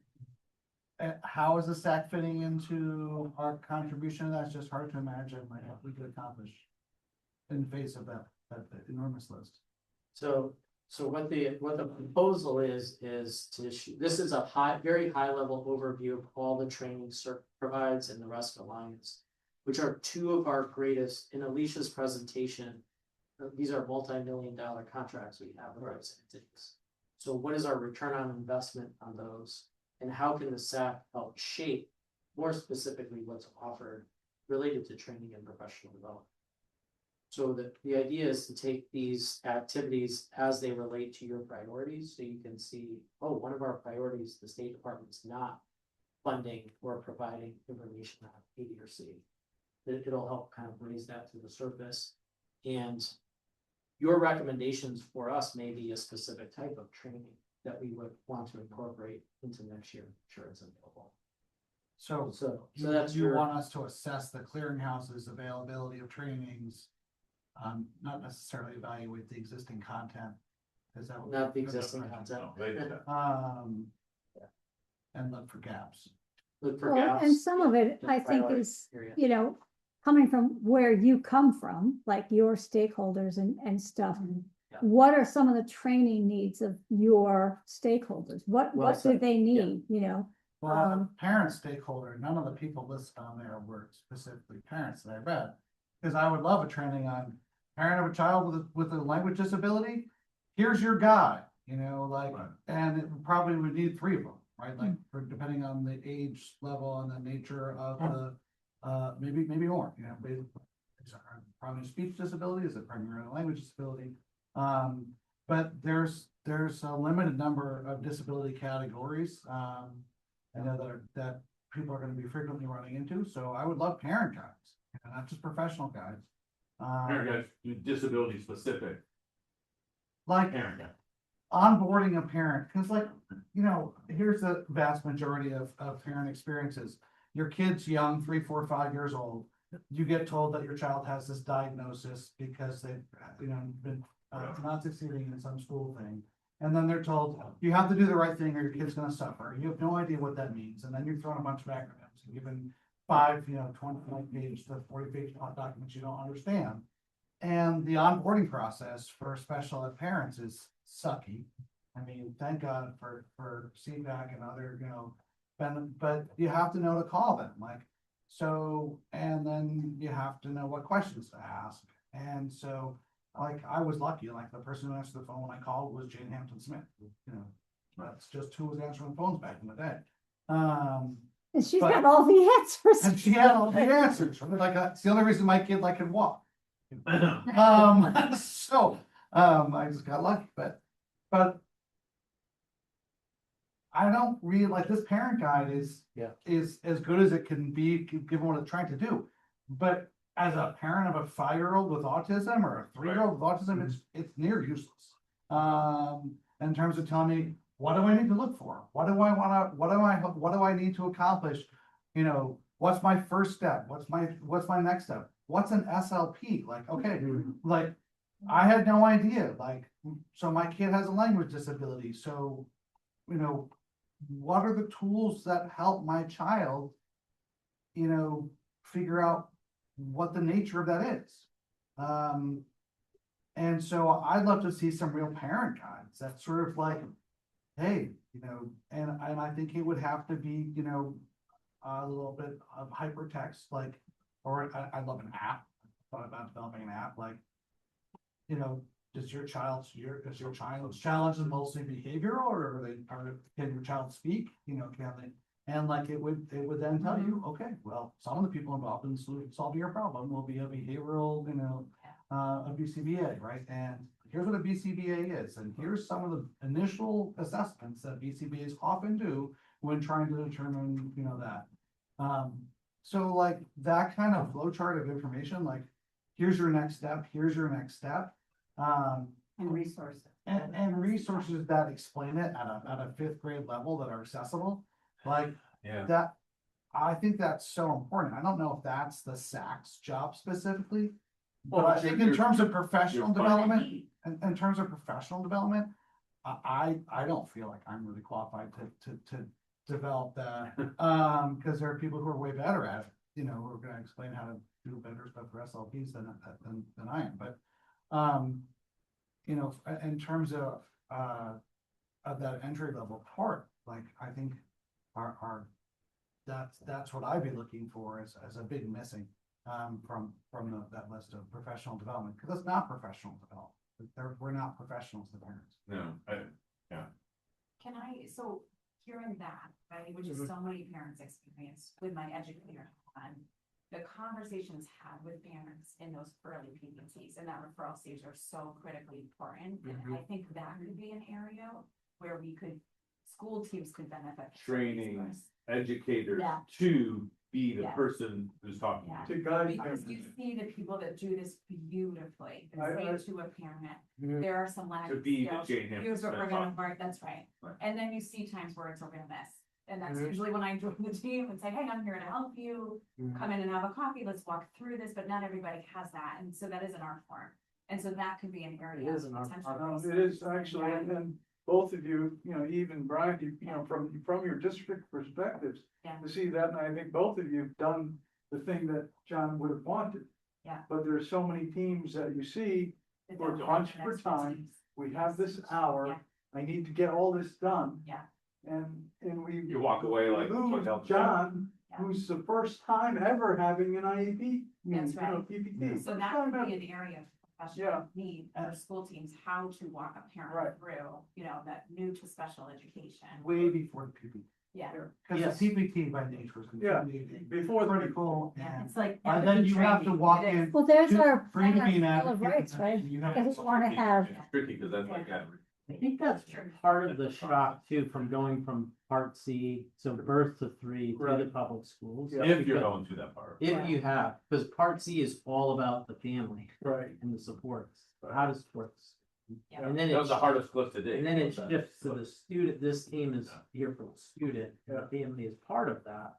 E: how is the SAC fitting into our contribution? That's just hard to imagine, like, what we could accomplish in the face of that enormous list.
I: So what the proposal is this is a very high level overview of all the training CERC provides and the Rusk Alliance, which are two of our greatest, in Alicia's presentation, these are multi-million-dollar contracts we have with those entities. So what is our return on investment on those? And how can the SAC help shape more specifically what's offered related to training and professional development? So the idea is to take these activities as they relate to your priorities, so you can see, oh, one of our priorities, the State Department's not funding or providing information on A, B, or C. It'll help kind of raise that to the surface. And your recommendations for us may be a specific type of training that we would want to incorporate into next year. Sure, it's available.
E: So
I: that's
E: you
I: your.
E: want us to assess the clearinghouse's availability of trainings, not necessarily evaluate the existing content. Is that what?
I: Not the existing content.
E: And look for gaps.
I: Look for
A: Well,
I: gaps.
A: and some of it,
I: in
A: I think,
I: priority
A: is,
I: area.
A: you know, coming from where you come from, like your stakeholders and stuff.
I: Yeah.
A: What are some of the training needs of your stakeholders? What
I: Well
A: do
I: said.
A: they need, you know?
E: Well, parent stakeholder, none of the people listed on there were specifically parents that I read. Because I would love a training on parent of a child with a language disability. Here's your guide, you know, like, and it probably would need 3 of them, right? Like, depending on the age level and the nature of the, maybe more, you know, is it primary speech disability? Is it primary language disability? But there's a limited number of disability categories. I know that people are going to be frequently running into, so I would love parent guides, not just professional guides.
T: Parent guys, disability specific.
E: Like
T: Parent guide.
E: onboarding a parent, because like, you know, here's the vast majority of parent experiences. Your kid's young, 3, 4, 5 years old. You get told that your child has this diagnosis because they've, you know, been not succeeding in some school thing. And then they're told, you have to do the right thing or your kid's gonna suffer. You have no idea what that means. And then you're thrown a bunch of acronyms and given 5, 20-page to 40-page documents you don't understand. And the onboarding process for special ed parents is sucky. I mean, thank God for CPAC and other, but you have to know to call them, like, so, and then you have to know what questions to ask. And so, like, I was lucky, like the person who answered the phone when I called was Jane Hampton Smith, that's just who was answering phones back in the day.
A: And she's got all the answers.
E: And she had all the answers. Like, it's the only reason my kid like could walk. So, I just got lucky, but I don't really like this parent guide is as good as it can be given what it's trying to do. But as a parent of a 5-year-old with autism or a 3-year-old with autism, it's near useless. In terms of telling me, what do I need to look for? What do I need to accomplish? What's my first step? What's my next step? What's an SLP? Like, okay, like I had no idea. Like, so my kid has a language disability. So, what are the tools that help my child, figure out what the nature of that is? And so I'd love to see some real parent guides that sort of like, hey, and I think it would have to be, a little bit of hypertext, like, or I love an app. I thought about developing an app, like, is your child's challenge mostly behavioral, or can your child speak? And like it would then tell you, okay, well, some of the people involved in solving your problem will be a behavioral, a BCBA, right? And here's what a BCBA is, and here's some of the initial assessments that BCBAs often do when trying to determine, that. So like that kind of flowchart of information, like here's your next step, here's your next step.
S: And resources.
E: And resources that explain it at a 5th grade level that are accessible. Like that, I think that's so important. I don't know if that's the SAC's job specifically, but I think in terms of professional development, I don't feel like I'm really qualified to develop that, because there are people who are way better at it, you know, who are gonna explain how to do better stuff for SLPs than I am, but, you know, in terms of that entry level part, like, I think that's what I'd be looking for as a big missing, from that list of professional development, because it's not professional development. We're not professionals, the parents.
B: No,
J: Can I, so hearing that, right, which is so many parents experience with my educator, and the conversations had with parents in those early PPTs and that referral stage are so critically important. And I think that could be an area where school teams could benefit.
T: Training educators
J: Yeah.
T: to be the
J: Yeah.
T: person who's talking
J: Yeah.
T: to
E: To
T: you.
E: guide
J: Because
E: parents.
J: you see the people that do this beautifully, and
E: I-
J: say to a parent,
E: Mhm.
J: there are some lags.
T: To be the Jane Hampton
J: Here's what we're
T: Smith
J: gonna
T: of-
J: work, that's right.
T: Right.
J: And then you see times where it's a real mess. And that's
E: Mhm.
J: usually when I join the team and say, hey, I'm here to help you, come in and have a coffee, let's walk through this, but not everybody has that, and so that is an art form. And so that could be an area.
I: It is an
J: of
I: art
J: potential
E: No,
J: resource.
E: it is actually, and both of you, you know, even Brian, you know, from your district perspectives.
J: Yeah.
E: To see that, and I think both of you have done the thing that John would have wanted.
J: Yeah.
E: But there are so many teams that you see,
J: That
E: we're
J: don't have
E: crunched
J: that
E: for time,
J: expertise.
E: we have this hour,
J: Yeah.
E: I need to get all this done.
J: Yeah.
E: And we.
T: You walk away like,
E: lose
T: what else?
E: John,
J: Yeah.
E: who's the first time ever having an IEP.
J: That's
E: you know,
J: right.
E: PPT.
J: So that could be an area of
E: Yeah.
J: professional need for school teams, how to walk a parent
E: Right.
J: through, you know, that new to special education.
E: Way before the PPT.
J: Yeah.
E: Because
I: Yes.
E: the PPT by nature is.
T: Yeah,
E: before critical
J: Yeah,
E: and.
J: it's like.
E: And then you have to
J: training.
E: walk
J: It is.
E: in.
A: Well, there's
E: to-
A: our
E: for you to be an
A: Bill of
E: advocate,
A: Rights, right?
E: you
A: I
E: have
A: just want to have.
T: It's tricky, because that's like that.
I: I think that's part of the shock too, from going from Part C, so birth to 3 to the
E: Right.
I: public schools.
E: Yeah.
T: If you're going through that part.
I: If you have, because Part C is all about the family
E: Right.
I: and the supports, how to support.
J: Yeah.
I: And then
T: That was the
I: it,
T: hardest lift to do.
I: and then it shifts to the student, this team is here for the student, and
E: Yeah.
I: the family is part of that.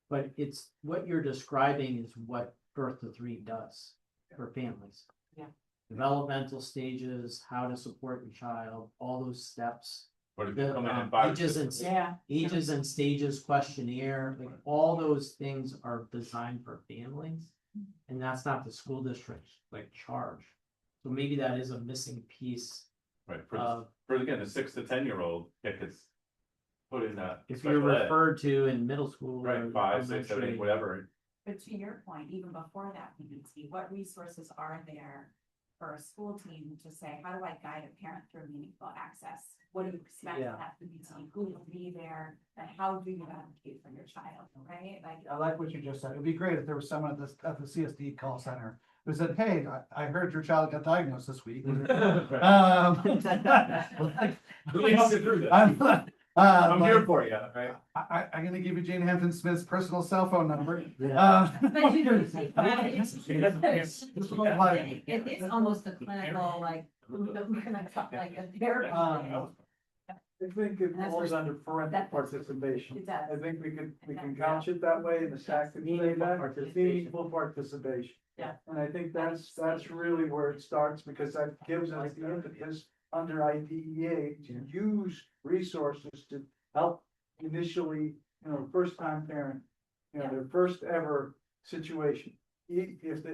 I: But it's, what you're describing is what birth to 3 does for families.
J: Yeah.
I: Developmental stages, how to support your child, all those steps.
T: But if you
I: The,
T: come in and
I: ages and
J: Yeah.
I: ages and stages questionnaire, like all those things are designed for families. And that's not the school district's like charge. So maybe that is a missing piece
T: Right, for,
I: of,
T: again, the 6 to 10-year-old, that gets put in that.
I: if you're
T: special ed.
I: referred to in middle school.
T: Right,
I: or
T: 5, 6, 7, 8,
I: elementary.
T: whatever.
J: But to your point, even before that PPT, what resources are there for a school team to say, how do I guide a parent through meaningful access? What do you expect
I: Yeah.
J: of that PPT? Who will be there? And how do you advocate for your child, right? Like,
E: I like what you just said. It'd be great if there was someone at the CSD call center who said, hey, I heard your child got diagnosed this week.
T: Let me help you through this. I'm here for you, right?
E: I'm gonna give you Jane Hampton Smith's personal cell phone number.
J: But you don't take that. It is almost a clinical, like, like a therapy.
E: I think it falls under parental participation.
J: It does.
E: I think we can couch it that way in the SAC can say that, meaningful participation.
J: Yeah.
E: And I think that's really where it starts, because that gives us the impetus under IDEA to use resources to help initially, you know, first time parent, you know, their first ever situation.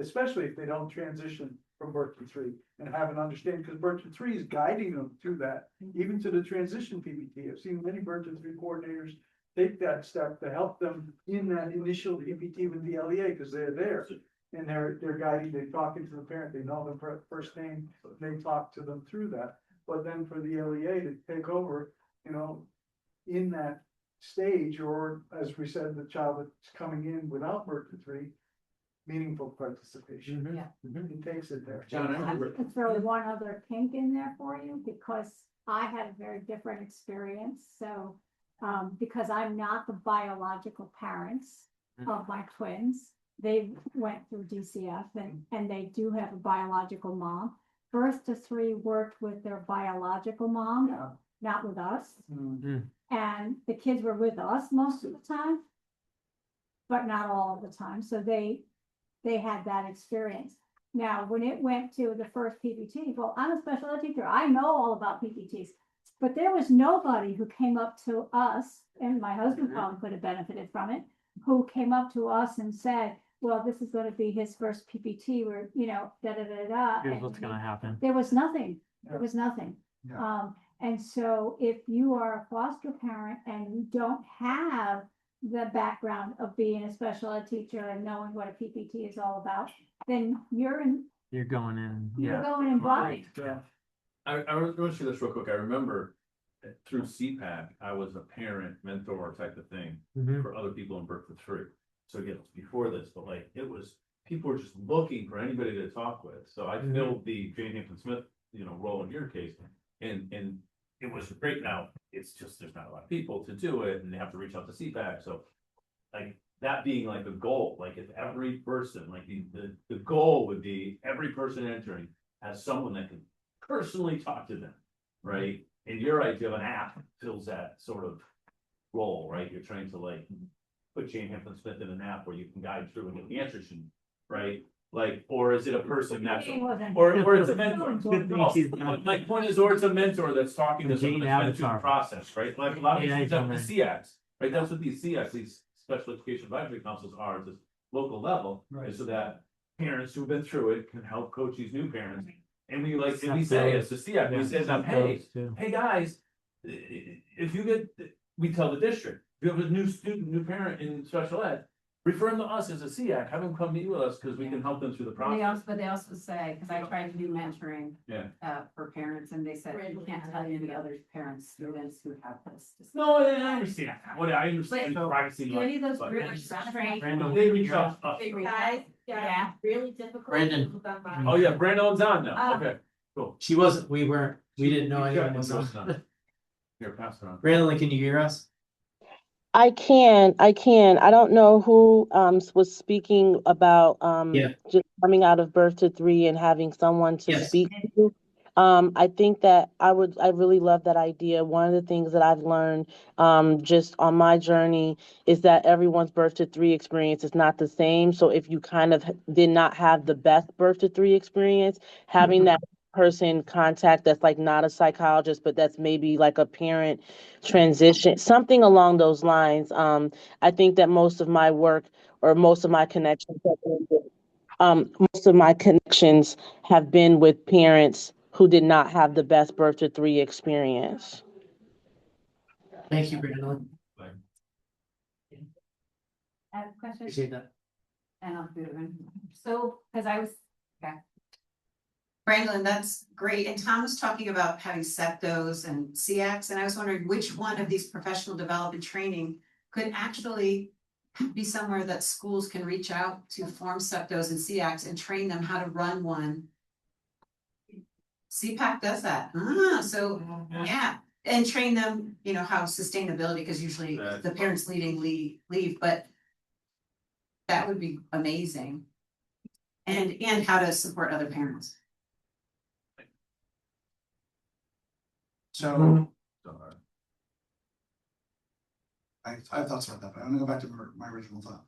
E: Especially if they don't transition from birth to 3 and have an understanding, because birth to 3 is guiding them through that, even to the transition PPT. I've seen many birth to 3 coordinators take that step to help them in that initial PPT with the LEA, because they're there. And they're guiding, they're talking to the parent, they know the first name, they talk to them through that. But then for the LEA to take over, you know, in that stage, or as we said, the child that's coming in without birth to 3, meaningful participation.
J: Yeah.
E: It takes it there.
T: John, I
A: I
T: remember.
A: could throw one other kink in there for you, because I had a very different experience, so. Because I'm not the biological parents of my twins, they went through DCF and they do have a biological mom. Birth to 3 worked with their biological mom, not with us. And the kids were with us most of the time, but not all of the time, so they had that experience. Now, when it went to the first PPT, well, I'm a special ed teacher, I know all about PPTs. But there was nobody who came up to us, and my husband probably could have benefited from it, who came up to us and said, well, this is gonna be his first PPT, where, you know, da, da, da, da.
U: Here's
A: and
U: what's gonna happen.
A: There was nothing, there was nothing.
E: Yeah.
A: And so if you are a foster parent and you don't have the background of being a special ed teacher and knowing what a PPT is all about, then you're
U: You're going in,
A: going in blind.
T: Yeah. I want to share this real quick. I remember through CPAC, I was a parent mentor type of thing
U: Mhm.
T: for other people in Berkeley 3. So again, it was before this, but like it was, people were just looking for anybody to talk with. So I filled the Jane Hampton Smith, role in your case. And it was great. Now, it's just, there's not a lot of people to do it and they have to reach out to CPAC. So like that being like a goal, like if every person, like the goal would be every person entering has someone that can personally talk to them, right? And your idea of an app fills that sort of role, right? You're trying to like put Jane Hampton Smith in an app where you can guide through and get the answers, right? Like, or is it a person that's, or it's a mentor? My point is, or it's a mentor that's talking to someone that's been through the process, right? Like a lot of these, the CX, right? That's what these CX, these special education advisory councils are at this local level, is so that parents who've been through it can help coach these new parents. And we like, and we say as the CX, we say to them, hey guys, if you get, we tell the district, if you have a new student, new parent in special ed, refer them to us as a SEAC, have them come meet with us, because we can help them through the process.
J: But they also say, because I tried to do mentoring
T: Yeah.
J: For parents, and they said, we can't tell you any other parents, students who have this.
T: No, I understand. What I understand
J: But
T: privacy.
J: do any of those
T: but-
J: groups train?
T: No, they reach out to us.
J: Guys, yeah, really difficult.
I: Brandon.
T: Oh, yeah, Brandon's on now.
J: Uh,
T: Okay, cool.
I: She wasn't, we didn't know anyone was on.
T: Here, pass it on.
I: Brandon, can you hear us?
O: I can. I don't know who was speaking about just coming out of birth to 3 and having someone to speak to. I think that I really love that idea. One of the things that I've learned just on my journey is that everyone's birth to 3 experience is not the same. So if you kind of did not have the best birth to 3 experience, having that person contact that's like not a psychologist, but that's maybe like a parent transition, something along those lines. I think that most of my work or most of my connections have been with parents who did not have the best birth to 3 experience.
I: Thank you, Brandon.
J: I have a question.
I: Appreciate that.
J: And I'll do it. So, because I was, okay.
S: Brandon, that's great. And Tom was talking about having SEPTOs and SEACs, and I was wondering which one of these professional development training could actually be somewhere that schools can reach out to form SEPTOs and SEACs and train them how to run one. CPAC does that. So yeah, and train them, how sustainability, because usually the parents leave, but that would be amazing. And how to support other parents.
F: So. I have thoughts about that, but I'm gonna go back to my original thought.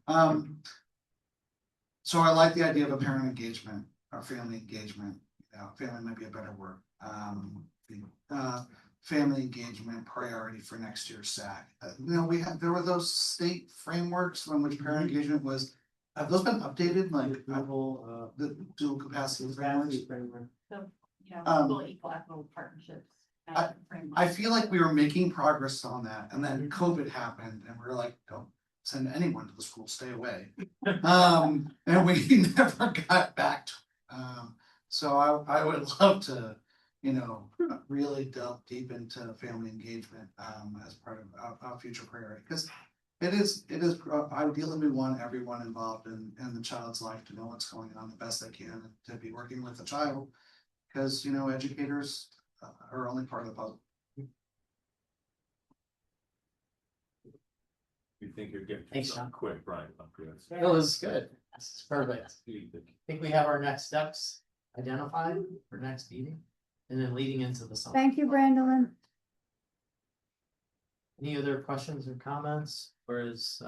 F: So I like the idea of a parent engagement or family engagement. Family might be a better word. Family engagement priority for next year's SAC. There were those state frameworks on which parent engagement was. Have those been updated? Like the dual capacity frameworks?
J: So, equal equitable partnerships.
F: I feel like we were making progress on that, and then COVID happened, and we were like, don't send anyone to the school, stay away. And we never got back to it. So I would love to, really delve deep into family engagement as part of our future priority, because it is ideally we want everyone involved in the child's life to know what's going on the best they can, and to be working with the child, because educators are only part of the puzzle.
T: You think you're getting
I: Thanks,
T: something
I: John.
T: quick, Brian?
I: No, this is good. This is perfect. I think we have our next steps identified for next meeting, and then leading into the summer.
A: Thank you, Brandon.
I: Any other questions or comments, or is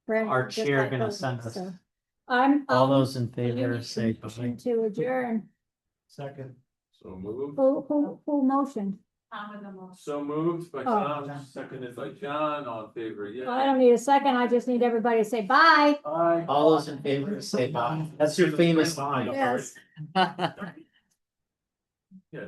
A: Brandon,
I: our
A: just
I: chair
A: like
I: gonna
A: those,
I: send us?
A: so. I'm.
U: All those in favor say
A: Motion to adjourn.
I: Second.
T: So move.
A: Who motioned?
J: Tom with the motion.
T: So moved by
A: Oh.
T: Tom, seconded by John, all in favor,
A: Well, I
T: yeah.
A: don't need a second, I just need everybody to say bye.
E: Aye.
I: All those in favor say bye. That's your famous line.
A: Yes.
T: Yeah.